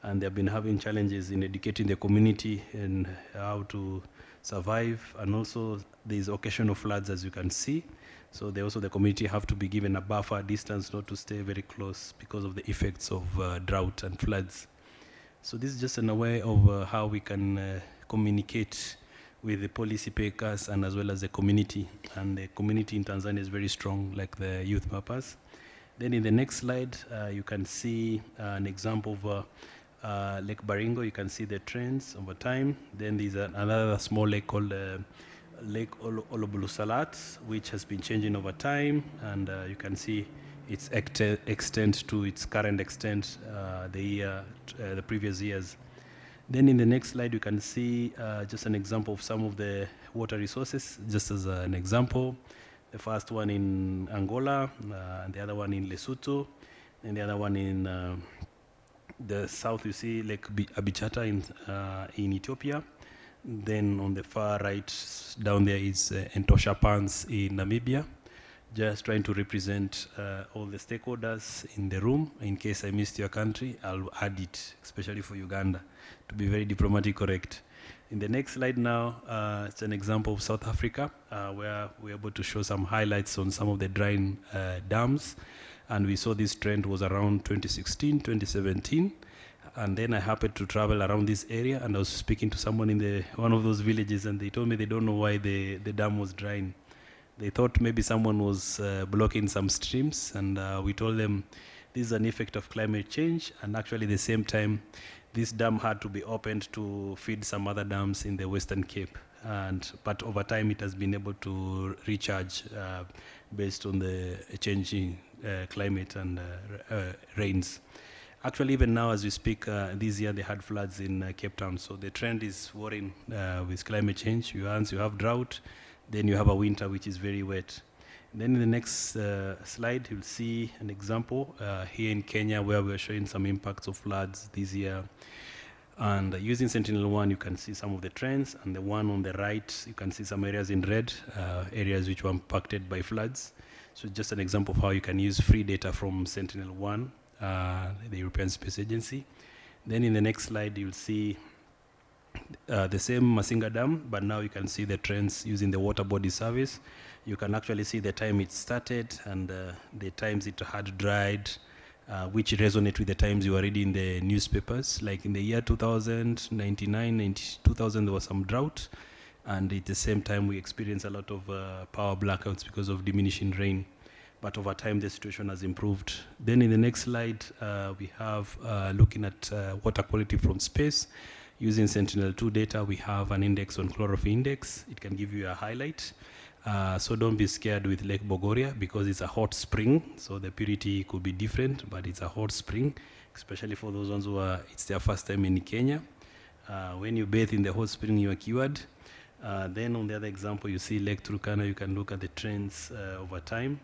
and they've been having challenges in educating the community and how to survive. And also there's occasional floods, as you can see. So the community have to be given a buffer distance not to stay very close because of the effects of drought and floods. So this is just an way of how we can communicate with the policy makers and as well as the community. And the community in Tanzania is very strong, like the youth mappers. Then in the next slide, you can see an example of Lake Baringo. You can see the trends over time. Then there's another small lake called Lake Olobulusalat, which has been changing over time, and you can see its extent to its current extent the previous years. Then in the next slide, you can see just an example of some of the water resources, just as an example. The first one in Angola, and the other one in Lesotho, and the other one in the south, you see Lake Abichata in Ethiopia. Then on the far right down there is Entosha Pans in Namibia. Just trying to represent all the stakeholders in the room. In case I missed your country, I'll add it, especially for Uganda, to be very diplomatically correct. In the next slide now, it's an example of South Africa, where we're able to show some highlights on some of the drying dams. And we saw this trend was around 2016, 2017. And then I happened to travel around this area, and I was speaking to someone in one of those villages, and they told me they don't know why the dam was drying. They thought maybe someone was blocking some streams, and we told them this is an effect of climate change, and actually at the same time, this dam had to be opened to feed some other dams in the Western Cape. But over time, it has been able to recharge based on the changing climate and rains. Actually, even now as we speak, this year they had floods in Cape Town. So the trend is worrying with climate change. Once you have drought, then you have a winter which is very wet. Then in the next slide, you'll see an example here in Kenya where we're showing some impacts of floods this year. And using Sentinel-1, you can see some of the trends. And the one on the right, you can see some areas in red, areas which were impacted by floods. So just an example of how you can use free data from Sentinel-1, the European Space Agency. Then in the next slide, you'll see the same Masinga Dam, but now you can see the trends using the water body service. You can actually see the time it started and the times it had dried, which resonate with the times you were reading the newspapers. Like in the year 2000, 2000, there was some drought. And at the same time, we experienced a lot of power blackouts because of diminishing rain. But over time, the situation has improved. Then in the next slide, we have looking at water quality from space. Using Sentinel-2 data, we have an index on chlorophyll index. It can give you a highlight. So don't be scared with Lake Bogoria because it's a hot spring. So the purity could be different, but it's a hot spring, especially for those ones who it's their first time in Kenya. When you bathe in the hot spring, you are cured. Then on the other example, you see Lake Turkana. You can look at the trends over time.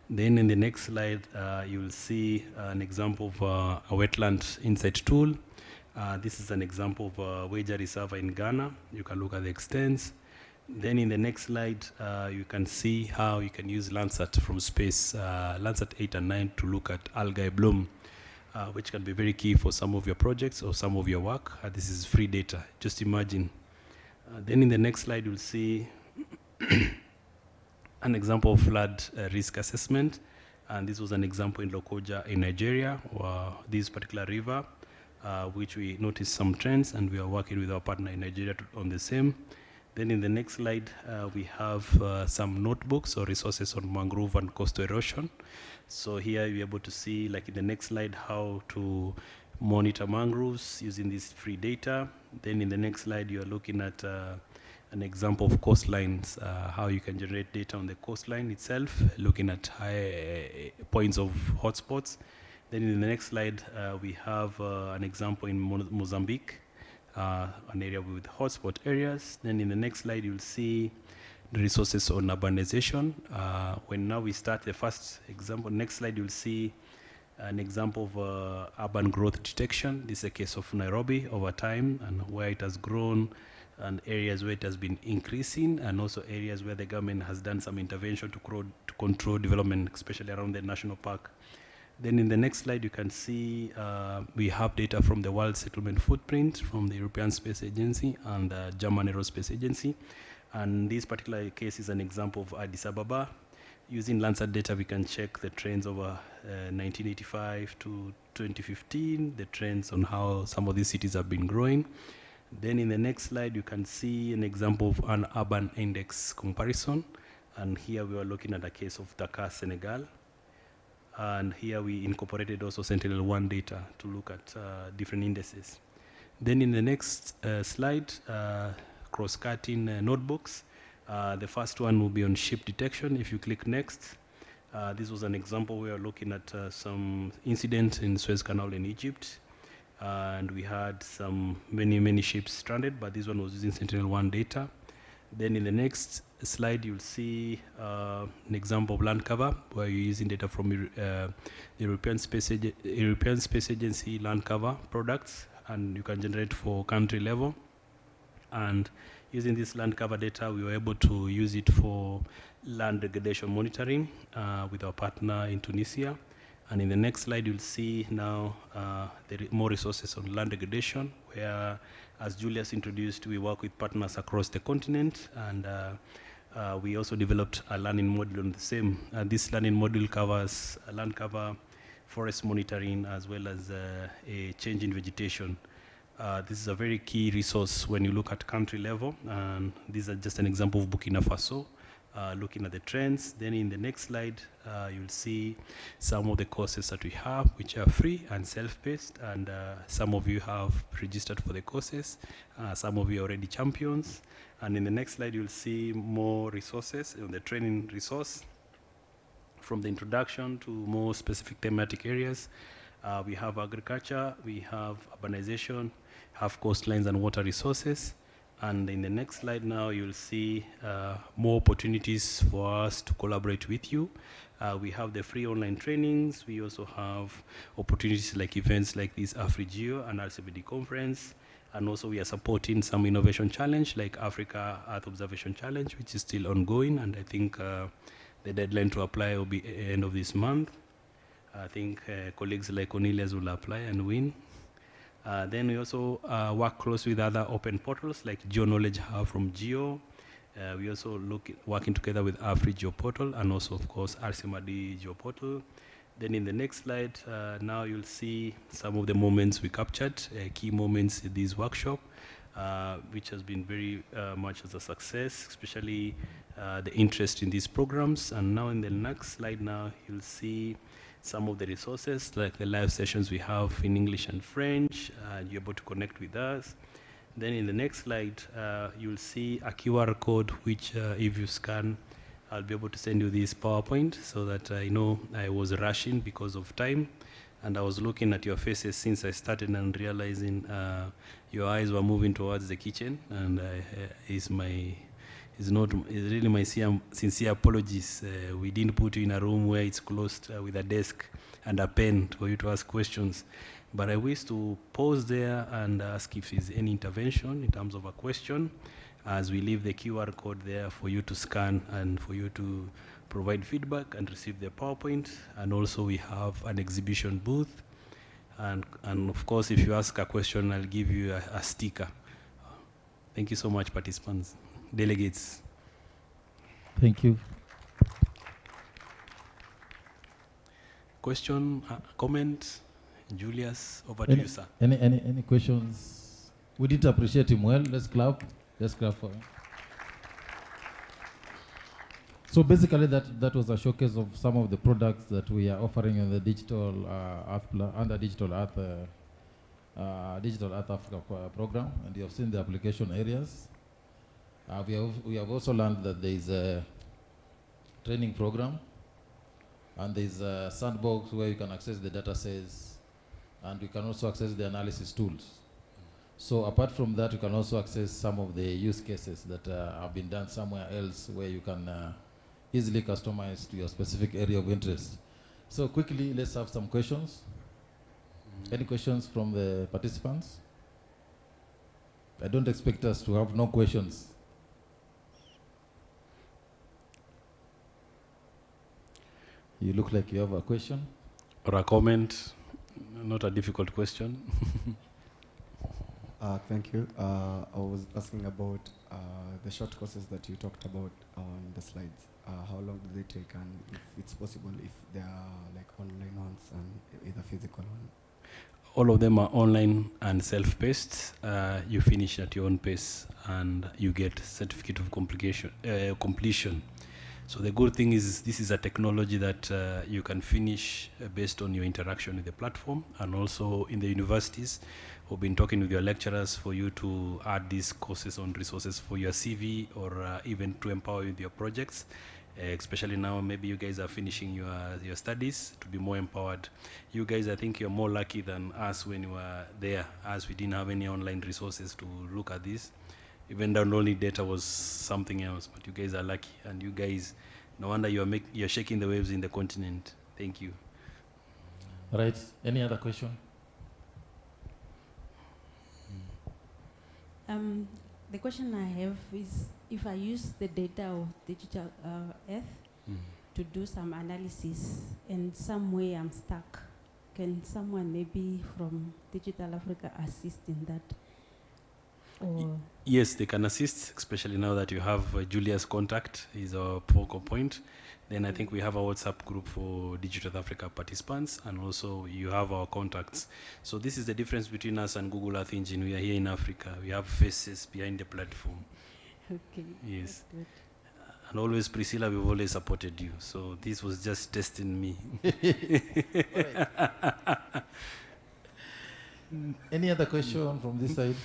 Then in the next slide, you will see an example of a wetland insight tool. This is an example of a Weja Reserve in Ghana. You can look at the extents. Then in the next slide, you can see how you can use Landsat from space, Landsat 8 and 9, to look at algae bloom, which can be very key for some of your projects or some of your work. This is free data. Just imagine. Then in the next slide, you'll see an example of flood risk assessment. And this was an example in Lokoja in Nigeria, where this particular river, which we noticed some trends, and we are working with our partner in Nigeria on the same. Then in the next slide, we have some notebooks or resources on mangrove and coastal erosion. So here you're able to see, like in the next slide, how to monitor mangroves using this free data. Then in the next slide, you're looking at an example of coastlines, how you can generate data on the coastline itself, looking at high points of hotspots. Then in the next slide, we have an example in Mozambique, an area with hotspot areas. Then in the next slide, you'll see the resources on urbanization. When now we start the first example, next slide, you'll see an example of urban growth detection. This is a case of Nairobi over time and where it has grown, and areas where it has been increasing, and also areas where the government has done some intervention to control development, especially around the national park. Then in the next slide, you can see we have data from the World Settlement Footprint from the European Space Agency and the German Aerospace Agency. And this particular case is an example of Addis Ababa. Using Landsat data, we can check the trends over 1985 to 2015, the trends on how some of these cities have been growing. Then in the next slide, you can see an example of an urban index comparison. And here we are looking at a case of Dakar, Senegal. And here we incorporated also Sentinel-1 data to look at different indices. Then in the next slide, cross-cutting notebooks. The first one will be on ship detection. If you click next, this was an example where we are looking at some incident in Suez Canal in Egypt. And we had many ships stranded, but this one was using Sentinel-1 data. Then in the next slide, you'll see an example of land cover, where you're using data from the European Space Agency land cover products, and you can generate for country level. And using this land cover data, we were able to use it for land degradation monitoring with our partner in Tunisia. And in the next slide, you'll see now more resources on land degradation, where, as Julius introduced, we work with partners across the continent, and We also developed a learning module on the same. This learning module covers land cover, forest monitoring, as well as a change in vegetation. This is a very key resource when you look at country level, and these are just an example of Burkina Faso, looking at the trends. Then in the next slide, you'll see some of the courses that we have, which are free and self-paced, and some of you have registered for the courses. Some of you are already champions. And in the next slide, you'll see more resources on the training resource, from the introduction to more specific thematic areas. We have agriculture, we have urbanization, have coastlines and water resources. And in the next slide now, you'll see more opportunities for us to collaborate with you. We have the free online trainings. We also have opportunities like events like this AfriGeo and Rcmrd conference. And also we are supporting some innovation challenge like Africa Earth Observation Challenge, which is still ongoing. And I think the deadline to apply will be end of this month. I think colleagues like Cornelius will apply and win. Then we also work closely with other open portals like GeoKnowledge Hub from Geo. We also working together with AfriGeo portal and also, of course, Rcmrd Geo portal. Then in the next slide, now you'll see some of the moments we captured, key moments in this workshop, which has been very much as a success, especially the interest in these programs. And now in the next slide now, you'll see some of the resources, like the live sessions we have in English and French. You're able to connect with us. Then in the next slide, you'll see a QR code, which if you scan, I'll be able to send you this PowerPoint so that I know I was rushing because of time. And I was looking at your faces since I started and realizing your eyes were moving towards the kitchen. And it's really my sincere apologies. We didn't put you in a room where it's closed with a desk and a pen for you to ask questions. But I wish to pause there and ask if there's any intervention in terms of a question, as we leave the QR code there for you to scan and for you to provide feedback and receive the PowerPoint. And also we have an exhibition booth. And of course, if you ask a question, I'll give you a sticker. Thank you so much, participants, delegates. Thank you. Question, comment? Julius, over to you, sir. Any questions? We did appreciate him well. Let's clap. Let's clap for him. So basically, that was a showcase of some of the products that we are offering in the digital under Digital Earth Africa program, and you have seen the application areas. We have also learned that there is a training program, and there is a sandbox where you can access the data sets, and you can also access the analysis tools. So apart from that, you can also access some of the use cases that have been done somewhere else where you can easily customize to your specific area of interest. So quickly, let's have some questions. Any questions from the participants? I don't expect us to have no questions. You look like you have a question. Or a comment, not a difficult question. Thank you. I was asking about the short courses that you talked about on the slides. How long do they take, and if it's possible, if they are like online ones and either physical one? All of them are online and self-paced. You finish at your own pace, and you get certificate of completion. So the good thing is this is a technology that you can finish based on your interaction with the platform, and also in the universities, we've been talking with your lecturers for you to add these courses on resources for your CV, or even to empower you with your projects. Especially now, maybe you guys are finishing your studies to be more empowered. You guys, I think you're more lucky than us when you were there, as we didn't have any online resources to look at this. Even downloading data was something else, but you guys are lucky, and you guys, no wonder you're shaking the waves in the continent. Thank you. Right. Any other question? The question I have is, if I use the data of Digital Earth to do some analysis, and some way I'm stuck, can someone maybe from Digital Africa assist in that? Or Yes, they can assist, especially now that you have Julia's contact, is our focal point. Then I think we have a WhatsApp group for Digital Africa participants, and also you have our contacts. So this is the difference between us and Google Earth Engine. We are here in Africa. We have faces behind the platform. Okay. Yes. That's good. And always, Priscilla, we've always supported you. So this was just testing me. Any other question from this side?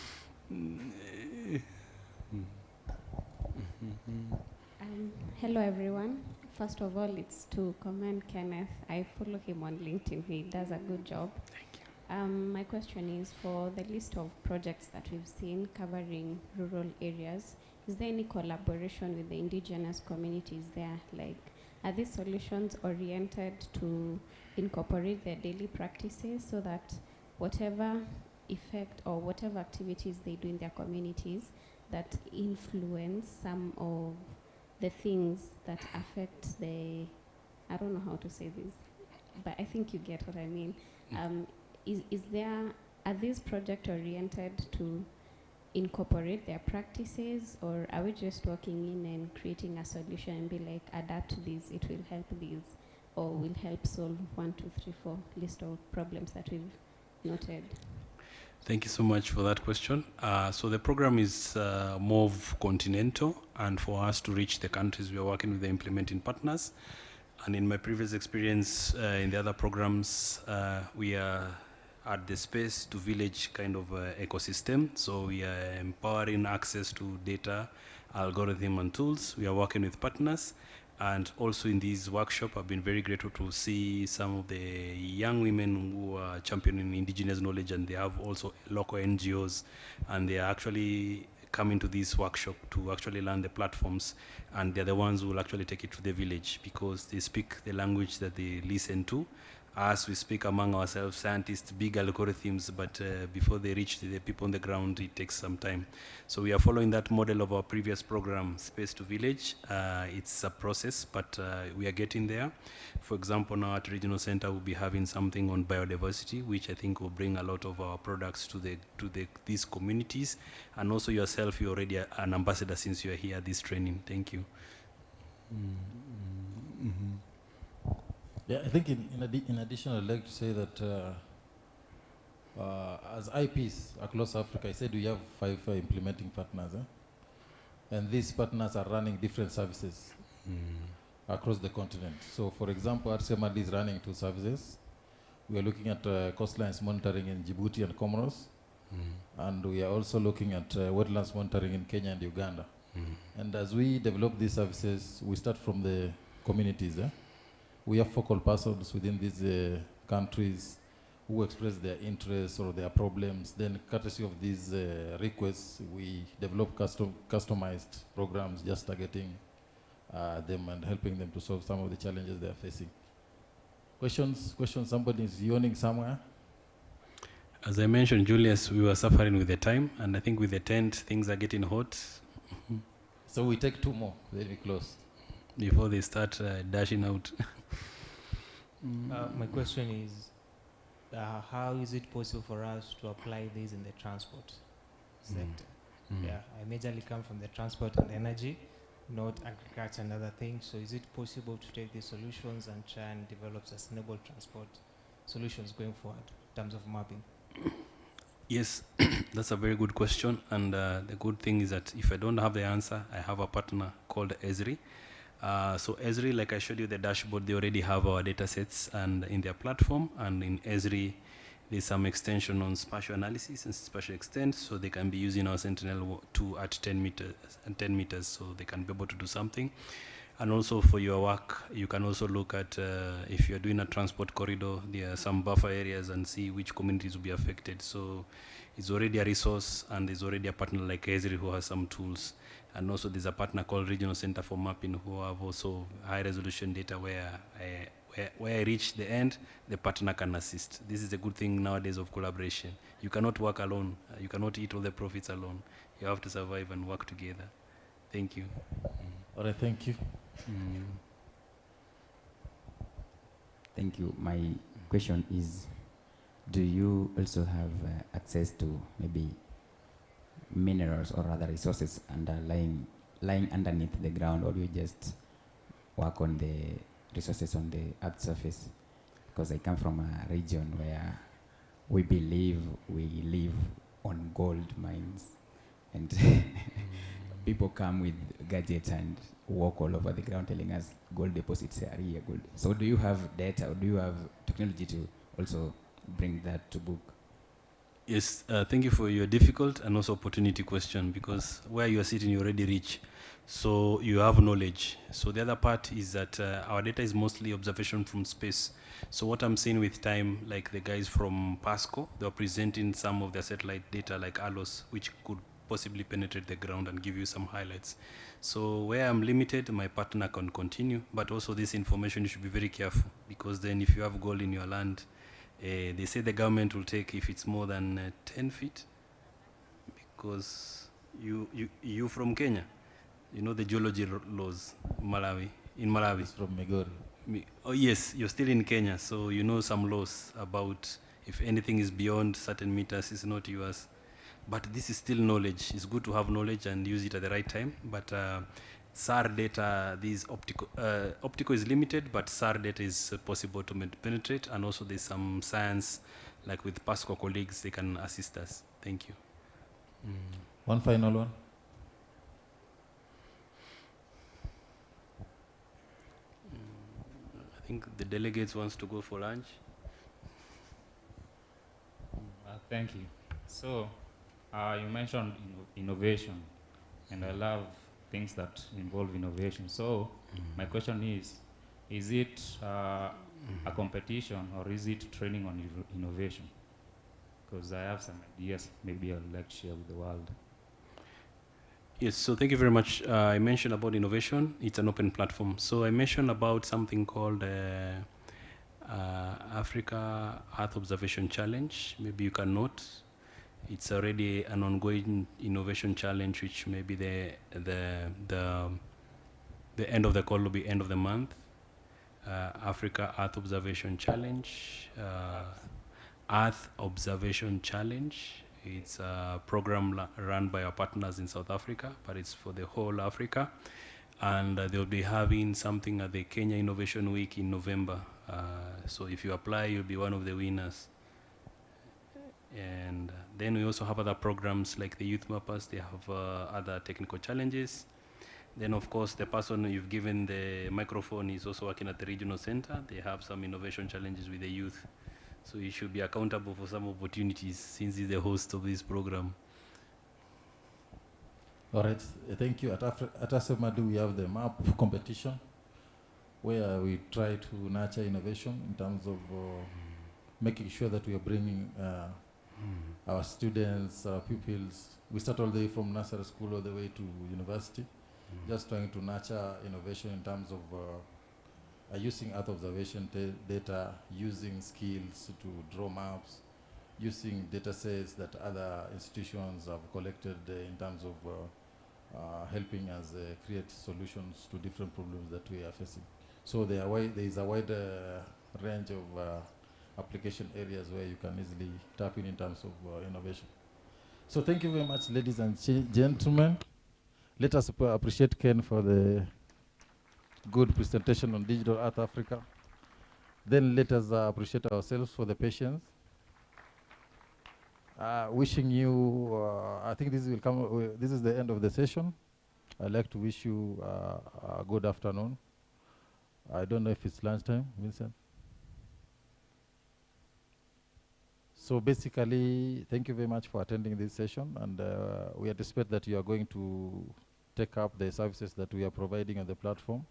Hello everyone. First of all, it's to commend Kenneth. I follow him on LinkedIn. He does a good job. Thank you. My question is for the list of projects that we've seen covering rural areas. Is there any collaboration with the indigenous communities there? Like, are these solutions oriented to incorporate their daily practices so that whatever effect or whatever activities they do in their communities that influence some of the things that affect the, I don't know how to say this, but I think you get what I mean. Are these projects oriented to incorporate their practices, or are we just walking in and creating a solution and be like, adapt to this, it will help these, or will help solve 1, 2, 3, 4 list of problems that we've noted? Thank you so much for that question. So the program is more of continental, and for us to reach the countries, we are working with the implementing partners. And in my previous experience in the other programs, we are at the space to village kind of ecosystem. So we are empowering access to data, algorithm, and tools. We are working with partners. And also in this workshop, I've been very grateful to see some of the young women who are championing indigenous knowledge, and they have also local NGOs, and they are actually coming to this workshop to actually learn the platforms, and they're the ones who will actually take it to the village because they speak the language that they listen to. Us, we speak among ourselves, scientists, big algorithms, but before they reach the people on the ground, it takes some time. So we are following that model of our previous program, Space to Village. It's a process, but we are getting there. For example, now at Regional Center, we'll be having something on biodiversity, which I think will bring a lot of our products to these communities. And also yourself, you're already an ambassador since you're here at this training. Thank you. Yeah, I think in addition, I'd like to say that as IPs across Africa, I said we have 5 implementing partners. And these partners are running different services across the continent. So for example, Rcmrd is running 2 services. We are looking at coastlines monitoring in Djibouti and Comoros. And we are also looking at wetlands monitoring in Kenya and Uganda. And as we develop these services, we start from the communities. We have focal persons within these countries who express their interests or their problems. Then, courtesy of these requests, we develop customized programs just targeting them and helping them to solve some of the challenges they are facing. Questions? Somebody is yawning somewhere? As I mentioned, Julius, we were suffering with the time, and I think with the tent, things are getting hot. So we take 2 more, then we close. Before they start dashing out. My question is, how is it possible for us to apply this in the transport sector? Yeah, I majorly come from the transport and energy, not agriculture and other things. So is it possible to take these solutions and try and develop sustainable transport solutions going forward in terms of mapping? Yes, that's a very good question. And the good thing is that if I don't have the answer, I have a partner called Esri. So Esri, like I showed you the dashboard, they already have our data sets and in their platform. And in Esri, there's some extension on spatial analysis and spatial extent, so they can be using our Sentinel-2 at 10 meters, so they can be able to do something. And also for your work, you can also look at if you're doing a transport corridor, there are some buffer areas and see which communities will be affected. So it's already a resource, and there's already a partner like Esri who has some tools. And also there's a partner called Regional Center for Mapping who have also high resolution data where I reach the end, the partner can assist. This is a good thing nowadays of collaboration. You cannot work alone. You cannot eat all the profits alone. You have to survive and work together. Thank you. All right, thank you. Thank you. My question is, do you also have access to maybe minerals or other resources lying underneath the ground, or you just work on the resources on the earth surface? Because I come from a region where we believe we live on gold mines, and people come with gadgets and walk all over the ground telling us gold deposits are here, gold. So do you have data, or do you have technology to also bring that to book? Yes, thank you for your difficult and also opportunity question, because where you are sitting, you're already rich. So you have knowledge. So the other part is that our data is mostly observation from space. So what I'm seeing with time, like the guys from PASCO, they are presenting some of their satellite data like ALOS, which could possibly penetrate the ground and give you some highlights. So where I'm limited, my partner can continue, but also this information you should be very careful, because then if you have gold in your land, they say the government will take if it's more than 10 feet, because you from Kenya, you know the geology laws, Malawi, in Malawi. It's from Migori. Oh yes, you're still in Kenya, so you know some laws about if anything is beyond certain meters, it's not yours. But this is still knowledge. It's good to have knowledge and use it at the right time. But SAR data, these optical is limited, but SAR data is possible to penetrate. And also there's some science, like with PASCO colleagues, they can assist us. Thank you. One final one. I think the delegates wants to go for lunch. Thank you. So, you mentioned innovation, and I love things that involve innovation. So, my question is it a competition, or is it training on innovation? Because I have some ideas, maybe I'd like to share with the world. Yes, so thank you very much. I mentioned about innovation. It's an open platform. So I mentioned about something called Africa Earth Observation Challenge. Maybe you can note. It's already an ongoing innovation challenge, which maybe the end of the call will be end of the month. Africa Earth Observation Challenge. Earth Observation Challenge. It's a program run by our partners in South Africa, but it's for the whole Africa. And they'll be having something at the Kenya Innovation Week in November. So if you apply, you'll be one of the winners. And then we also have other programs like the Youth Mappers. They have other technical challenges. Then, of course, the person you've given the microphone is also working at the regional center. They have some innovation challenges with the youth. So you should be accountable for some opportunities since he's the host of this program. All right, thank you. At Rcmrd, we have the MAP competition, where we try to nurture innovation in terms of making sure that we are bringing our students, our pupils. We start all the way from nursery school all the way to university, just trying to nurture innovation in terms of using Earth observation data, using skills to draw maps, using data sets that other institutions have collected in terms of helping us create solutions to different problems that we are facing. So there is a wide range of application areas where you can easily tap in terms of innovation. So thank you very much, ladies and gentlemen. Let us appreciate Ken for the good presentation on Digital Earth Africa. Then let us appreciate ourselves for the patience. Wishing you, I think this will come. This is the end of the session. I'd like to wish you a good afternoon. I don't know if it's lunchtime, Vincent. So basically, thank you very much for attending this session, and we anticipate that you are going to take up the services that we are providing on the platform.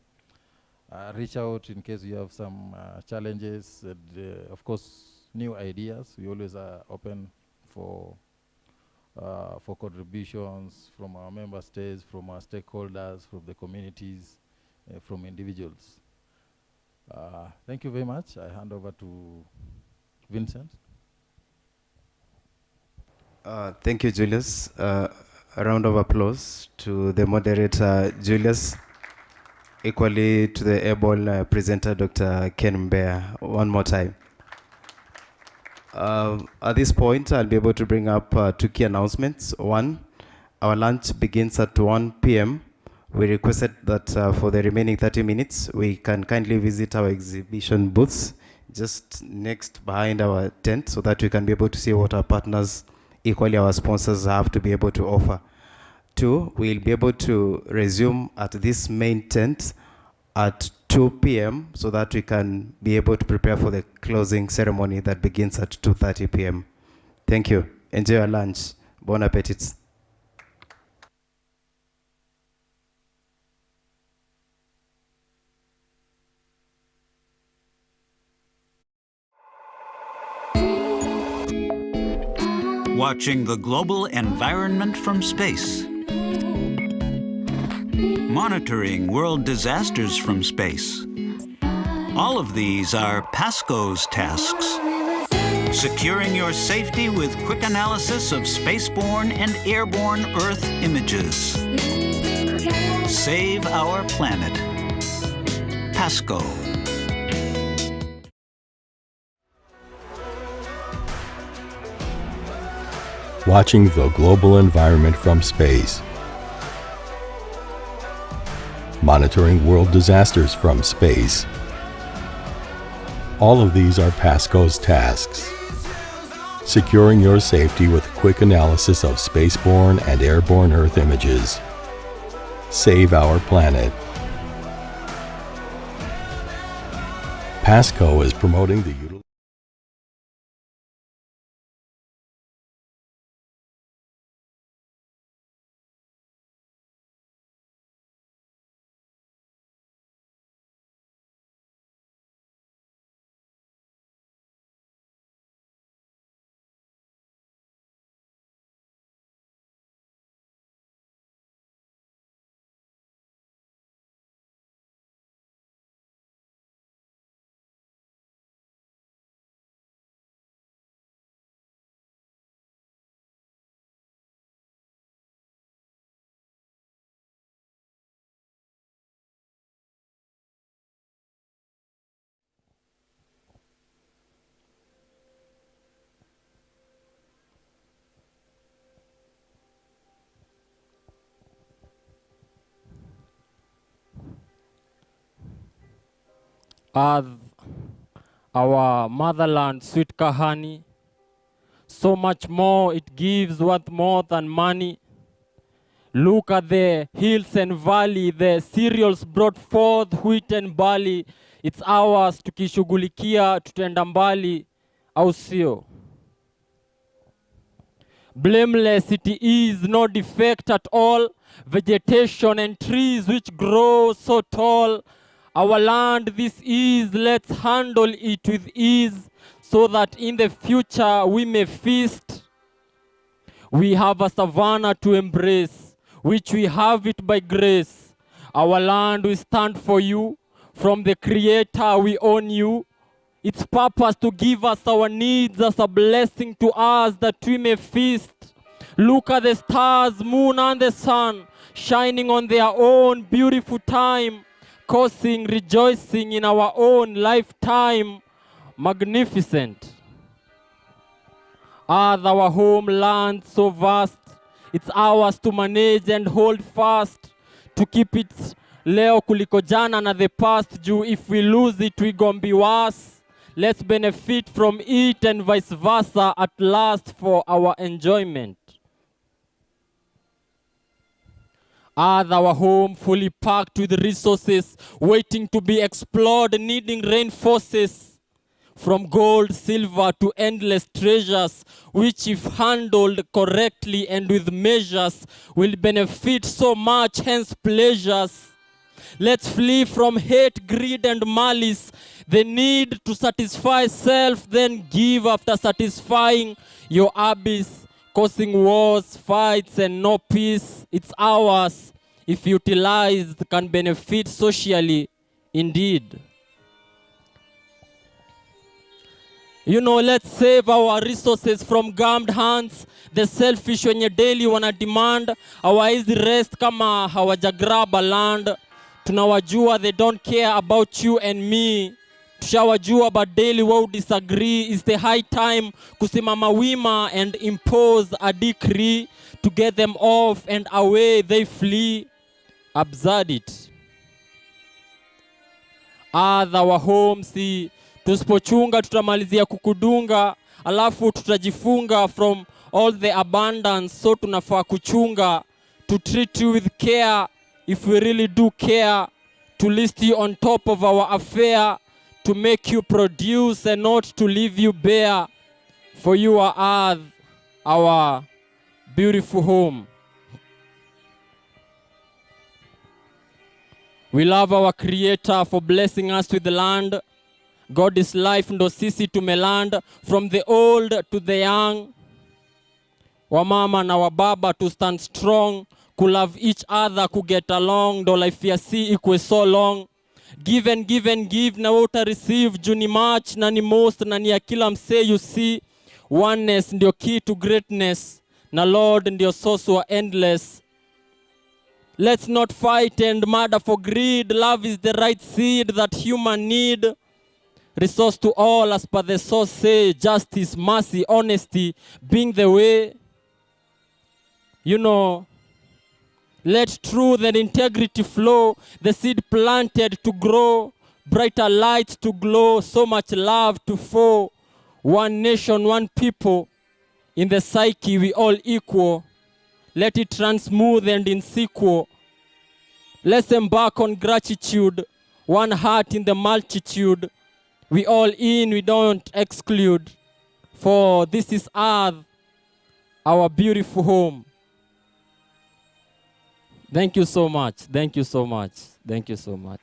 Reach out in case you have some challenges, and of course, new ideas. We always are open for contributions from our member states, from our stakeholders, from the communities, from individuals. Thank you very much. I hand over to Vincent. Thank you, Julius. A round of applause to the moderator, Julius. Equally to the able presenter, Dr. Ken Mbea. One more time. At this point, I'll be able to bring up two key announcements. One, our lunch begins at 1 p.m. We requested that for the remaining 30 minutes, we can kindly visit our exhibition booths just next behind our tent so that we can be able to see what our partners, equally our sponsors, have to be able to offer. 2, we'll be able to resume at this main tent at 2 p.m. so that we can be able to prepare for the closing ceremony that begins at 2:30 p.m. Thank you. Enjoy your lunch. Bon appetit. Watching the global environment from space. Monitoring world disasters from space. All of these are PASCO's tasks. Securing your safety with quick analysis of spaceborne and airborne Earth images. Save our planet. PASCO. Watching the global environment from space. Monitoring world disasters from space. All of these are PASCO's tasks. Securing your safety with quick analysis of spaceborne and airborne Earth images. Save our planet. PASCO is promoting the utilization. Our motherland, sweet Kahani, so much more it gives worth more than money. Look at the hills and valley, the cereals brought forth wheat and barley. It's ours tukishughulikia tutenda mbali, au sio? Blameless it is, no defect at all. Vegetation and trees which grow so tall. Our land this is, let's handle it with ease, so that in the future we may feast. We have a savanna to embrace, which we have it by grace. Our land we stand for you, from the Creator we own you. Its purpose to give us our needs as a blessing to us that we may feast. Look at the stars, moon and the sun, shining on their own beautiful time, causing rejoicing in our own lifetime. Magnificent. Earth, our homeland so vast, it's ours to manage and hold fast, to keep it leo kuliko jana na the past, juu if we lose it we gon' be worse. Let's benefit from it and vice versa at last for our enjoyment. Earth, our home, fully packed with resources, waiting to be explored, needing rain forces. From gold, silver to endless treasures, which if handled correctly and with measures, will benefit so much, hence pleasures. Let's flee from hate, greed and malice, the need to satisfy self, then give after satisfying your abyss, causing wars, fights and no peace. It's ours, if utilized, can benefit socially, indeed. You know, let's save our resources from gummed hands, the selfish wenye daily wana demand, hawaizi rest kama hawajagraba land. Tunawajua they don't care about you and me. Tushawajua but daily wao disagree. It's the high time kusimama wima and impose a decree to get them off, and away they flee. Absurd it. Our home, si tusipochunga tutamalizia kukudunga, alafu tutajifunga from all the abundance. So tunafaa kuchunga, to treat you with care if we really do care, to list you on top of our affair, to make you produce and not to leave you bare. For you are earth, our beautiful home. We love our Creator for blessing us with the land. God is life, ndo sisi tumeland. From the old to the young, wamama na wababa, to stand strong, to love each other, to get along, ndo life ya si ikwe so long. Give and give and give, na uta receive, juu ni much, na ni most, na ni ya kila mse. You see, oneness ndio key to greatness, na Lord ndio source wa endless. Let's not fight and murder for greed. Love is the right seed that human need. Resource to all as per the source say. Justice, mercy, honesty being the way. You know, let truth and integrity flow. The seed planted to grow. Brighter light to glow. So much love to fall. One nation, one people. In the psyche we all equal. Let it run smooth and in sequel. Let's embark on gratitude. One heart in the multitude. We all in, we don't exclude. For this is earth, our beautiful home. Thank you so much. Thank you so much. Thank you so much.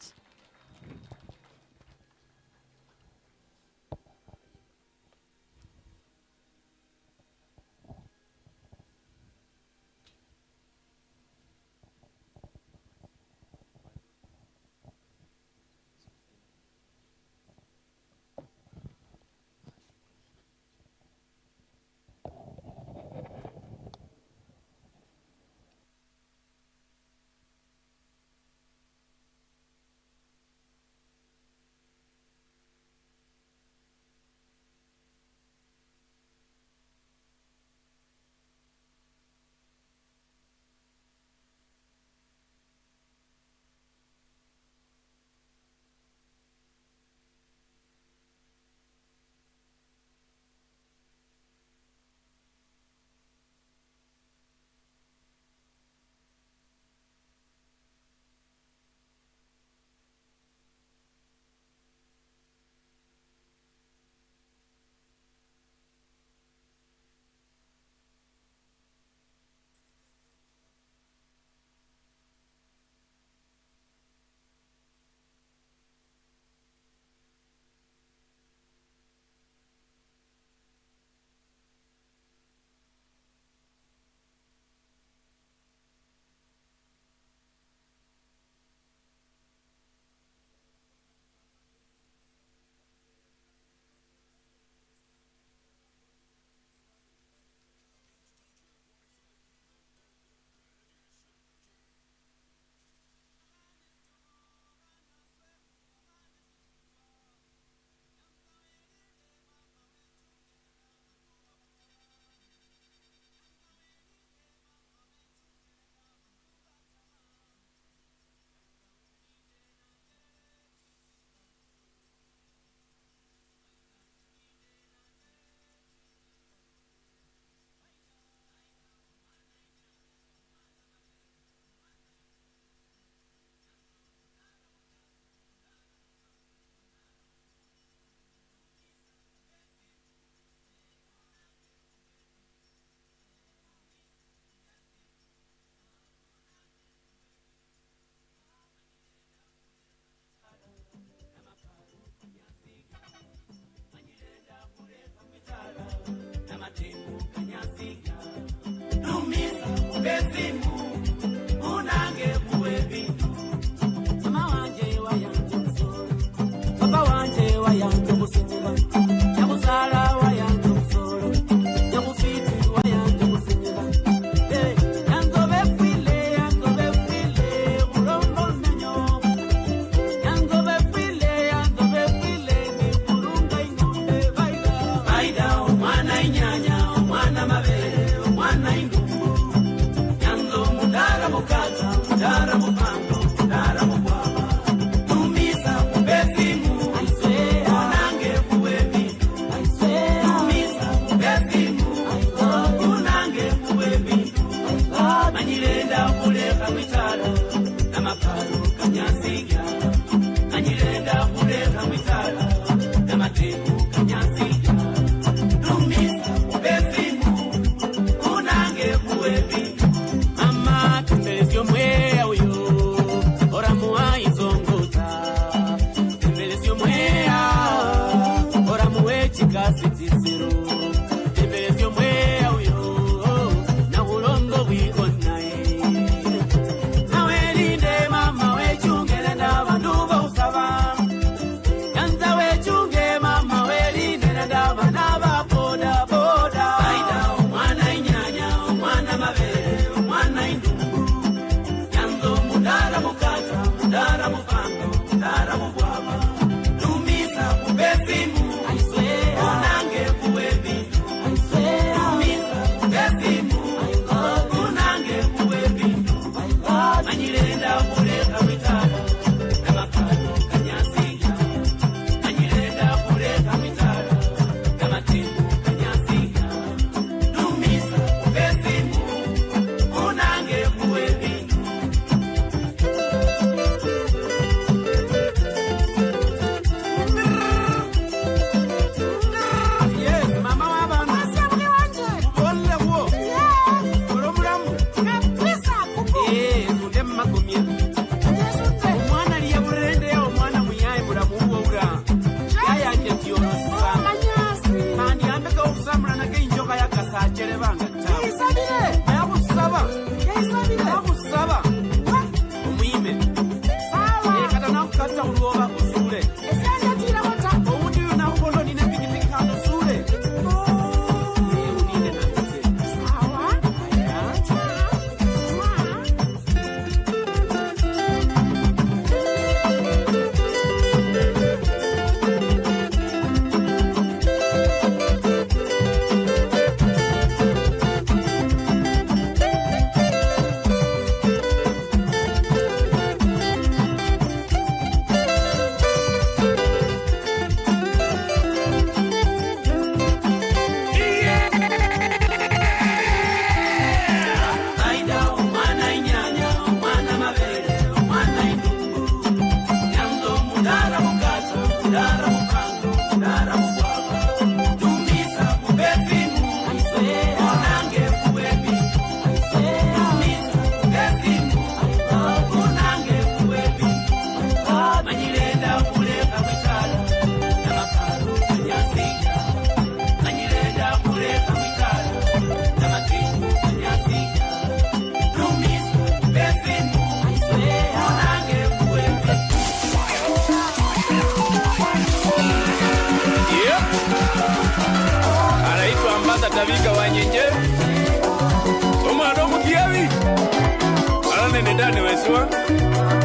Dani Wesua,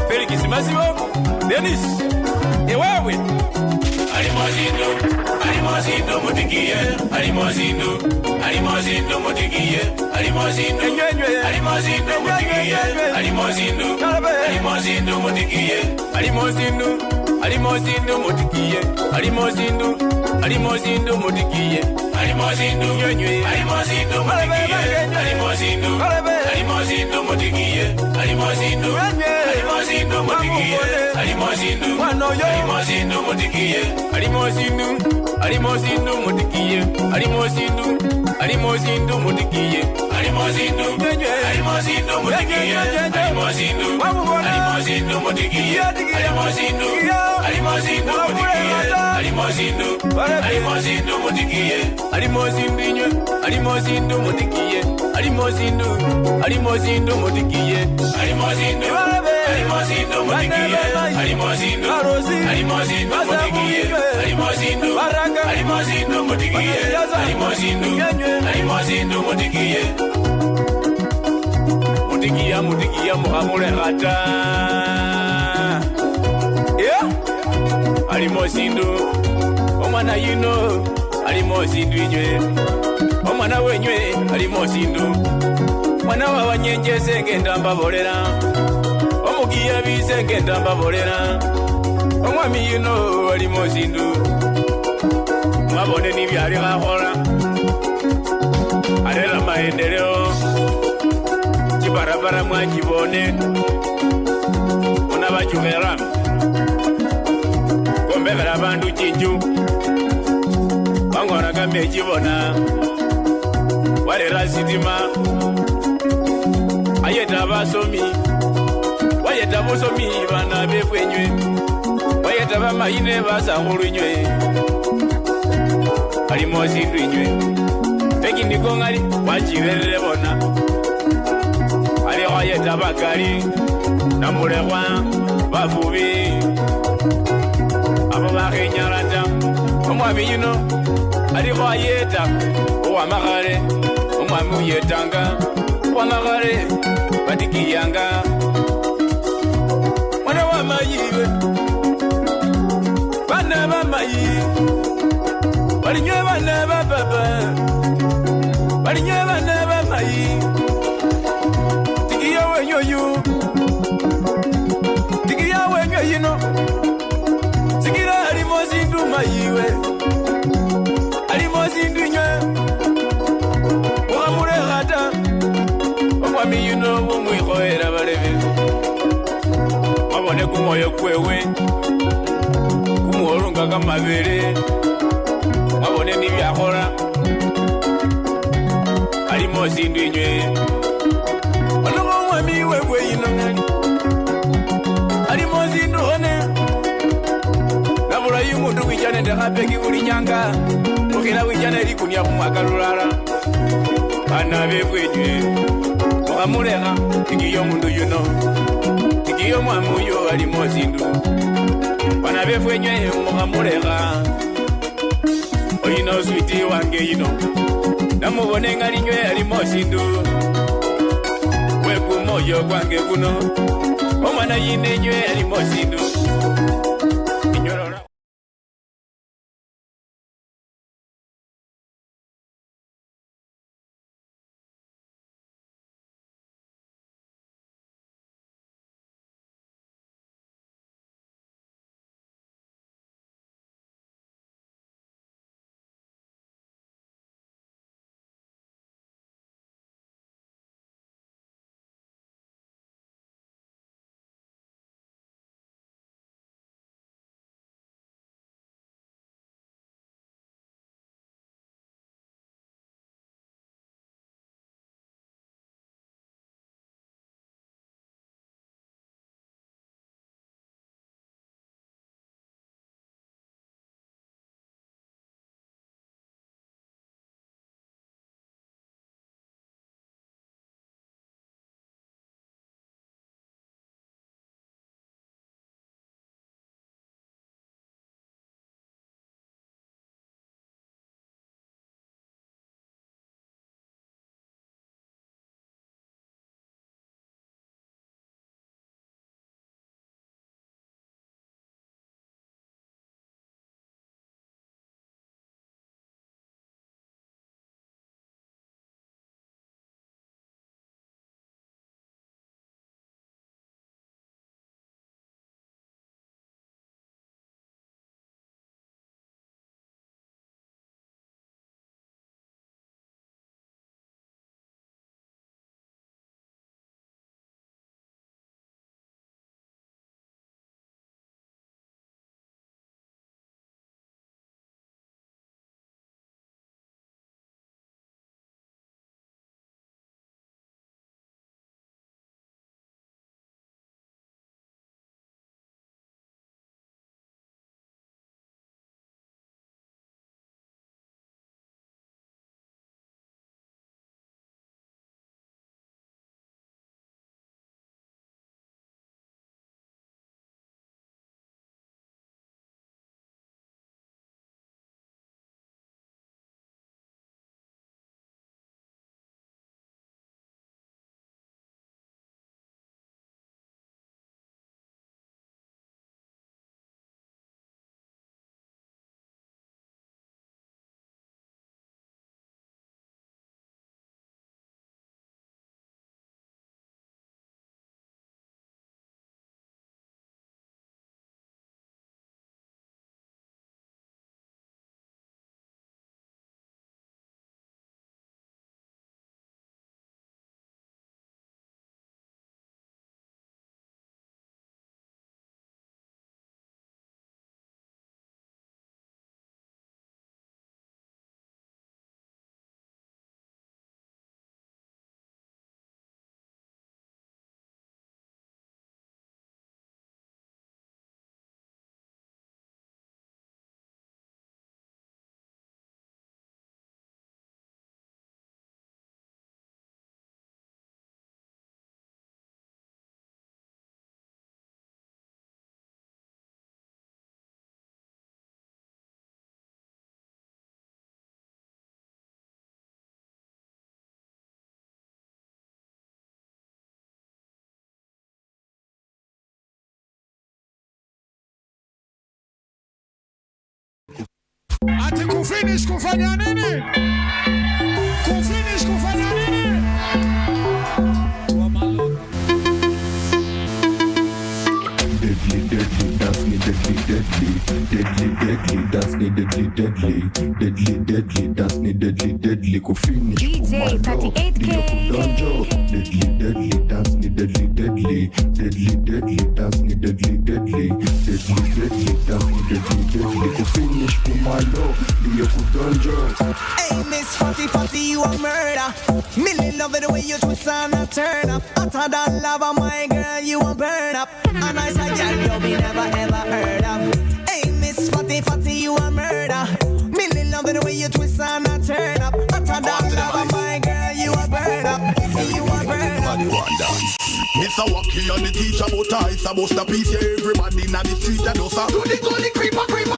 Felix Masivo, Dennis, Ewawe. Alimosindo Mutikie, Alimosindo Mutikie, Alimosindo Mutikie, Alimosindo Mutikie, Alimosindo Mutikie, Alimosindo Mutikie, Alimosindo Mutikie, Alimosindo Mutikie, Alimosindo Mutikie, Alimosindo Mutikie, Alimosindo Mutikie, Alimosindo Mutikie, Alimosindo Mutikie, Alimosindo Mutikie, Alimosindo Mutikie, Alimosindo Mutikie, Alimosindo Mutikie, Alimosindo Mutikie, Mutikia Muhamure Hata. Yeah, Alimosindo, Omana Yino, Alimosindo Inye, Omana Wenye, Alimosindo, Mwana Wanyenje Sekendamba Borera, Omukia Sekendamba Borera, Omami Yino, Alimosindo, Mabone Nibiari Hora, Arela Maendeleo, Chibarabara Mwajibone, Onabajuvera, Kombevera Bandu Chinju, Wangora Gambe Chibona, Warera Sitima, Ayeta Basomi, Wayeta Bosomi, Vana Befwenywe, Wayeta Bamaine Basa Hurunywe, Alimosindo Inywe, Pekini Kongari, Wajivere Bona, Ali Wayeta Bakari, Namurewa, Bafubi, Ababake Nyarata, Omwami Yino, Ali Wayeta, Oamagare, Omwami Yetanga, Oamagare, Badiki Yanga, Wana Wamayiwe, Bana Bamayi, Balinywe Bana Baba, Balinywe Bana Bamayi, Tikiya Wenyoyu, Tikiya Wenyoyino, Tikira Alimosindu Mayiwe, Alimosindu Nye, Wamure Hata, Omwami Yino, Mumwikoera Barebe, Mabone Kumoyo Kwewe, Kumorunga Kamabere, Mabone Nibiakora, Alimosindu Nye, Omwami Wewe Yino Nani, Alimosindu Hone, Nabura Yumundu Wijane Ndakapeki Ulinyanga, Mukila Wijane Likunya Kumakalurara, Bana Befwenywe, Mukamureka, Tikiyo Mundu Yuno, Tikiyo Mwamuyo Alimosindu, Bana Befwenywe, Mukamureka, Oyino Switi Wange Yino, Namubone Ngalinywe Alimosindu, Wekumoyo Kwange Kuno, Omwana Yinenywe Alimosindu, Ati kufinish kufanya nini? Kufinish kufanya nini? Deadly, deadly, that's me, deadly, deadly. Deadly, deadly, that's me, deadly, deadly. Deadly, deadly, that's me, deadly, deadly. Kufinish DJ 38K. Deadly, deadly, that's me, deadly, deadly. Deadly, deadly, that's me, deadly, deadly. Deadly, deadly, that's me, deadly, deadly. Kufinish kumalo, ndiyo kudonjo. Hey, Miss Fatty Fatty, you a murder. Millie love it the way you twist and a turn up. Hotter than lava, my girl, you a burn up. And I say, girl, you be never ever heard of. Hey, Miss Fatty Fatty, you a murder. Millie love it the way you twist and a turn up. Hotter than lava, my girl, you a burn up. You a burn up. Mr. Wacky and the teacher, but I supposed to piece everybody in the street and do the gully creeper creeper.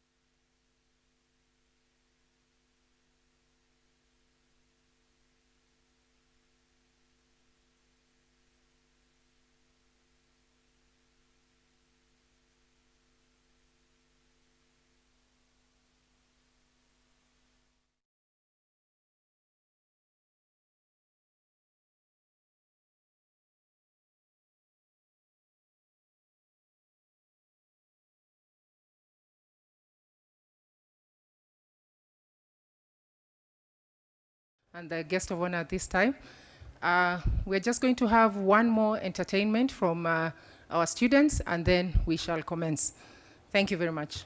And the guest of honor this time. We're just going to have one more entertainment from our students, and then we shall commence. Thank you very much.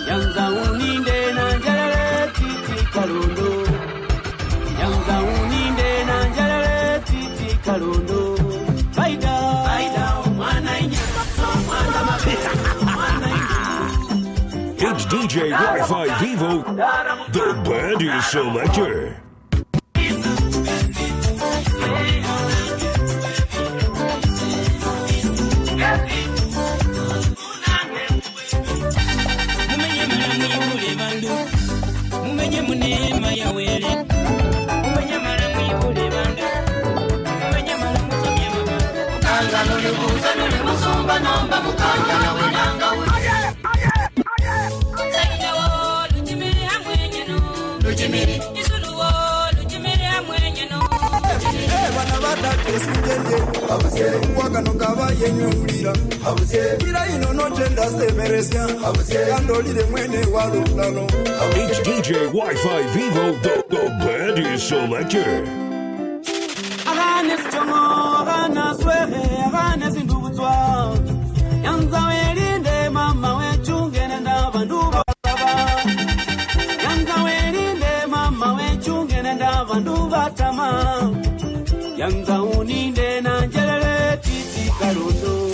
Yanza uninde na njalale titi kalundo. Yanza uninde na njalale titi kalundo. Baida, baida, mwana inya, mwana mabera, mwana inya. It's DJ Wi-Fi Vivo, the band selector. Mumenye munema ya wele. Mumenye mara mwibule banda. Mumenye mara musomye mama. Mukanga nule buza nule musumba nomba mukanga na wenanga uje. Zaina wo lujimiri hamwenye no. Lujimiri. Isulu wo lujimiri hamwenye no. Bana batatu sinjende abuse wakano kaba yenyulira abuse kira ino no tenda semeresya abuse andolire mwene walulano. It's DJ Wi-Fi Vivo, the band selector. Aganes chongo, aganes wehe, aganes indubutwa. Yanza welinde mama wechunge nenda bandu baba. Yanza welinde mama wechunge nenda bandu batama. Yanza uninde na njelele titi kalundo.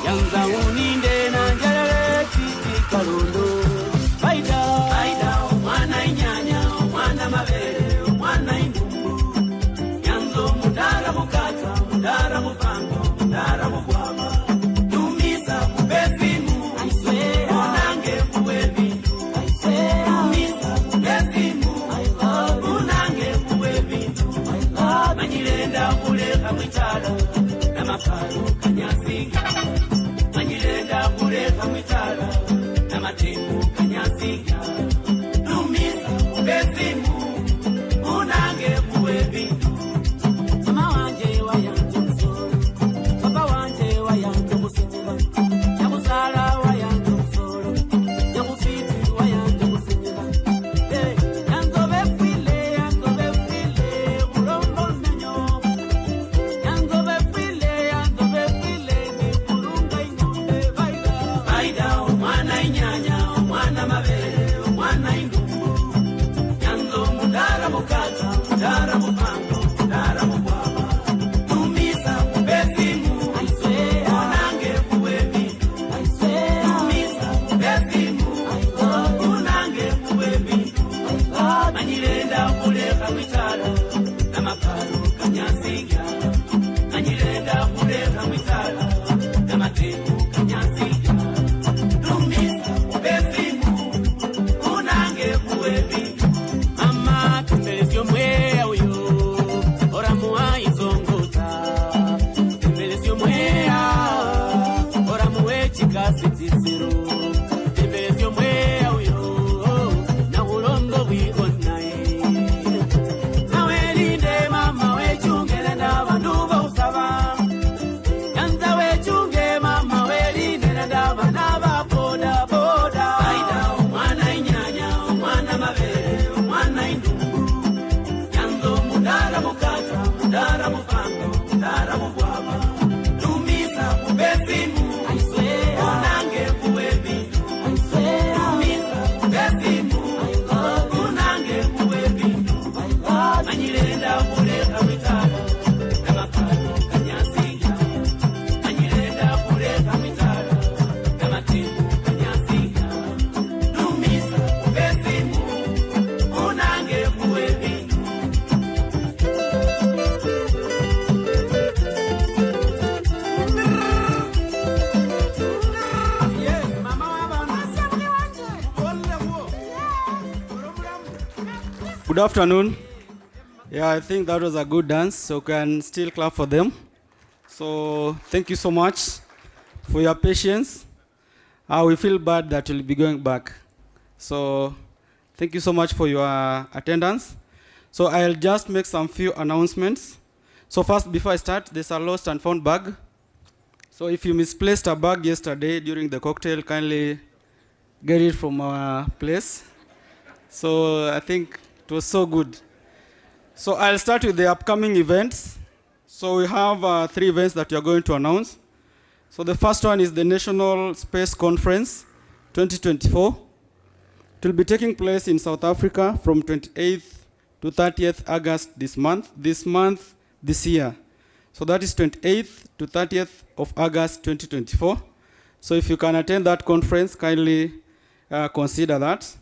Yanza uninde na njelele titi kalundo. Baida, baida, mwana inyanya, mwana mabere, mwana indumbu. Yanzo mudara mukata, mudara mupango, mudara mubwama. Numisa kubesimu, unange kuwebitu. Numisa kubesimu, unange kuwebitu. Manyilenda kuleka mwitala, na makaru kanyasinga. Manyilenda kuleka mwitala, na matengu kanyasinga. Numisa kubesimu, unange kuwebitu. Mama wanje wayanje msoro, papa wanje wayanje musinira. Nyamusala wayanje msoro, nyamufiti wayanje musinira. Yanzobe file, ulombo menyo. Yanzobe file, Good afternoon. Yeah, I think that was a good dance, so can still clap for them. So thank you so much for your patience. We feel bad that we'll be going back. So thank you so much for your attendance. So I'll just make some few announcements. So first, before I start, there's a lost and found bag. So if you misplaced a bag yesterday during the cocktail, kindly get it from our place. So I think it was so good. So I'll start with the upcoming events. So we have 3 events that we are going to announce. So the first one is the National Space Conference 2024. It will be taking place in South Africa from 28th to 30th August this year. So that is 28th to 30th of August 2024. So if you can attend that conference, kindly consider that.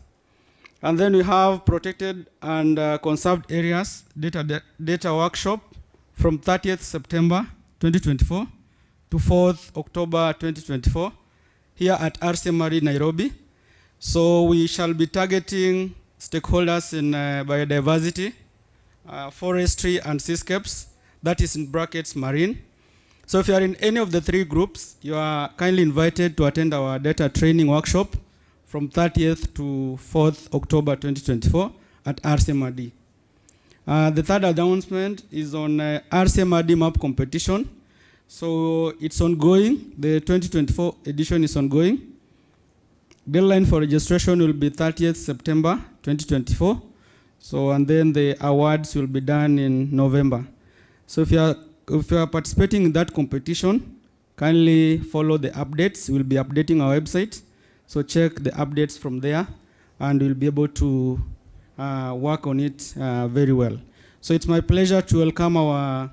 And then we have protected and conserved areas data workshop from 30th September 2024 to 4th October 2024 here at Rcmrd Nairobi. So we shall be targeting stakeholders in biodiversity, forestry and seascapes, that is in brackets marine. So if you are in any of the 3 groups, you are kindly invited to attend our data training workshop from 30th to 4th October 2024 at Rcmrd. The third announcement is on Rcmrd map competition. So it's ongoing. The 2024 edition is ongoing. Deadline for registration will be 30th September 2024. So, and then the awards will be done in November. So if you are participating in that competition, kindly follow the updates. We'll be updating our website. So check the updates from there, and we'll be able to work on it very well. So it's my pleasure to welcome our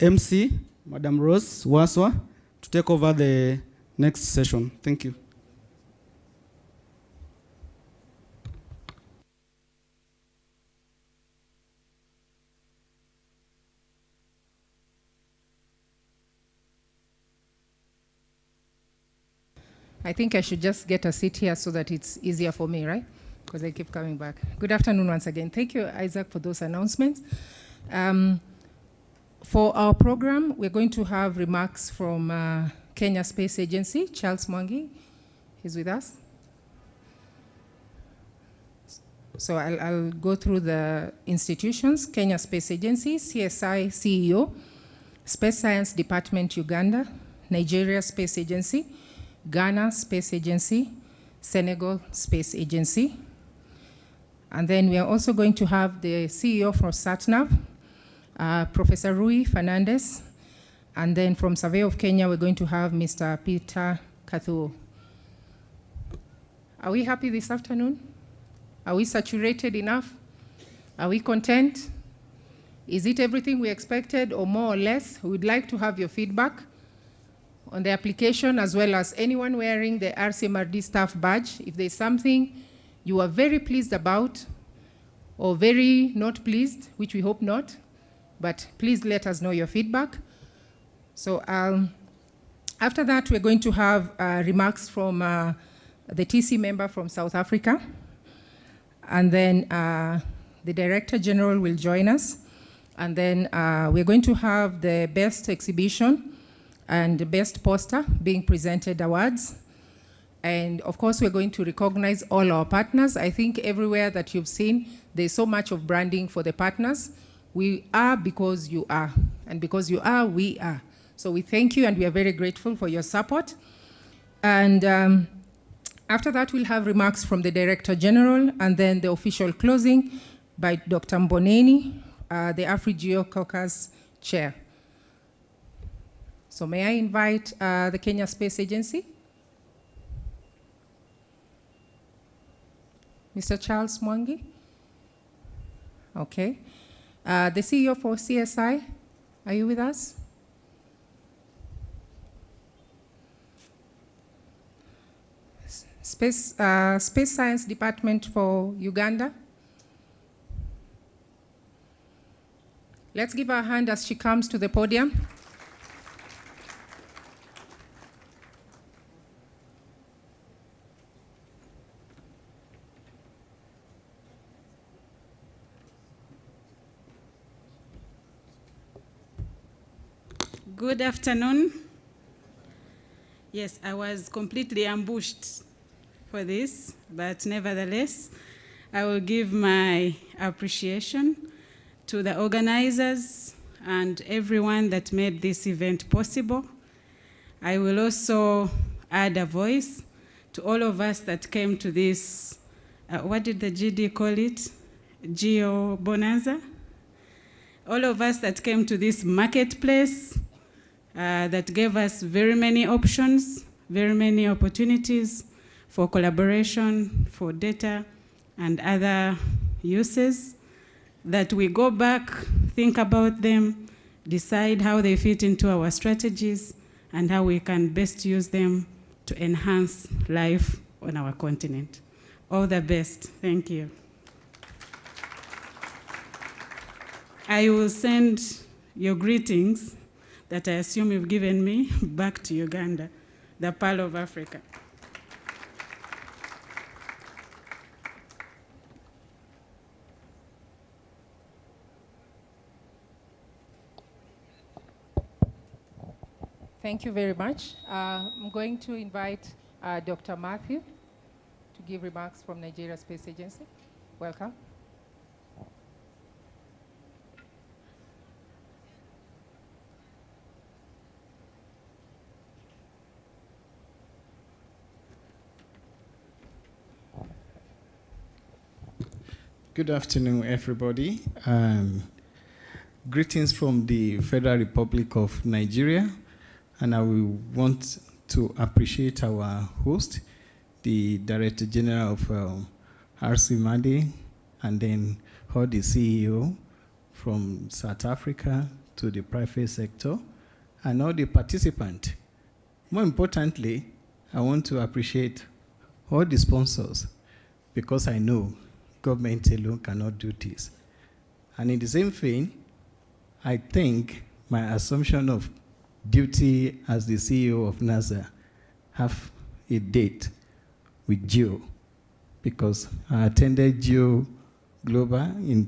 MC, Madam Rose Waswa, to take over the next session. Thank you. I think I should just get a seat here so that it's easier for me, right? Because I keep coming back. Good afternoon once again. Thank you, Isaac, for those announcements. For our program, we're going to have remarks from Kenya Space Agency. Charles Mwangi is with us. So I'll go through the institutions. Kenya Space Agency, CSI CEO, Space Science Department, Uganda, Nigeria Space Agency, Ghana Space Agency, Senegal Space Agency. And then we are also going to have the CEO from SatNav, Professor Rui Fernandez. And then from Survey of Kenya, we're going to have Mr. Peter Kathuo. Are we happy this afternoon? Are we saturated enough? Are we content? Is it everything we expected or more or less? We would like to have your feedback on the application, as well as anyone wearing the Rcmrd staff badge. If there's something you are very pleased about or very not pleased, which we hope not, but please let us know your feedback. So after that, we're going to have remarks from the TC member from South Africa. And then the Director General will join us. And then we're going to have the best exhibition and the best poster being presented awards. And of course, we're going to recognize all our partners. I think everywhere that you've seen, there's so much of branding for the partners. We are because you are. And because you are, we are. So we thank you and we are very grateful for your support. And after that, we'll have remarks from the Director General and then the official closing by Dr. Mboneni, the AfriGeo Caucus Chair. So may I invite the Kenya Space Agency? Mr. Charles Mwangi? Okay. The CEO for CSI, are you with us? Space Science Department for Uganda. Let's give her a hand as she comes to the podium. Good afternoon. Yes, I was completely ambushed for this, but nevertheless, I will give my appreciation to the organizers and everyone that made this event possible. I will also add a voice to all of us that came to this, what did the GD call it? Geo Bonanza? All of us that came to this marketplace that gave us very many options, very many opportunities for collaboration, for data, and other uses, that we go back, think about them, decide how they fit into our strategies, and how we can best use them to enhance life on our continent. All the best. Thank you. I will send your greetings that I assume you've given me back to Uganda, the Pearl of Africa. Thank you very much. I'm going to invite Dr. Matthew to give remarks from Nigeria Space Agency. Welcome. Good afternoon, everybody. Greetings from the Federal Republic of Nigeria. And I will want to appreciate our host, the Director General of Rcmrd, and then all the CEO from South Africa to the private sector, and all the participants. More importantly, I want to appreciate all the sponsors, because I know government alone cannot do this. And in the same vein, I think my assumption of duty as the CEO of NASA have a date with GEO, because I attended GEO Global in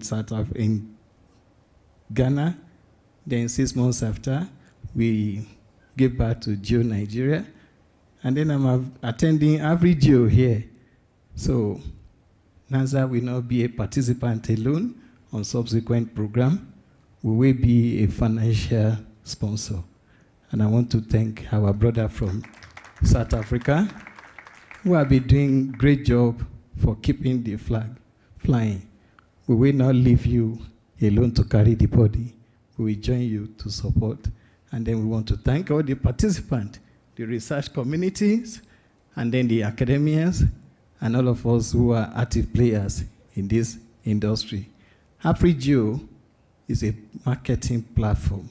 Ghana. Then 6 months after, we gave birth to GEO Nigeria. And then I'm attending every GEO here. So NASA will not be a participant alone on subsequent program. We will be a financial sponsor. And I want to thank our brother from South Africa, who have been doing a great job for keeping the flag flying. We will not leave you alone to carry the body. We will join you to support. And then we want to thank all the participants, the research communities, and then the academians, and all of us who are active players in this industry. AfriGeo is a marketing platform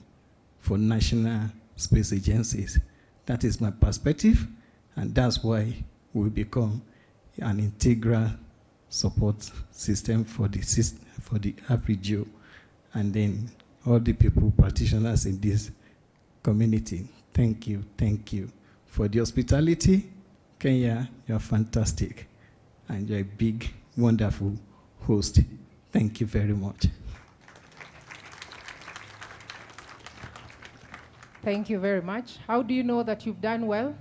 for national space agencies. That is my perspective, and that's why we become an integral support system for the AfriGeo, and then all the people, practitioners in this community. Thank you for the hospitality. Kenya, you're fantastic, and you're a big, wonderful host. Thank you very much. Thank you very much. How do you know that you've done well?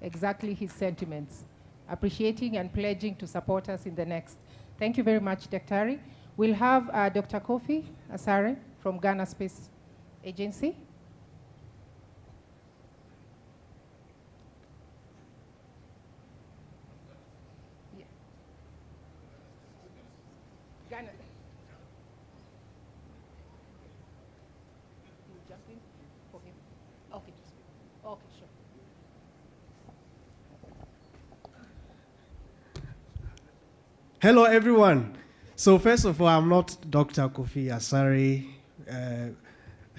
exactly his sentiments, appreciating and pledging to support us in the next. Thank you very much, Daktari. We'll have Dr. Kofi Asare from Ghana Space Agency. Yeah. Ghana. You jump in for him. Okay, just okay, sure. Hello, everyone. So first of all, I'm not Dr. Kofi Asare.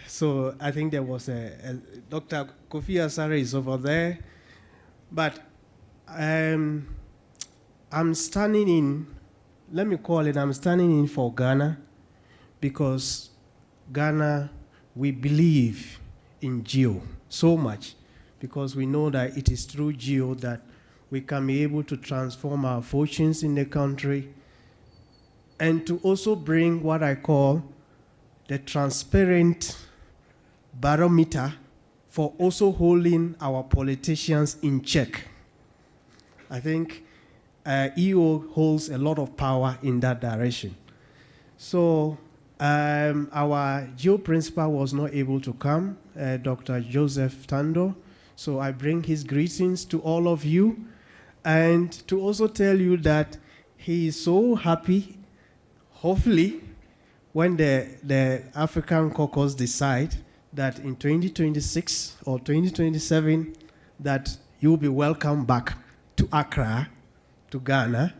So I think there was a Dr. Kofi Asare is over there. But I'm standing in, let me call it, I'm standing in for Ghana, because Ghana, we believe in geo so much, because we know that it is through geo that we can be able to transform our fortunes in the country, and to also bring what I call the transparent barometer for also holding our politicians in check. I think EO holds a lot of power in that direction. So our geo principal was not able to come, Dr. Joseph Tando. So I bring his greetings to all of you, and to also tell you that he is so happy. Hopefully, when the African caucus decide that in 2026 or 2027, that you'll be welcome back to Accra, to Ghana,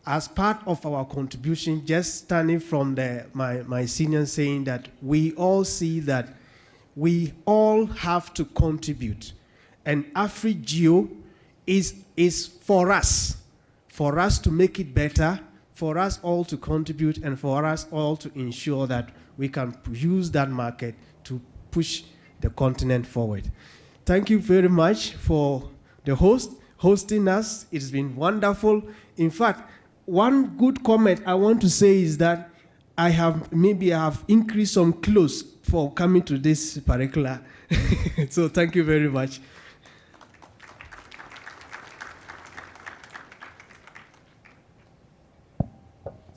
as part of our contribution, just standing from my senior saying that we all see that we all have to contribute. And AfriGeo is for us to make it better, for us all to contribute, and for us all to ensure that we can use that market to push the continent forward. Thank you very much for the hosting us. It's been wonderful. In fact, one good comment I want to say is that I have increased some clothes for coming to this particular. So thank you very much.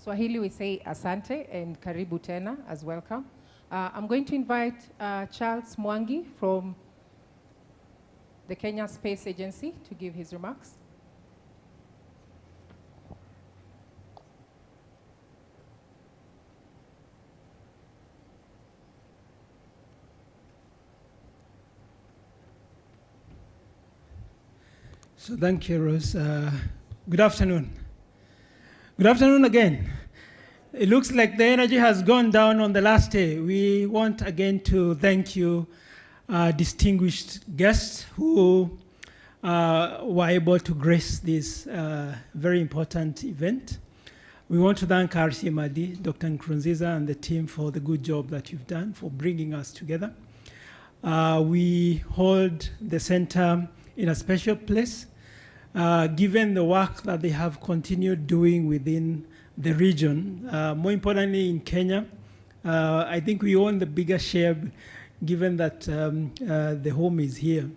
Swahili, we say asante, and karibu tena as welcome. I'm going to invite Charles Mwangi from the Kenya Space Agency to give his remarks. So thank you, Rose. Good afternoon. Good afternoon again. It looks like the energy has gone down on the last day. We want again to thank you, distinguished guests who were able to grace this very important event. We want to thank Rcmrd, Dr. Nkurunziza, and the team for the good job that you've done for bringing us together. We hold the center in a special place, given the work that they have continued doing within the region. More importantly, in Kenya, I think we own the bigger share, given that the home is here.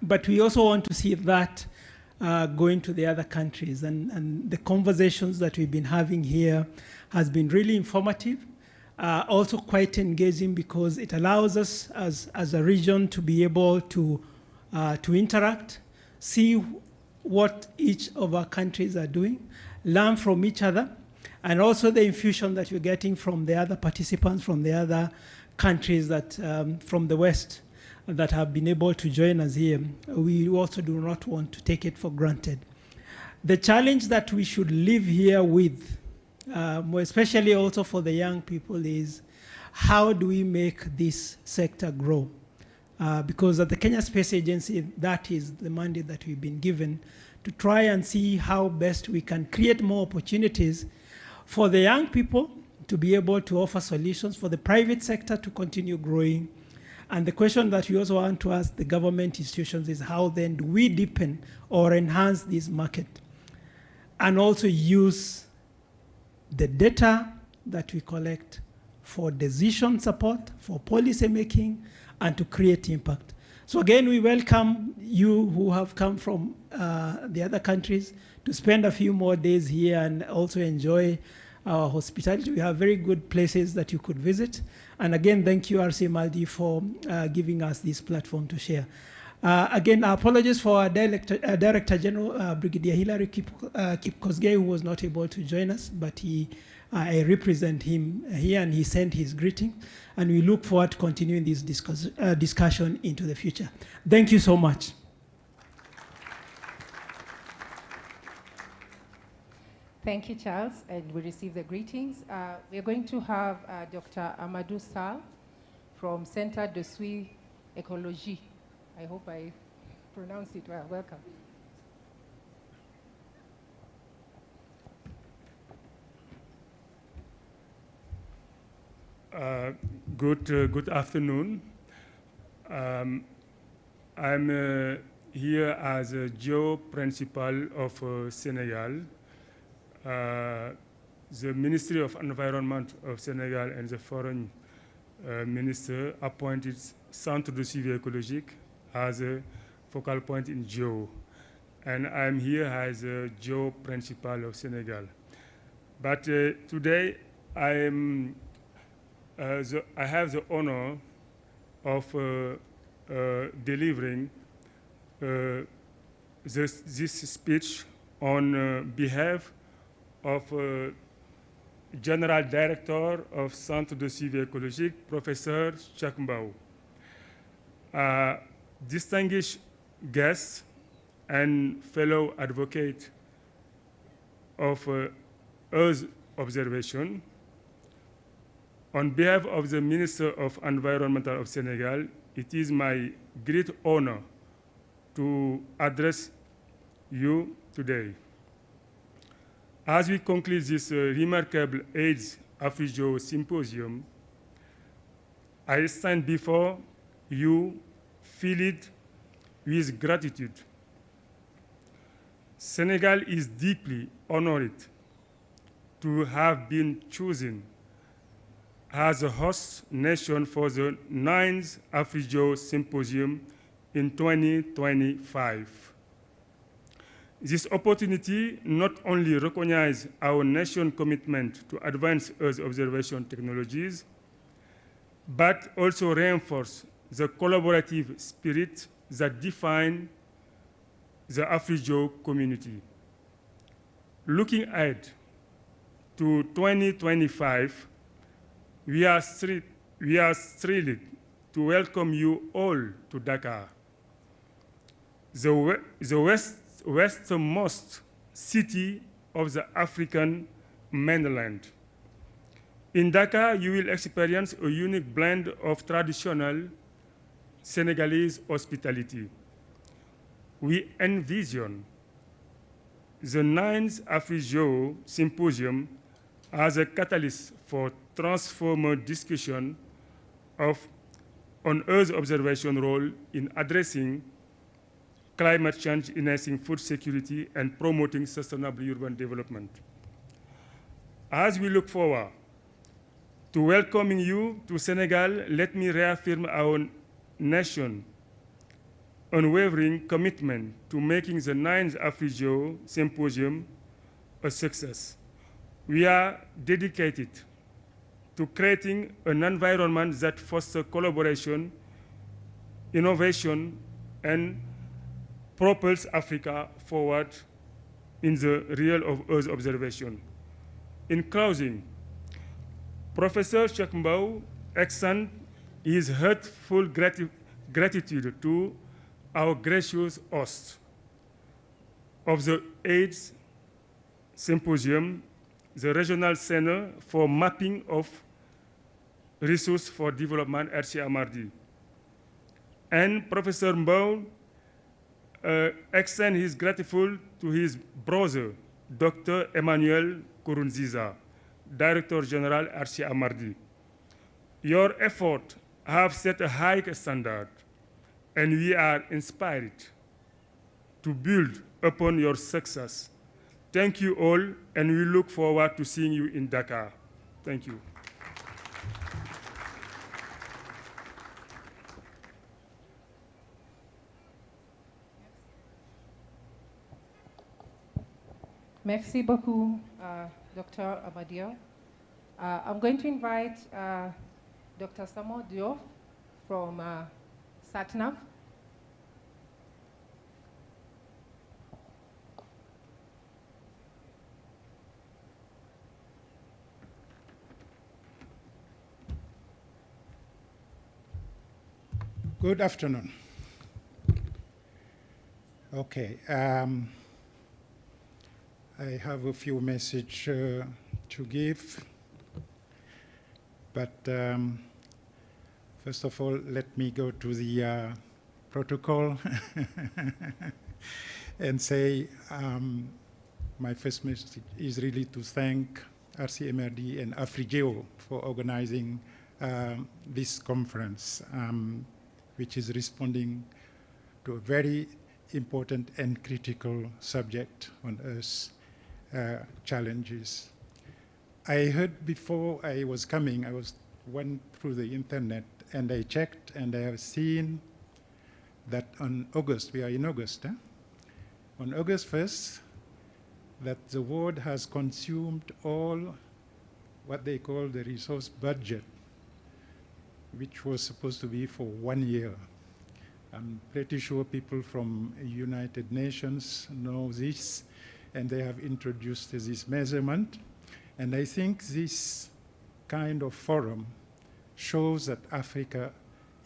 But we also want to see that going to the other countries. And the conversations that we've been having here has been really informative, also quite engaging, because it allows us as a region to be able to interact, see what each of our countries are doing, learn from each other, and also the infusion that you're getting from the other participants from the other countries that from the West that have been able to join us here. We also do not want to take it for granted. The challenge that we should live here with, more especially also for the young people, is how do we make this sector grow? Because at the Kenya Space Agency, that is the mandate that we've been given, to try and see how best we can create more opportunities for the young people to be able to offer solutions, for the private sector to continue growing. And the question that we also want to ask the government institutions is, how then do we deepen or enhance this market, and also use the data that we collect for decision support, for policy making, and to create impact. So again, we welcome you who have come from the other countries to spend a few more days here and also enjoy our hospitality. We have very good places that you could visit. And again, thank you, Rcmrd, for giving us this platform to share. Again, our apologies for our Director General, Brigadier Hilary Kipkosgei, who was not able to join us, but I represent him here, and he sent his greeting. And we look forward to continuing this discussion into the future. Thank you so much. Thank you, Charles, and we receive the greetings. We are going to have Dr. Amadou Sall from Centre de Soins Écologie. I hope I pronounced it well. Welcome. Good afternoon. I'm here as a geo-principal of Senegal. The Ministry of Environment of Senegal and the Foreign Minister appointed Centre de Suivi Écologique as a focal point in geo. And I'm here as a geo-principal of Senegal. But today I have the honor of delivering this speech on behalf of General Director of Centre de Suivi Écologique, Professor Cheikh Mbaw. Distinguished guests and fellow advocate of Earth observation, on behalf of the Minister of Environment of Senegal, it is my great honor to address you today. As we conclude this remarkable AIDS Afri-Geo Symposium, I stand before you filled with gratitude. Senegal is deeply honored to have been chosen as a host nation for the 9th Afri-Geo Symposium in 2025. This opportunity not only recognizes our nation's commitment to advance Earth observation technologies, but also reinforces the collaborative spirit that defines the Afri-Geo community. Looking ahead to 2025, we are thrilled to welcome you all to Dakar, the westernmost city of the African mainland. In Dakar, you will experience a unique blend of traditional Senegalese hospitality. We envision the 9th Afri-Geo Symposium as a catalyst for transformative discussion on Earth observation role in addressing climate change, enhancing food security, and promoting sustainable urban development. As we look forward to welcoming you to Senegal, let me reaffirm our nation's unwavering commitment to making the 9th Afri-Geo Symposium a success. We are dedicated to creating an environment that fosters collaboration, innovation, and propels Africa forward in the realm of Earth observation. In closing, Professor Cheikh Mbaw extends his heartfelt gratitude to our gracious host of the AIDS Symposium, the Regional Center for Mapping of Resources for Development, Rcmrd. And Professor Mbaw extends his gratitude to his brother, Dr. Emmanuel Kurunziza, Director General, Rcmrd. Your efforts have set a high standard, and we are inspired to build upon your success. Thank you all, and we look forward to seeing you in Dakar. Thank you. Merci beaucoup, Dr. Amadio. I'm going to invite Dr. Samo Diop from SatNav. Good afternoon. Okay, I have a few messages to give, but first of all, let me go to the protocol and say my first message is really to thank Rcmrd and Afrigeo for organizing this conference, which is responding to a very important and critical subject on Earth's challenges. I heard before I was coming, went through the internet and I checked and I have seen that on August, we are in August, on August 1st, that the world has consumed all what they call the resource budget, which was supposed to be for 1 year. I'm pretty sure people from United Nations know this, and they have introduced this measurement. And I think this kind of forum shows that Africa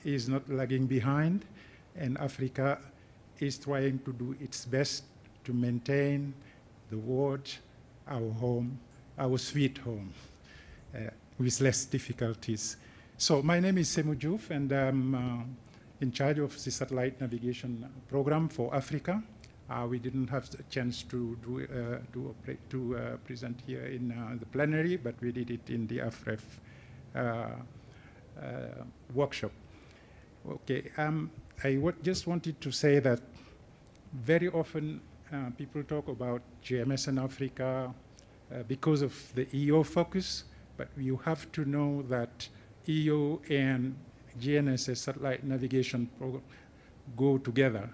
is not lagging behind, and Africa is trying to do its best to maintain the world, our home, our sweet home, with less difficulties. So my name is Semu Diouf, and I'm in charge of the satellite navigation program for Africa. We didn't have a chance to present here in the plenary, but we did it in the AFREF workshop. Okay, I just wanted to say that very often people talk about GMS in Africa because of the EO focus, but you have to know that EO and GNSS satellite navigation program go together.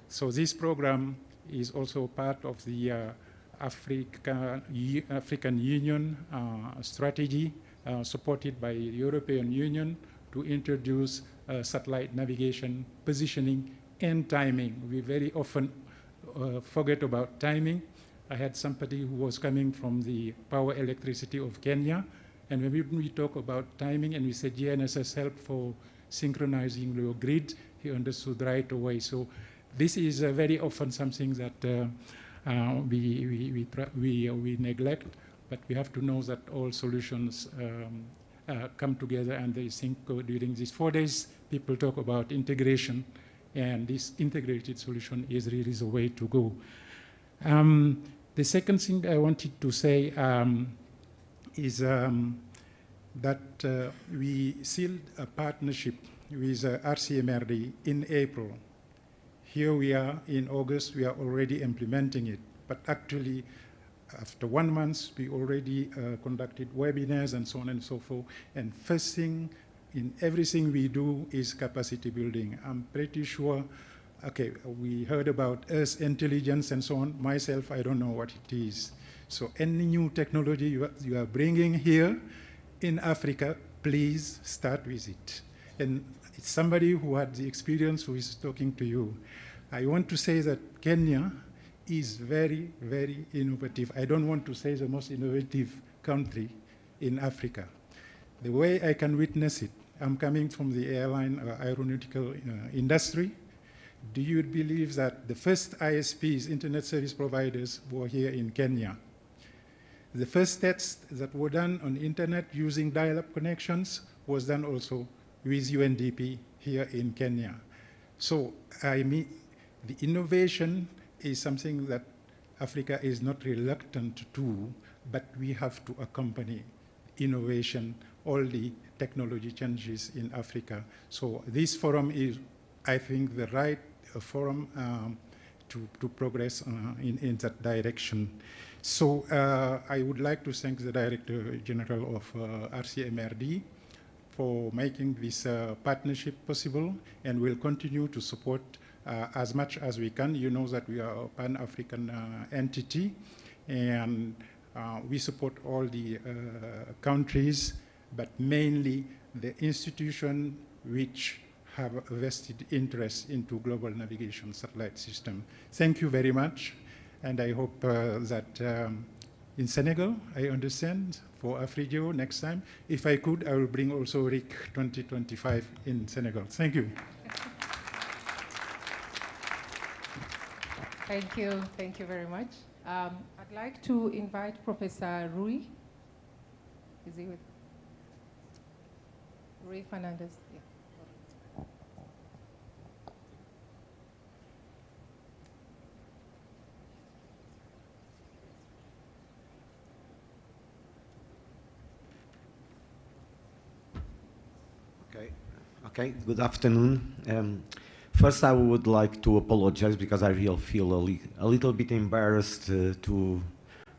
So this program is also part of the African Union strategy supported by the European Union to introduce satellite navigation, positioning, and timing. We very often forget about timing. I had somebody who was coming from the power electricity of Kenya, and when we talk about timing and we say GNSS help for synchronizing your grid, he understood right away. So this is very often something that we neglect, but we have to know that all solutions come together, and they think during these 4 days, people talk about integration, and this integrated solution is really the way to go. The second thing I wanted to say is that we sealed a partnership with Rcmrd in April. Here we are in August, we are already implementing it, but actually after 1 month, we already conducted webinars and so on and so forth. And first thing in everything we do is capacity building. I'm pretty sure, okay, we heard about Earth intelligence and so on. Myself, I don't know what it is. So any new technology you are bringing here in Africa, please start with it. And it's somebody who had the experience who is talking to you. I want to say that Kenya is very, very innovative. I don't want to say the most innovative country in Africa. The way I can witness it, I'm coming from the airline aeronautical industry. Do you believe that the first ISPs, internet service providers, were here in Kenya? The first tests that were done on internet using dial-up connections was done also with UNDP here in Kenya. So I mean, the innovation is something that Africa is not reluctant to do, but we have to accompany innovation, all the technology changes in Africa. So this forum is, I think, the right forum to progress in that direction. So I would like to thank the Director General of Rcmrd for making this partnership possible, and we'll continue to support as much as we can. You know that we are a Pan-African entity, and we support all the countries, but mainly the institution which have a vested interest into global navigation satellite system. Thank you very much, and I hope that in Senegal, I understand, for Afrigeo next time. If I could, I will bring also RIC2024 in Senegal. Thank you. Thank you very much. I'd like to invite Professor Rui. Is he with? Rui Fernandez. Yeah. Okay, good afternoon. First, I would like to apologize because I really feel a little bit embarrassed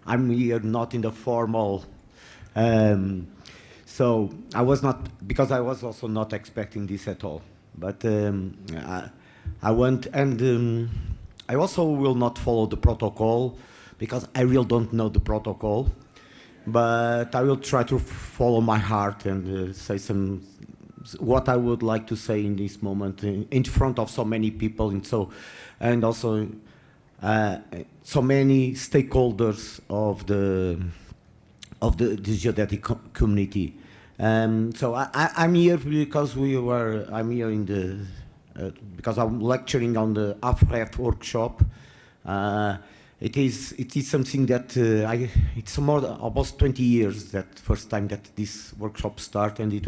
I'm here not in the formal, so I was not, because I was also not expecting this at all. But I want, and I also will not follow the protocol because I really don't know the protocol, but I will try to follow my heart and say what I would like to say in this moment in front of so many people and also so many stakeholders of the geodetic community. So I'm here because I'm here in the because I'm lecturing on the AFREF workshop. It is something that it's almost 20 years that first time that this workshop started, and it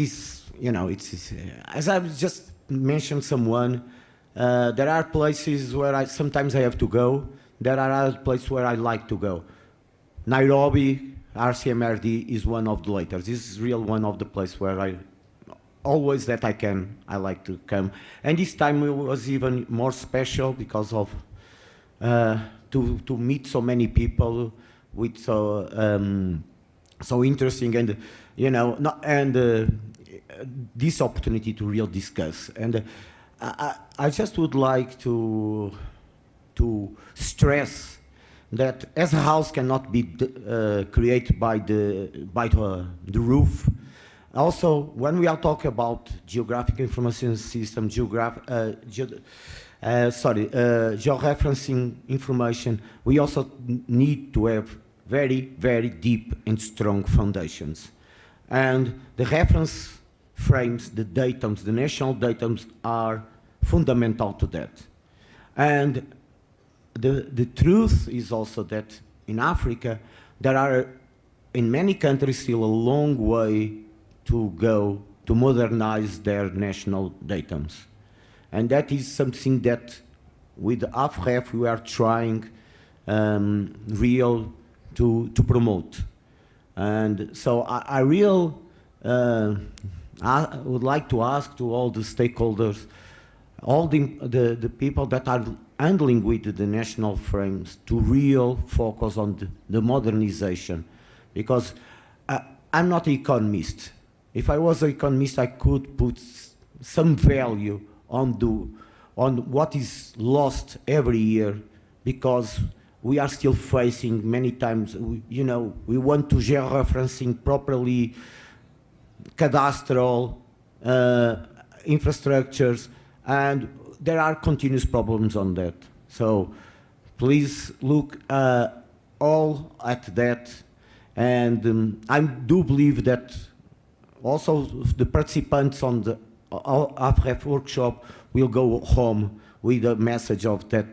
is, you know, as I've just mentioned someone, there are places where sometimes I have to go. There are other places where I like to go. Nairobi, Rcmrd is one of the later. This is real one of the places where I like to come. And this time it was even more special because of to meet so many people with so interesting and, you know, this opportunity to really discuss. And I just would like to stress that as a house cannot be created by the roof. Also, when we are talking about geographic information system, georeferencing information, we also need to have very, very deep and strong foundations. And the reference frames, the datums, the national datums are fundamental to that. And the truth is also that in Africa, there are, in many countries, still a long way to go to modernize their national datums. And that is something that with AFREF we are trying to promote. And so I would like to ask to all the stakeholders, all the people that are handling with the national frames to real focus on the modernization, because I'm not an economist. If I was an economist, I could put some value on what is lost every year, because we are still facing many times, you know, we want to georeferencing properly cadastral infrastructures, and there are continuous problems on that. So please look all at that, and I do believe that also the participants on the AFREF workshop will go home with a message of the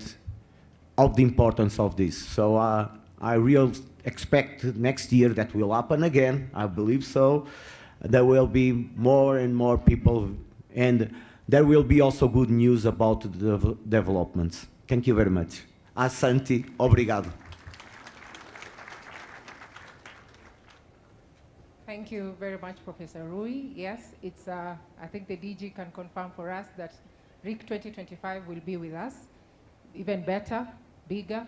importance of this. So I really expect next year that will happen again. I believe so. There will be more and more people, and there will be also good news about the developments. Thank you very much. Asante, obrigado. Thank you very much, Professor Rui. Yes, it's, I think the DG can confirm for us that RIC 2025 will be with us, even better, bigger,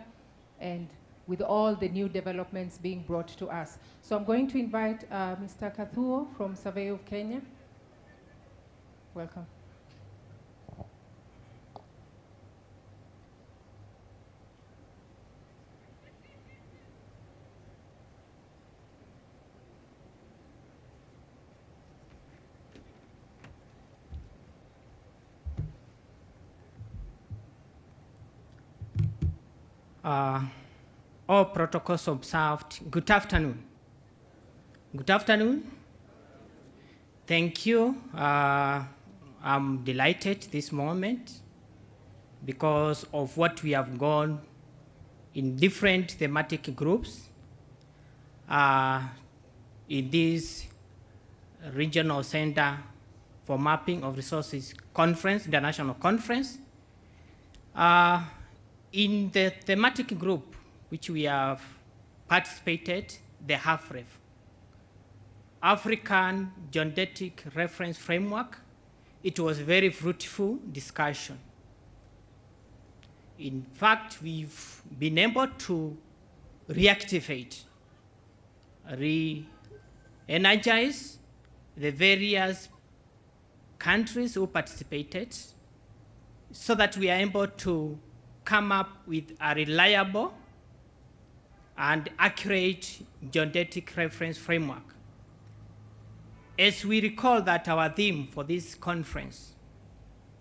and with all the new developments being brought to us. So I'm going to invite Mr. Kathuo from Survey of Kenya. Welcome. All protocols observed. Good afternoon. Good afternoon. Thank you. I'm delighted this moment because of what we have gone in different thematic groups in this regional center for mapping of resources conference, international conference. In the thematic group which we have participated, the HAFREF, African Geodetic Reference Framework, it was a very fruitful discussion. In fact, we've been able to reactivate, re-energize the various countries who participated so that we are able to come up with a reliable and accurate geodetic reference framework. As we recall that our theme for this conference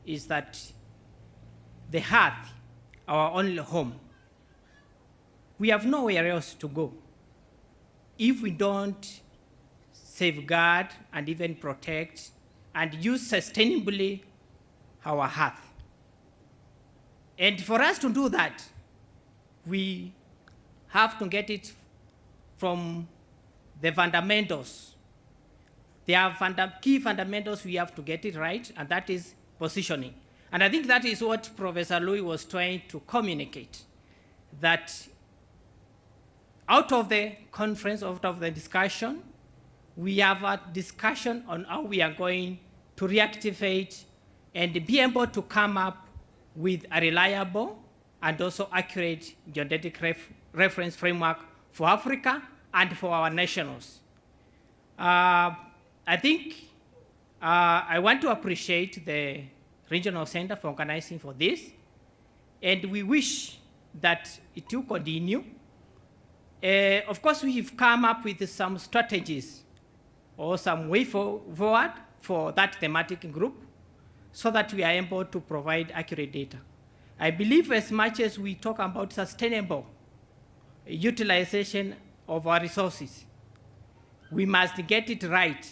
is that the earth, our only home, we have nowhere else to go if we don't safeguard and even protect and use sustainably our earth. And for us to do that, we have to get it from the fundamentals. There are key fundamentals we have to get it right, and that is positioning. And I think that is what Professor Louis was trying to communicate, that out of the conference, out of the discussion, we have a discussion on how we are going to reactivate and be able to come up with a reliable and also accurate geodetic reference framework for Africa and for our nationals. I think I want to appreciate the Regional Center for organizing for this, and we wish that it will continue. Of course, we've come up with some strategies or some way forward for that thematic group so that we are able to provide accurate data. I believe as much as we talk about sustainable utilization of our resources, we must get it right.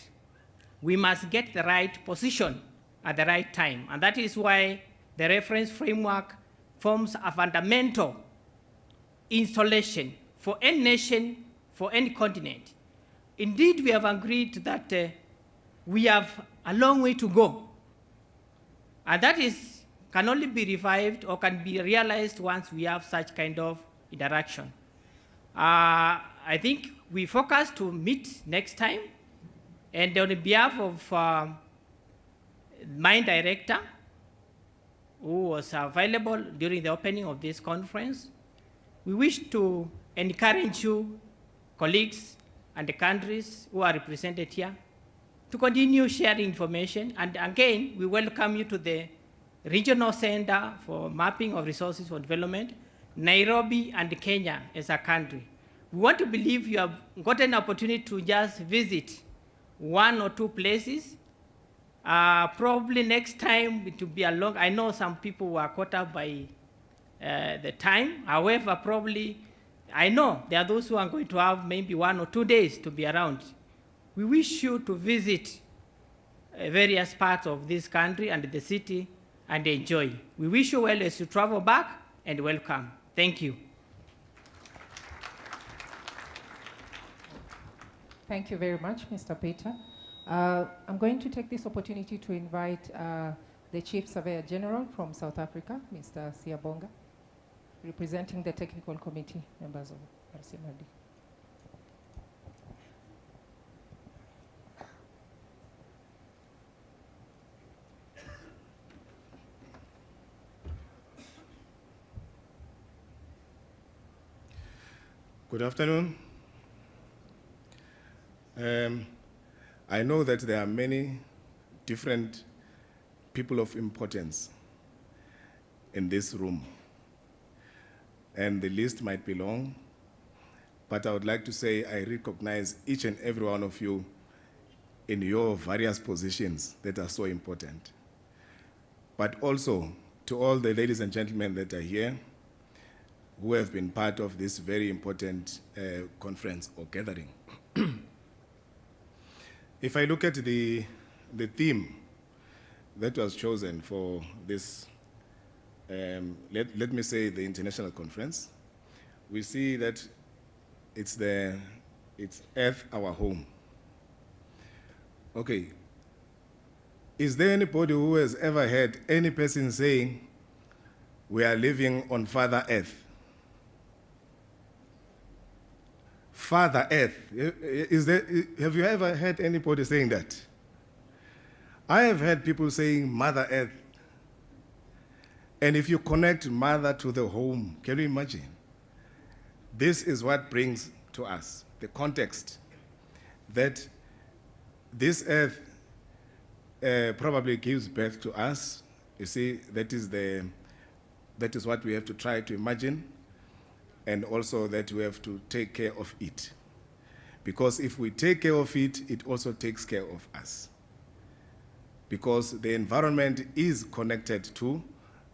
We must get the right position at the right time. And that is why the reference framework forms a fundamental installation for any nation, for any continent. Indeed, we have agreed that we have a long way to go. And that can only be revived or can be realized once we have such kind of interaction. I think we focus to meet next time. And on behalf of my director, who was available during the opening of this conference, we wish to encourage you, colleagues, and the countries who are represented here, to continue sharing information. And again, we welcome you to the Regional Center for Mapping of Resources for Development, Nairobi and Kenya as a country. We want to believe you have gotten an opportunity to just visit one or two places. Probably next time it will be a long, I know some people were caught up by the time. However, probably, I know there are those who are going to have maybe 1 or 2 days to be around. We wish you to visit various parts of this country and the city and enjoy. We wish you well as you travel back, and welcome. Thank you. Thank you very much, Mr. Peter. I'm going to take this opportunity to invite the Chief Surveyor General from South Africa, Mr. Siabonga, representing the technical committee members of Rcmrd. Good afternoon. I know that there are many different people of importance in this room, and the list might be long, but I would like to say I recognize each and every one of you in your various positions that are so important. But also to all the ladies and gentlemen that are here, who have been part of this very important conference or gathering. If I look at the theme that was chosen for this, let me say the international conference, we see that it's Earth, our home. Okay, is there anybody who has ever heard any person saying, we are living on Father Earth? Father Earth. Have you ever heard anybody saying that? I have heard people saying Mother Earth. And if you connect mother to the home, can you imagine? This is what brings to us the context that this earth probably gives birth to us. You see, that is what we have to try to imagine, and also that we have to take care of it. Because if we take care of it, it also takes care of us. Because the environment is connected to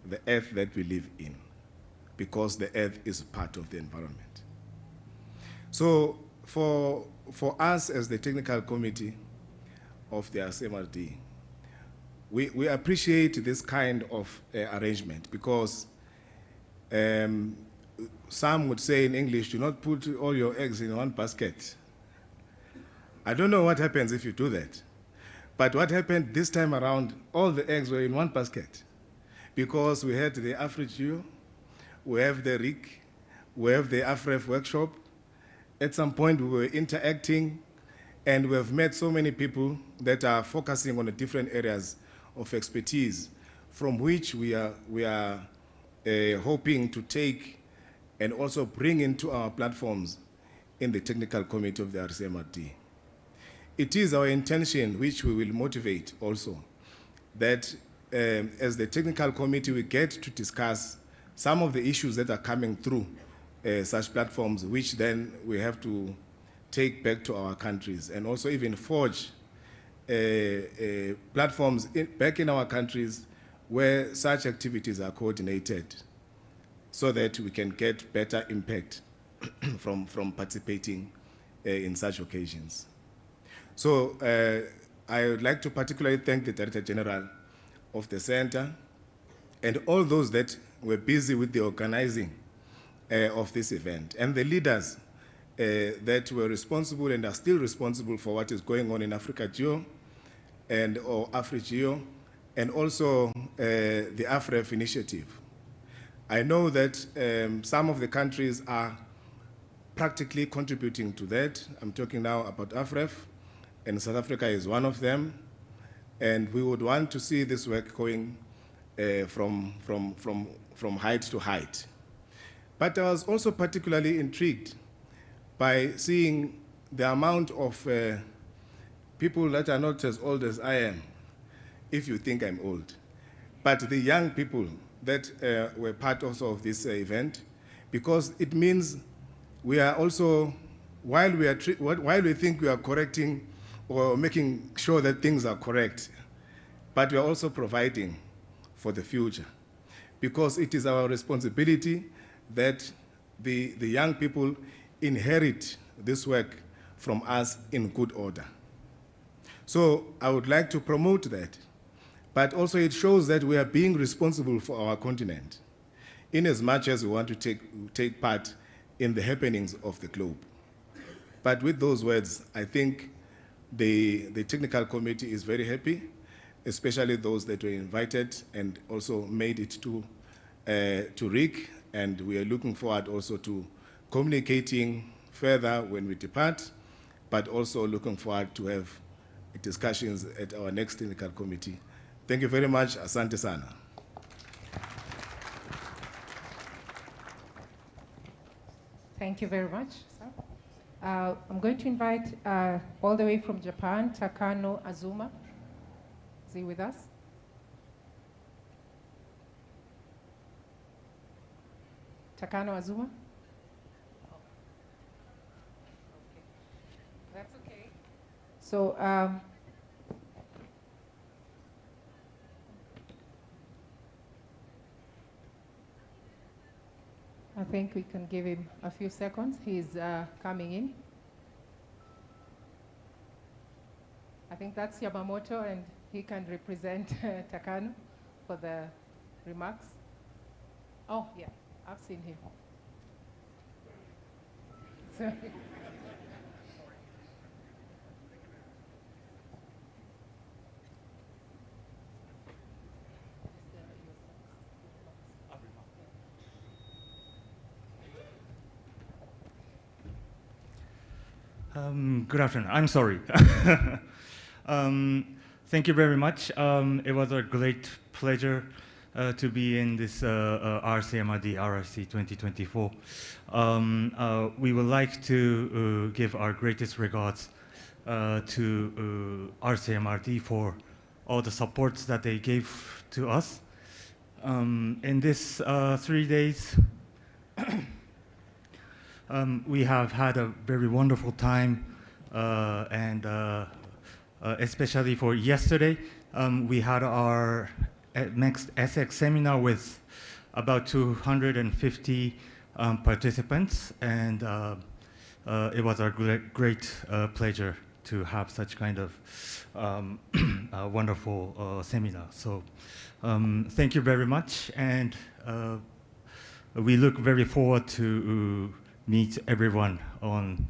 the earth that we live in, because the earth is part of the environment. So for us as the technical committee of the Rcmrd, we appreciate this kind of arrangement, because some would say in English, do not put all your eggs in one basket. I don't know what happens if you do that. But what happened this time around, all the eggs were in one basket, because we had the RIC, we have the RIC, we have the AFREF workshop. At some point we were interacting, and we have met so many people that are focusing on the different areas of expertise, from which we are hoping to take and also bring into our platforms in the technical committee of the Rcmrd. It is our intention, which we will motivate also, that as the technical committee we get to discuss some of the issues that are coming through such platforms, which then we have to take back to our countries, and also even forge platforms back in our countries where such activities are coordinated, so that we can get better impact from participating in such occasions. So I would like to particularly thank the Director General of the Center and all those that were busy with the organizing of this event, and the leaders that were responsible and are still responsible for what is going on in Africa Geo or AfriGeo, and also the AFREF initiative. I know that some of the countries are practically contributing to that. I'm talking now about AFREF, and South Africa is one of them. And we would want to see this work going from height to height. But I was also particularly intrigued by seeing the amount of people that are not as old as I am, if you think I'm old, but the young people that were part also of this event, because it means we are also, while we think we are correcting or making sure that things are correct, but we are also providing for the future, because it is our responsibility that the young people inherit this work from us in good order. So I would like to promote that, but also it shows that we are being responsible for our continent, in as much as we want to take part in the happenings of the globe. But with those words, I think the technical committee is very happy, especially those that were invited and also made it to RIC, and we are looking forward also to communicating further when we depart, but also looking forward to have discussions at our next technical committee. Thank you very much. Asante sana. Thank you very much, sir. I'm going to invite all the way from Japan, Takano Azuma. Is he with us? Takano Azuma? That's okay. So, think we can give him a few seconds. He's coming in. I think that's Yamamoto, and he can represent Takano for the remarks. Oh, yeah, I've seen him. Sorry. Good afternoon. I'm sorry. Thank you very much. It was a great pleasure to be in this Rcmrd RIC2024. We would like to give our greatest regards to Rcmrd for all the supports that they gave to us. In this 3 days, we have had a very wonderful time, and especially for yesterday, we had our next SX seminar with about 250 participants, and it was a great pleasure to have such kind of wonderful seminar. So thank you very much, and we look very forward to meet everyone on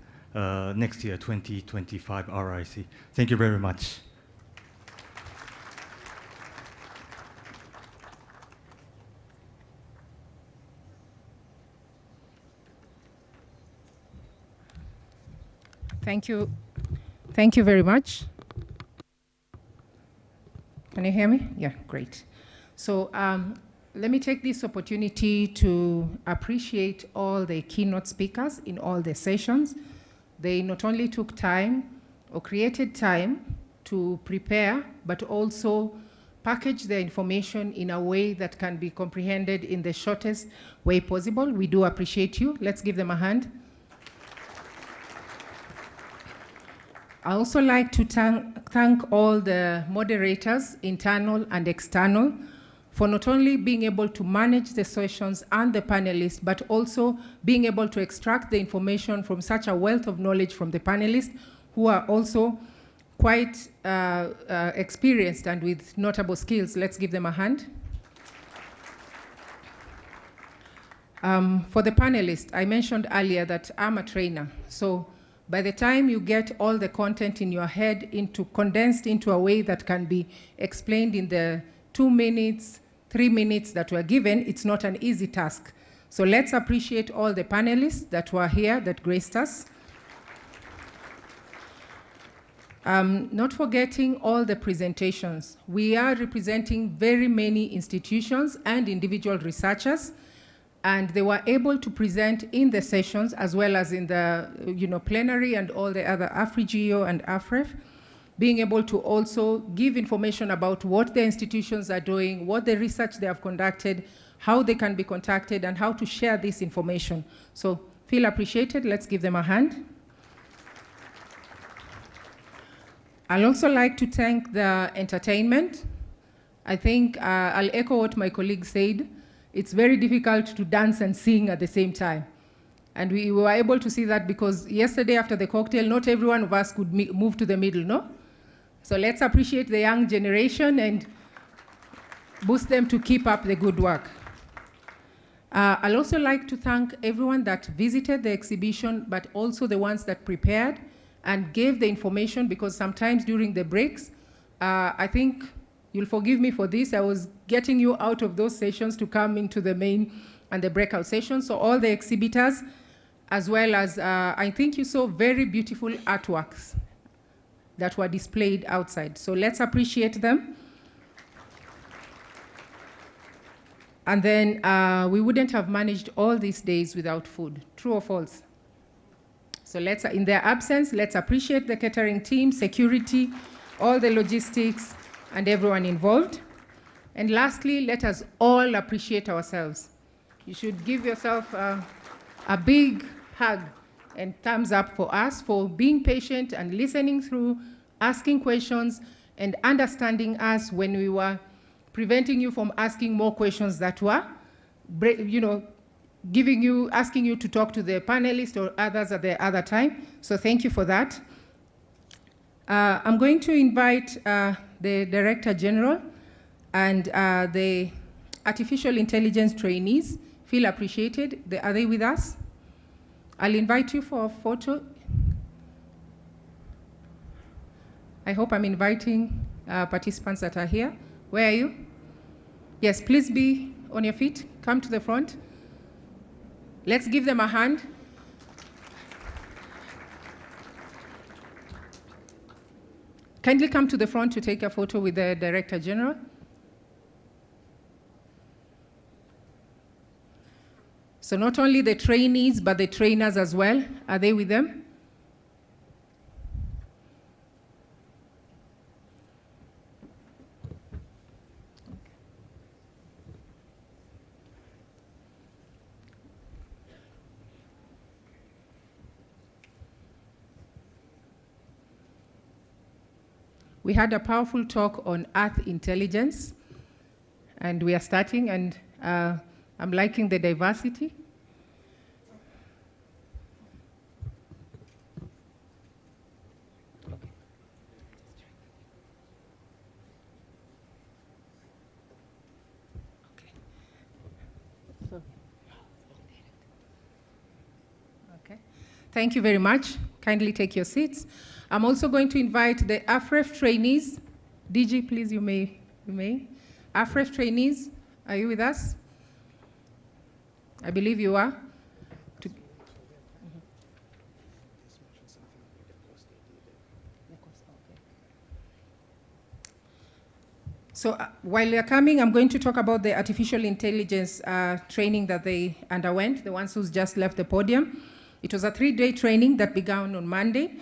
next year, 2025 RIC. Thank you very much. Thank you. Thank you very much. Can you hear me? Yeah, great. So let me take this opportunity to appreciate all the keynote speakers in all the sessions. They not only took time or created time to prepare, but also package the information in a way that can be comprehended in the shortest way possible. We do appreciate you. Let's give them a hand. I also like to thank all the moderators, internal and external, for not only being able to manage the sessions and the panelists, but also being able to extract the information from such a wealth of knowledge from the panelists, who are also quite experienced and with notable skills. Let's give them a hand. For the panelists, I mentioned earlier that I'm a trainer. So by the time you get all the content in your head condensed into a way that can be explained in the 2 minutes, 3 minutes that were given, it's not an easy task. So let's appreciate all the panelists that were here, that graced us. Not forgetting all the presentations. We are representing very many institutions and individual researchers, and they were able to present in the sessions as well as in the plenary and all the other AfriGeo and AFREF, being able to also give information about what the institutions are doing, what the research they have conducted, how they can be contacted, and how to share this information. So feel appreciated. Let's give them a hand. I'd also like to thank the entertainment. I think I'll echo what my colleague said. It's very difficult to dance and sing at the same time. And we were able to see that because yesterday after the cocktail, not every one of us could move to the middle, no? So let's appreciate the young generation and boost them to keep up the good work. I'd also like to thank everyone that visited the exhibition, but also the ones that prepared and gave the information, because sometimes during the breaks, I think you'll forgive me for this, I was getting you out of those sessions to come into the main and the breakout sessions. So all the exhibitors, as well as, I think you saw very beautiful artworks that were displayed outside. So let's appreciate them. And then we wouldn't have managed all these days without food. True or false? So let's, in their absence, let's appreciate the catering team, security, all the logistics, and everyone involved. And lastly, let us all appreciate ourselves. You should give yourself a big hug and thumbs up for us for being patient and listening through, asking questions, and understanding us when we were preventing you from asking more questions that were, asking you to talk to the panelists or others at the other time. So thank you for that. I'm going to invite the Director General and the artificial intelligence trainees. Feel appreciated. Are they with us? I'll invite you for a photo. I hope I'm inviting participants that are here. Where are you? Yes, please be on your feet. Come to the front. Let's give them a hand. Kindly come to the front to take a photo with the Director General. So not only the trainees, but the trainers as well. Are they with them? We had a powerful talk on Earth intelligence, and we are starting, and I'm liking the diversity. Okay. Thank you very much. Kindly take your seats. I'm also going to invite the AFREF trainees. DG, please, you may. AFREF trainees, are you with us? I believe you are. So while they're coming, I'm going to talk about the artificial intelligence training that they underwent, the ones who's just left the podium. It was a 3-day training that began on Monday.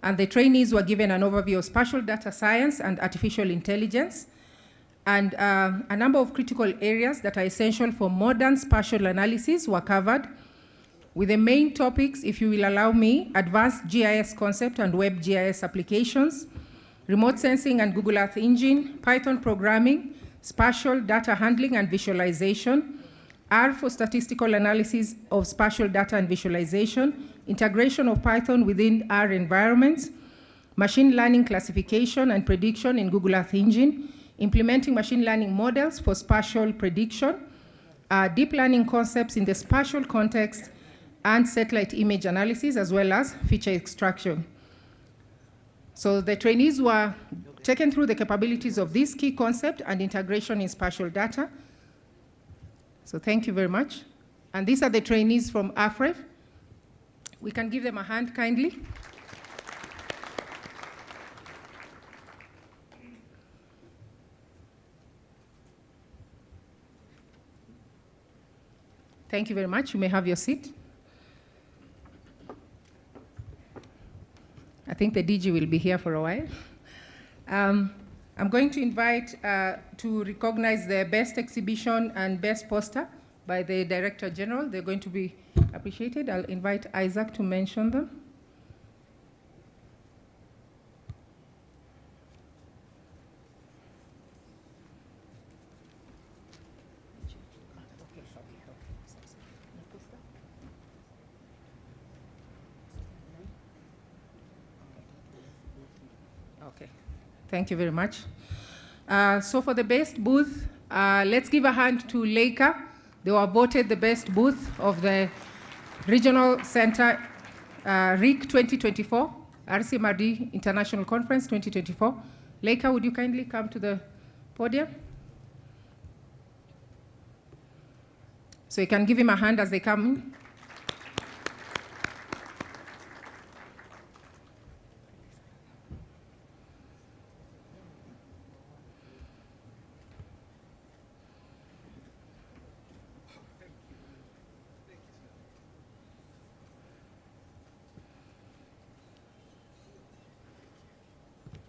And the trainees were given an overview of spatial data science and artificial intelligence, and a number of critical areas that are essential for modern spatial analysis were covered, with the main topics, if you will allow me: advanced GIS concept and web GIS applications, remote sensing and Google Earth Engine, Python programming, spatial data handling and visualization, R for statistical analysis of spatial data and visualization, integration of Python within R environments, machine learning classification and prediction in Google Earth Engine, implementing machine learning models for spatial prediction, deep learning concepts in the spatial context, and satellite image analysis, as well as feature extraction. So the trainees were taken through the capabilities of this key concept and integration in spatial data. So thank you very much. And these are the trainees from AFREF. We can give them a hand kindly. Thank you very much. You may have your seat. I think the DG will be here for a while. I'm going to invite to recognize the best exhibition and best poster by the Director General. They're going to be appreciated. I'll invite Isaac to mention them. Okay, thank you very much. So for the best booth, let's give a hand to Leica. They were voted the best booth of the Regional Center RIC2024, Rcmrd International Conference 2024. Leica, would you kindly come to the podium? So you can give him a hand as they come in.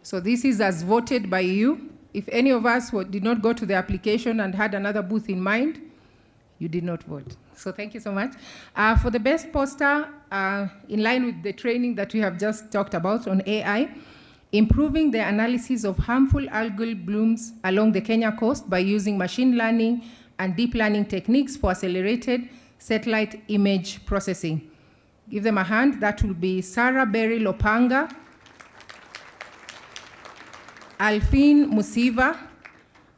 So this is as voted by you. If any of us did not go to the application and had another booth in mind, you did not vote. So thank you so much. For the best poster, in line with the training that we have just talked about on AI, improving the analysis of harmful algal blooms along the Kenya coast by using machine learning and deep learning techniques for accelerated satellite image processing. Give them a hand. That will be Sarah Berry Lopanga, Alfine Musiva,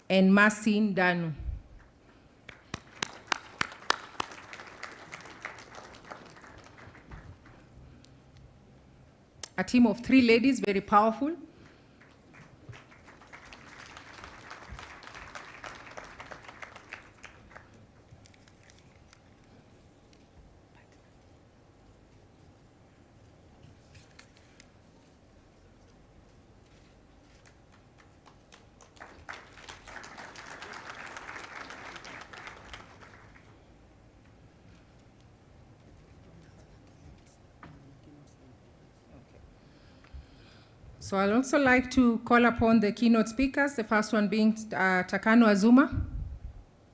and Marcin Danu. A team of 3 ladies, very powerful. So I'd also like to call upon the keynote speakers, the first one being Takano Azuma.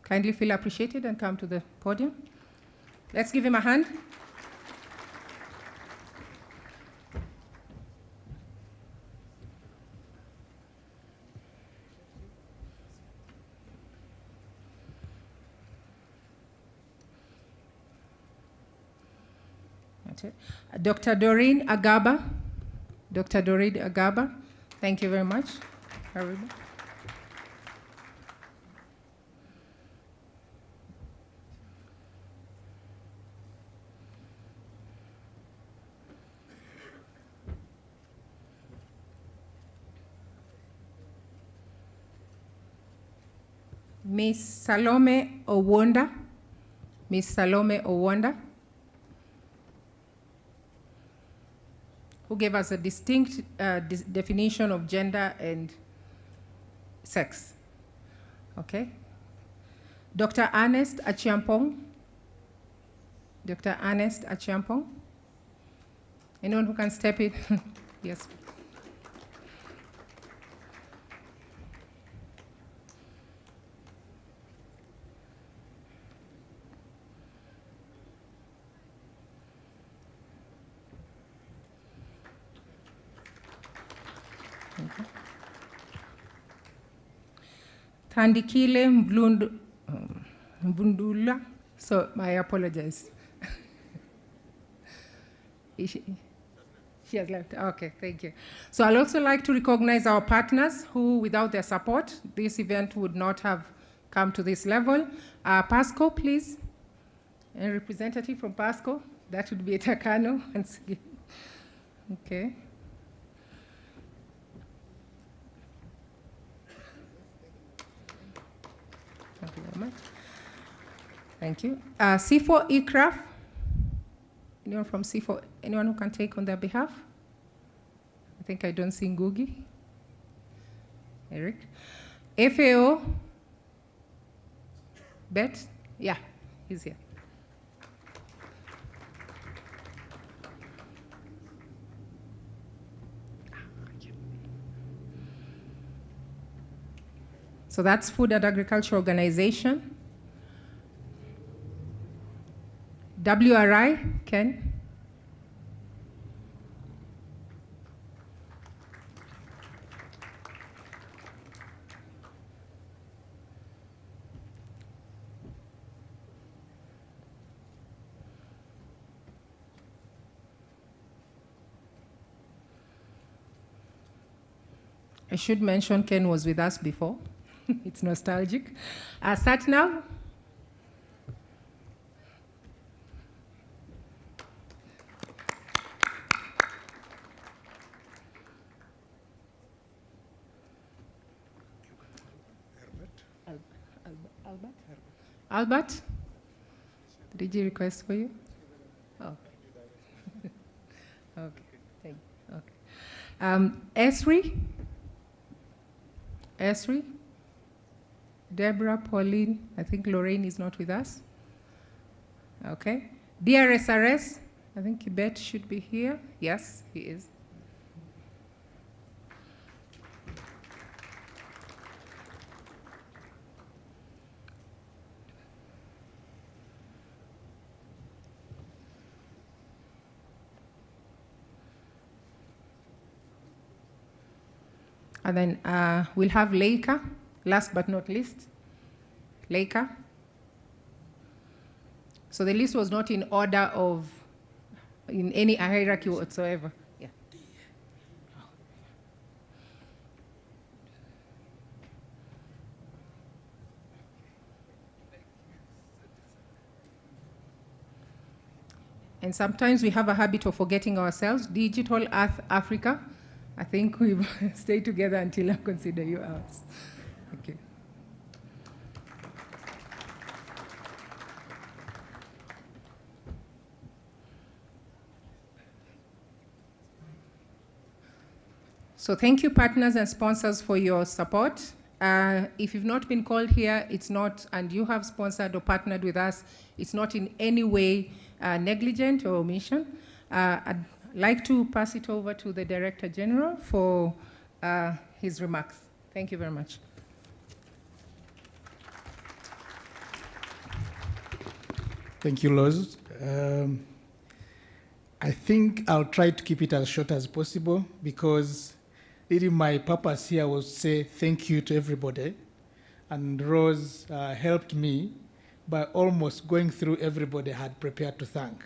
Kindly feel appreciated and come to the podium. Let's give him a hand. Dr. Doreen Agaba. Dr. Doreen Agaba, thank you very much. Miss Salome Owonda. Miss Salome Owonda, who gave us a distinct definition of gender and sex. Okay. Dr. Ernest Achiampong. Dr. Ernest Achiampong. Anyone who can step in? Yes. Thandikile Mbundula. So I apologize. She has left. Okay, thank you. So I'd also like to recognize our partners who, without their support, this event would not have come to this level. PASCO, please. A representative from PASCO. That would be Takano. Okay. Thank you very much. Thank you. C4 ECRAF. Anyone from C4? Anyone who can take on their behalf? I think I don't see Ngugi. Eric. FAO. Bet? Yeah, he's here. So that's Food and Agriculture Organization. WRI, Ken? I should mention Ken was with us before. It's nostalgic. Satnav? Albert? Did you request for you? Oh. Okay, thank you. Okay. Esri? Esri? Deborah, Pauline, I think Lorraine is not with us. Okay. DRSRS, I think Kibet should be here. Yes, he is. And then we'll have Leica, last but not least. Leica. So the list was not in order of, in any hierarchy whatsoever. Yeah. And sometimes we have a habit of forgetting ourselves. Digital Earth Africa, I think we've stayed together until I consider you ours. Okay. So thank you, partners and sponsors, for your support. If you've not been called here, it's not, and you have sponsored or partnered with us, it's not in any way negligent or omission. I'd like to pass it over to the Director General for his remarks. Thank you very much. Thank you, Loz. I think I'll try to keep it as short as possible because really my purpose here was to say thank you to everybody. And Rose helped me by almost going through everybody I had prepared to thank.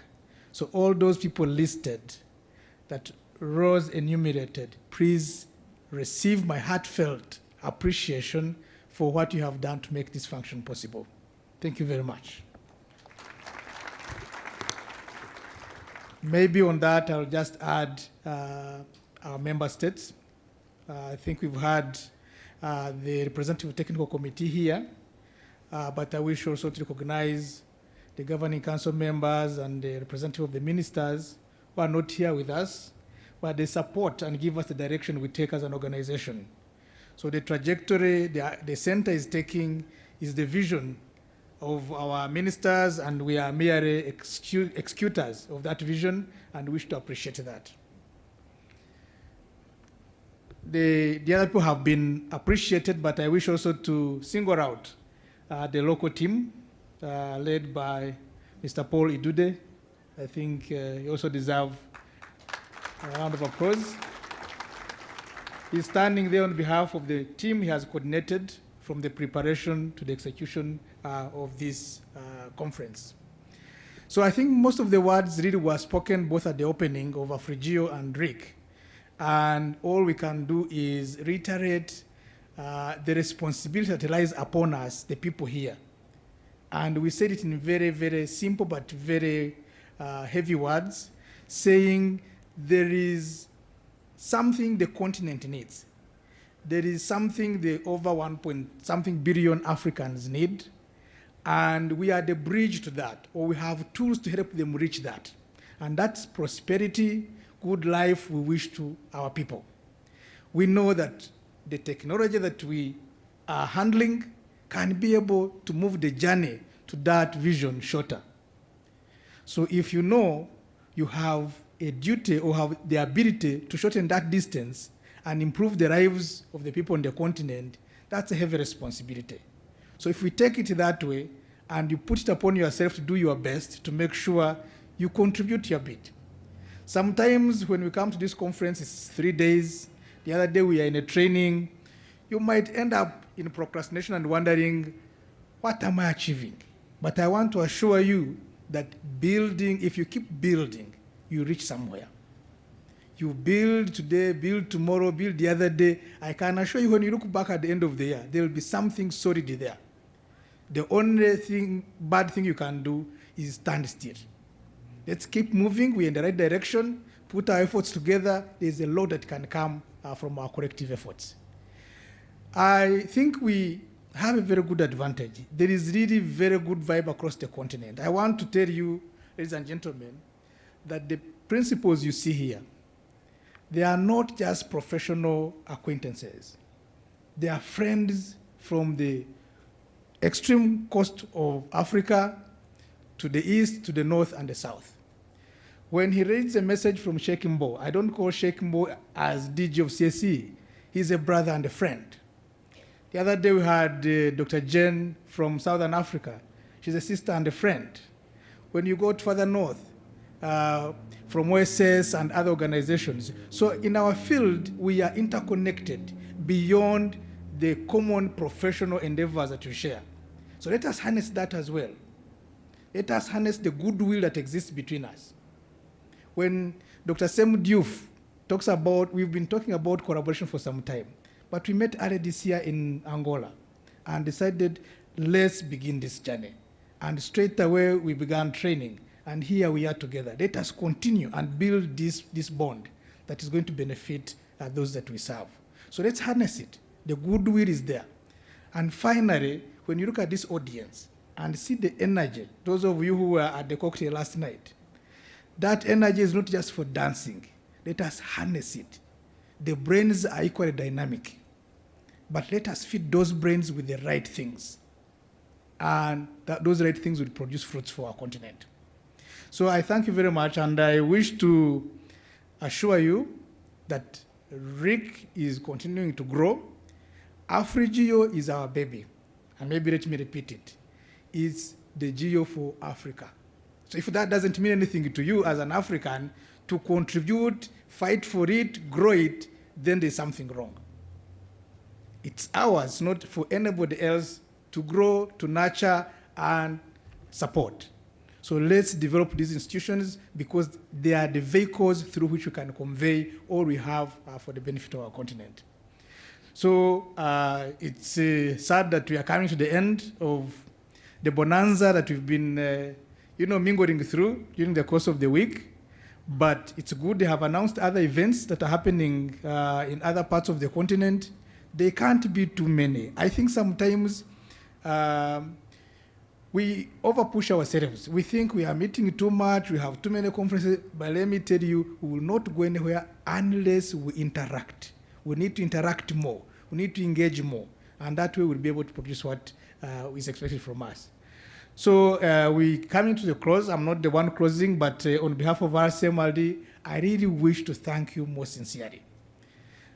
So all those people listed that Rose enumerated, please receive my heartfelt appreciation for what you have done to make this function possible. Thank you very much. Maybe on that, I'll just add our member states. I think we've had the representative technical committee here, but I wish also to recognize the governing council members and the representative of the ministers who are not here with us, but they support and give us the direction we take as an organization. So the trajectory the center is taking is the vision of our ministers, and we are merely executors of that vision and wish to appreciate that. The other people have been appreciated, but I wish also to single out the local team led by Mr. Paul Idude. I think he also deserves a round of applause. He's standing there on behalf of the team he has coordinated from the preparation to the execution of this conference. So I think most of the words really were spoken both at the opening of Afrigio and RIC. And all we can do is reiterate the responsibility that lies upon us, the people here. And we said it in very, very simple but very heavy words, saying there is something the continent needs. There is something the over 1 billion Africans need, and we are the bridge to that, or we have tools to help them reach that. And that's prosperity, good life we wish to our people. We know that the technology that we are handling can be able to move the journey to that vision shorter. So if you know you have a duty or have the ability to shorten that distance and improve the lives of the people on the continent, that's a heavy responsibility. So if we take it that way and you put it upon yourself to do your best to make sure you contribute your bit. Sometimes when we come to this conference, it's 3 days. The other day we are in a training. You might end up in procrastination and wondering, what am I achieving? But I want to assure you that building, if you keep building, you reach somewhere. You build today, build tomorrow, build the other day. I can assure you when you look back at the end of the year, there will be something solid there. The only bad thing you can do is stand still. Let's keep moving. We're in the right direction. Put our efforts together. There's a lot that can come from our collective efforts. I think we have a very good advantage. There is really very good vibe across the continent. I want to tell you, ladies and gentlemen, that the principles you see here, they are not just professional acquaintances. They are friends from the extreme coast of Africa to the east, to the north, and the south. When he reads a message from Sheikh Mbo, I don't call Sheikh Mbo as DG of CSE. He's a brother and a friend. The other day we had Dr. Jen from Southern Africa. She's a sister and a friend. When you go further north, from OSS and other organizations. So in our field, we are interconnected beyond the common professional endeavors that you share. So let us harness that as well. Let us harness the goodwill that exists between us. When Dr. Sem Diouf talks about, we've been talking about collaboration for some time, but we met earlier this year in Angola and decided, let's begin this journey. And straight away, we began training. And here we are together. Let us continue and build this bond that is going to benefit those that we serve. So let's harness it. The goodwill is there. And finally, when you look at this audience and see the energy, those of you who were at the cocktail last night, that energy is not just for dancing. Let us harness it. The brains are equally dynamic. But let us feed those brains with the right things. And those right things will produce fruits for our continent. So I thank you very much, and I wish to assure you that RIC is continuing to grow. AfriGeo is our baby, and maybe let me repeat it. It's the geo for Africa. So if that doesn't mean anything to you as an African, to contribute, fight for it, grow it, then there's something wrong. It's ours, not for anybody else to grow, to nurture, and support. So let's develop these institutions because they are the vehicles through which we can convey all we have for the benefit of our continent. So it's sad that we are coming to the end of the bonanza that we've been mingling through during the course of the week. But it's good they have announced other events that are happening in other parts of the continent. They can't be too many. I think sometimes we overpush ourselves. We think we are meeting too much, we have too many conferences, but let me tell you, we will not go anywhere unless we interact. We need to interact more. We need to engage more. And that way we'll be able to produce what is expected from us. So we coming to the close. I'm not the one closing, but on behalf of Rcmrd, I really wish to thank you most sincerely.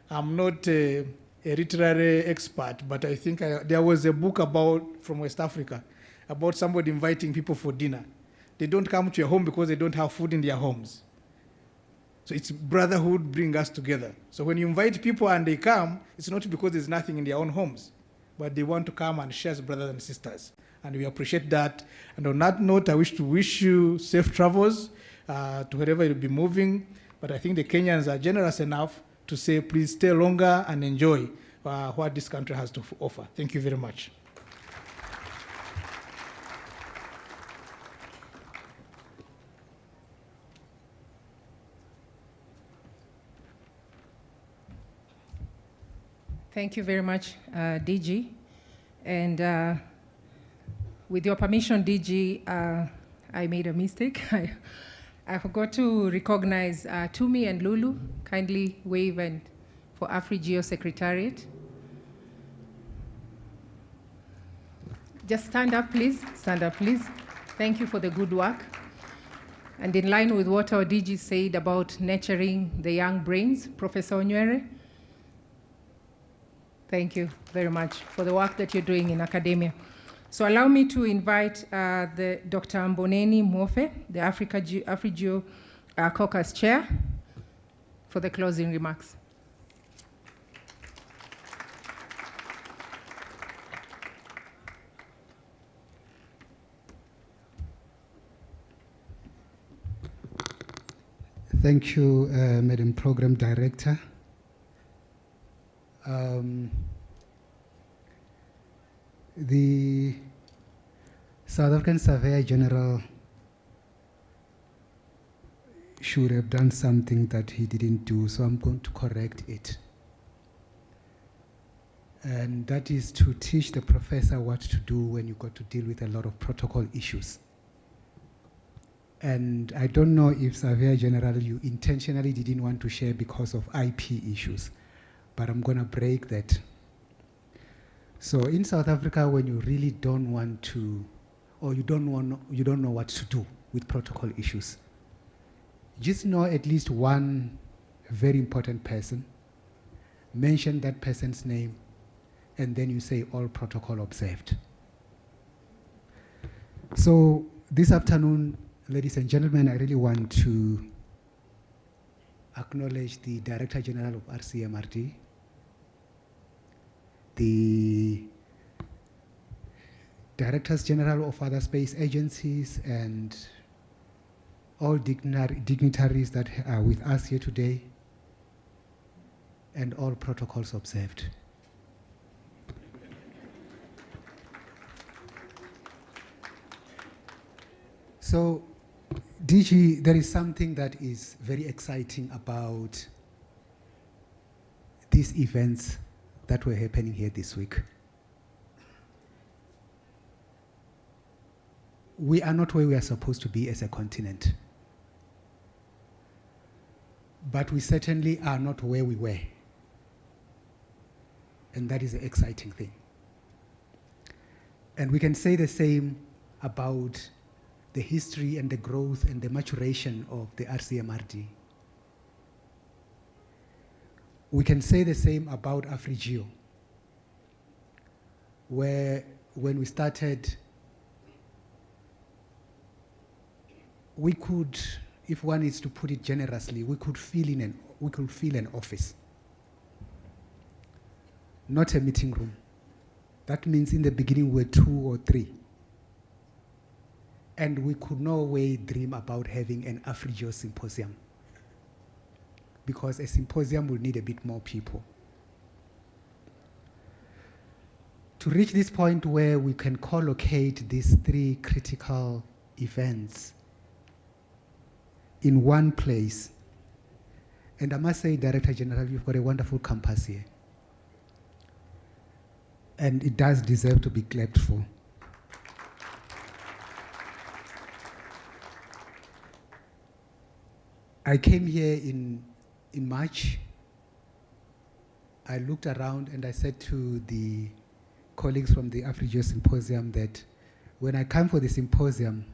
I'm not a literary expert, but I think there was a book from West Africa about somebody inviting people for dinner. They don't come to your home because they don't have food in their homes. So it's brotherhood bring us together. So when you invite people and they come, it's not because there's nothing in their own homes, but they want to come and share as brothers and sisters. And we appreciate that. And on that note, I wish to wish you safe travels to wherever you'll be moving. But I think the Kenyans are generous enough to say, please stay longer and enjoy what this country has to offer. Thank you very much. Thank you very much, DG. And with your permission, DG, I made a mistake. I forgot to recognize Tumi and Lulu. Kindly wave and for AfriGeo Secretariat. Just stand up, please. Stand up, please. Thank you for the good work. And in line with what our DG said about nurturing the young brains, Professor Onywere, thank you very much for the work that you're doing in academia. So allow me to invite the Dr. Mboneni Mofe, the AfriGeo Caucus Chair, for the closing remarks. Thank you, Madam Program Director. The South African Surveyor General should have done something that he didn't do, so I'm going to correct it. And that is to teach the professor what to do when you got to deal with a lot of protocol issues. And I don't know if Surveyor General, you intentionally didn't want to share because of IP issues, but I'm going to break that. So in South Africa, when you really don't want to, or you don't know what to do with protocol issues, just know at least one very important person, mention that person's name, and then you say all protocol observed. So this afternoon, ladies and gentlemen, I really want to acknowledge the Director General of RCMRD, the Directors General of other space agencies, and all dignitaries that are with us here today, and all protocols observed. So, DG, there is something that is very exciting about these events that were happening here this week. We are not where we are supposed to be as a continent, but we certainly are not where we were. And that is an exciting thing. And we can say the same about the history and the growth and the maturation of the Rcmrd. We can say the same about AfriGeo, where when we started, we could, if one is to put it generously, we could fill an office, not a meeting room. That means in the beginning we were 2 or 3. And we could no way dream about having an AfriGeo symposium, because a symposium will need a bit more people. To reach this point where we can collocate these 3 critical events in one place, and I must say, Director General, you've got a wonderful campus here. And it does deserve to be clapped for. I came here in March. I looked around and I said to the colleagues from the AfriGeo Symposium that when I come for the symposium,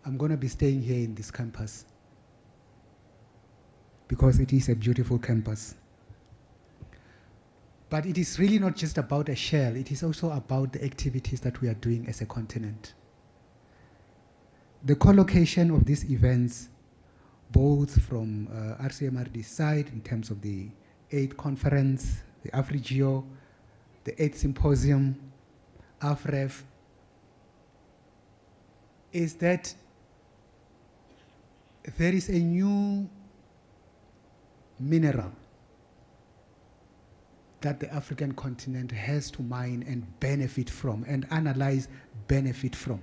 I'm going to be staying here in this campus because it is a beautiful campus. But it is really not just about a shell, it is also about the activities that we are doing as a continent. The collocation of these events, both from Rcmrd's side in terms of the 8th conference, the AfriGeo, the 8th symposium, AfREF, is that there is a new mineral that the African continent has to mine and benefit from, and analyze, benefit from.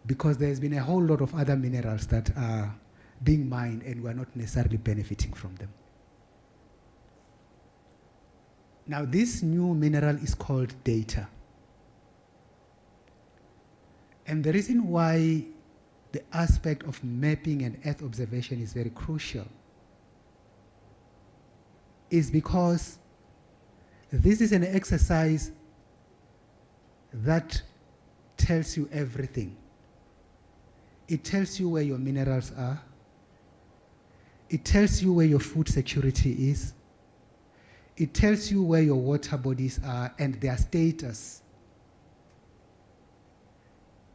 Because there's been a whole lot of other minerals that are being mined and we're not necessarily benefiting from them. Now, this new mineral is called data. And the reason why the aspect of mapping and Earth observation is very crucial is because this is an exercise that tells you everything. It tells you where your minerals are. It tells you where your food security is. It tells you where your water bodies are and their status.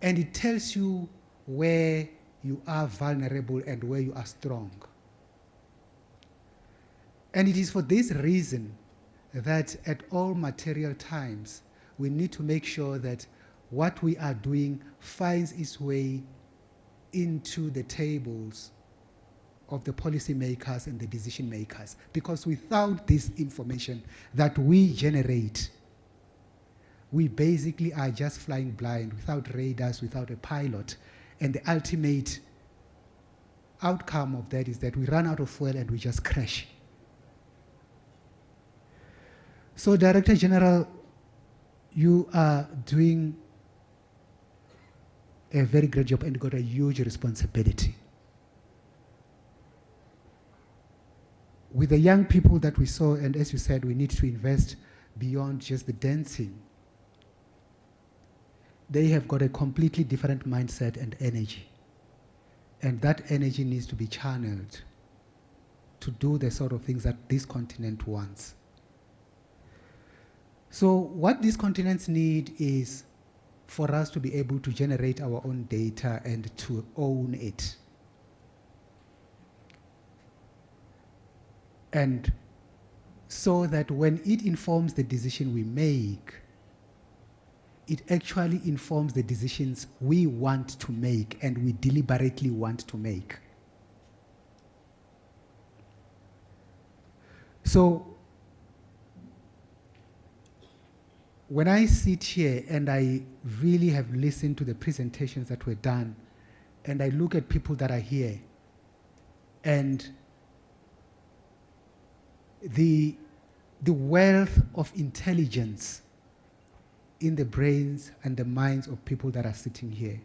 And it tells you where you are vulnerable and where you are strong. And it is for this reason that at all material times, we need to make sure that what we are doing finds its way into the tables of the policymakers and the decision makers. Because without this information that we generate, we basically are just flying blind, without radars, without a pilot. And the ultimate outcome of that is that we run out of fuel and we just crash. So, Director General, you are doing a very great job and got a huge responsibility. With the young people that we saw, and as you said, we need to invest beyond just the dancing. They have got a completely different mindset and energy. And that energy needs to be channeled to do the sort of things that this continent wants. So what these continents need is for us to be able to generate our own data and to own it. And so that when it informs the decision we make, it actually informs the decisions we want to make and we deliberately want to make. So when I sit here and I really have listened to the presentations that were done, and I look at people that are here, and the wealth of intelligence in the brains and the minds of people that are sitting here,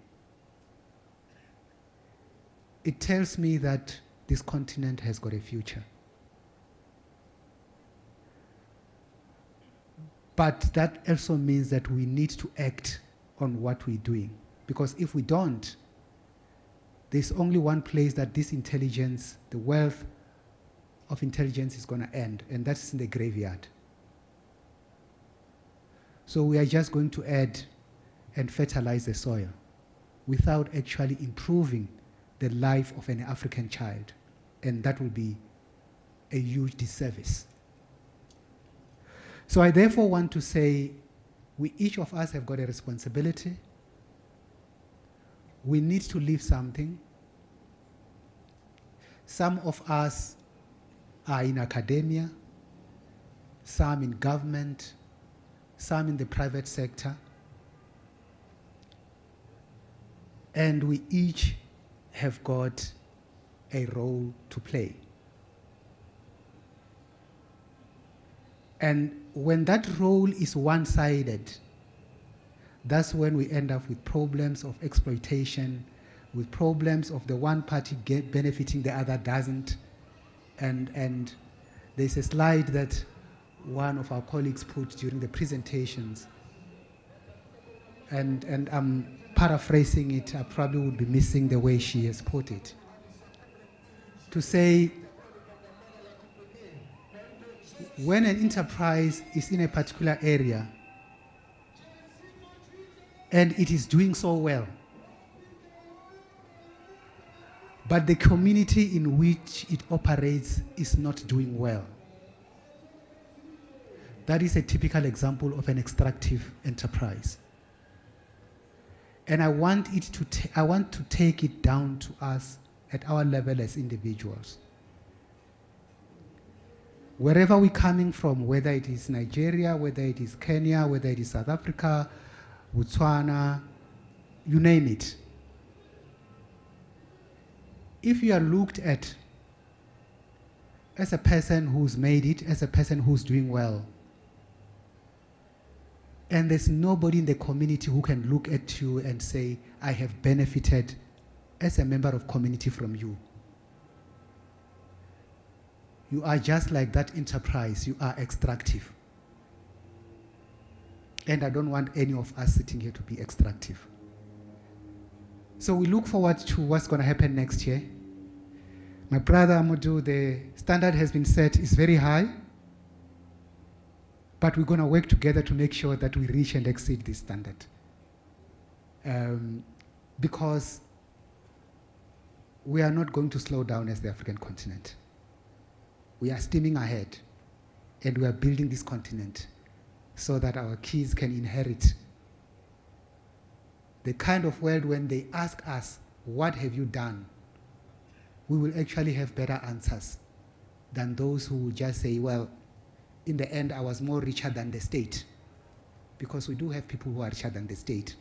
it tells me that this continent has got a future. But that also means that we need to act on what we're doing. Because if we don't, there's only one place that this intelligence, the wealth of intelligence, is going to end, and that's in the graveyard. So we are just going to add and fertilize the soil without actually improving the life of an African child. And that will be a huge disservice. So I therefore want to say, each of us have got a responsibility. We need to leave something. Some of us are in academia, some in government, some in the private sector. And we each have got a role to play. And when that role is one-sided, that's when we end up with problems of exploitation, with problems of the one party benefiting, the other doesn't. And there's a slide that one of our colleagues put during the presentations, and I'm paraphrasing it. I probably would be missing the way she has put it. To say, when an enterprise is in a particular area and it is doing so well, but the community in which it operates is not doing well, that is a typical example of an extractive enterprise. And I want to take it down to us at our level as individuals. Wherever we're coming from, whether it is Nigeria, whether it is Kenya, whether it is South Africa, Botswana, you name it. If you are looked at as a person who's made it, as a person who's doing well, and there's nobody in the community who can look at you and say, I have benefited as a member of community from you. You are just like that enterprise. You are extractive. And I don't want any of us sitting here to be extractive. So we look forward to what's going to happen next year. My brother Amadou, the standard has been set, is very high. But we're going to work together to make sure that we reach and exceed this standard. Because we are not going to slow down as the African continent. We are steaming ahead, and we are building this continent so that our kids can inherit the kind of world when they ask us, what have you done? We will actually have better answers than those who will just say, well, in the end, I was more richer than the state. Because we do have people who are richer than the state,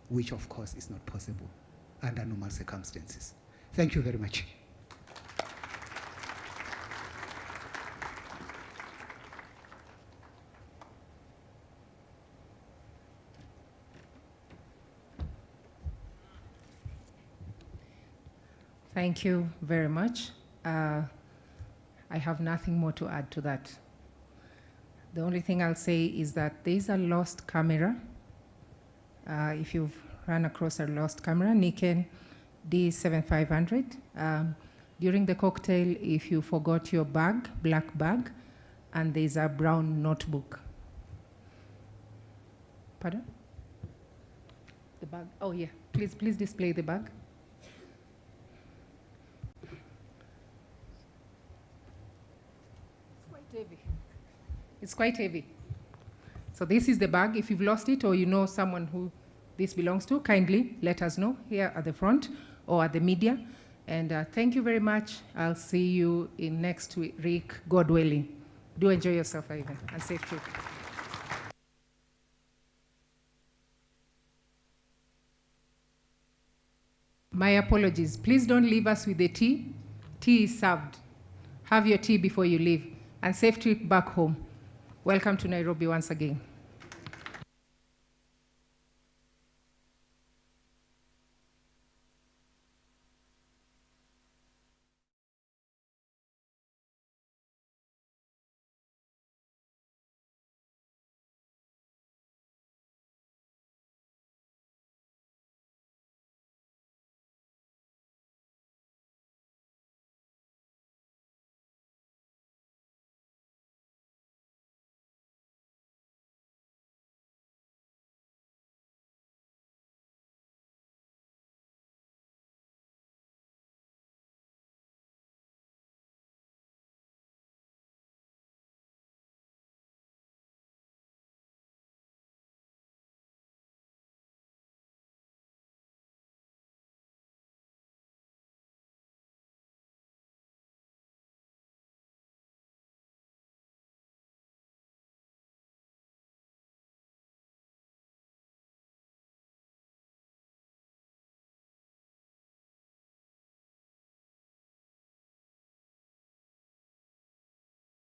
which of course is not possible under normal circumstances. Thank you very much. Thank you very much. I have nothing more to add to that. The only thing I'll say is that there is a lost camera. If you've run across a lost camera, Nikon D7500. During the cocktail, if you forgot your bag, black bag, and there's a brown notebook. Pardon? The bag, oh yeah, please display the bag. It's quite heavy. It's So this is the bag. If you've lost it or you know someone who this belongs to, kindly let us know here at the front or at the media. And thank you very much. I'll see you in next week, God willing. Do enjoy yourself, Ivan, and safe trip. My apologies. Please don't leave us with the tea. Tea is served. Have your tea before you leave. And safe trip back home. Welcome to Nairobi once again.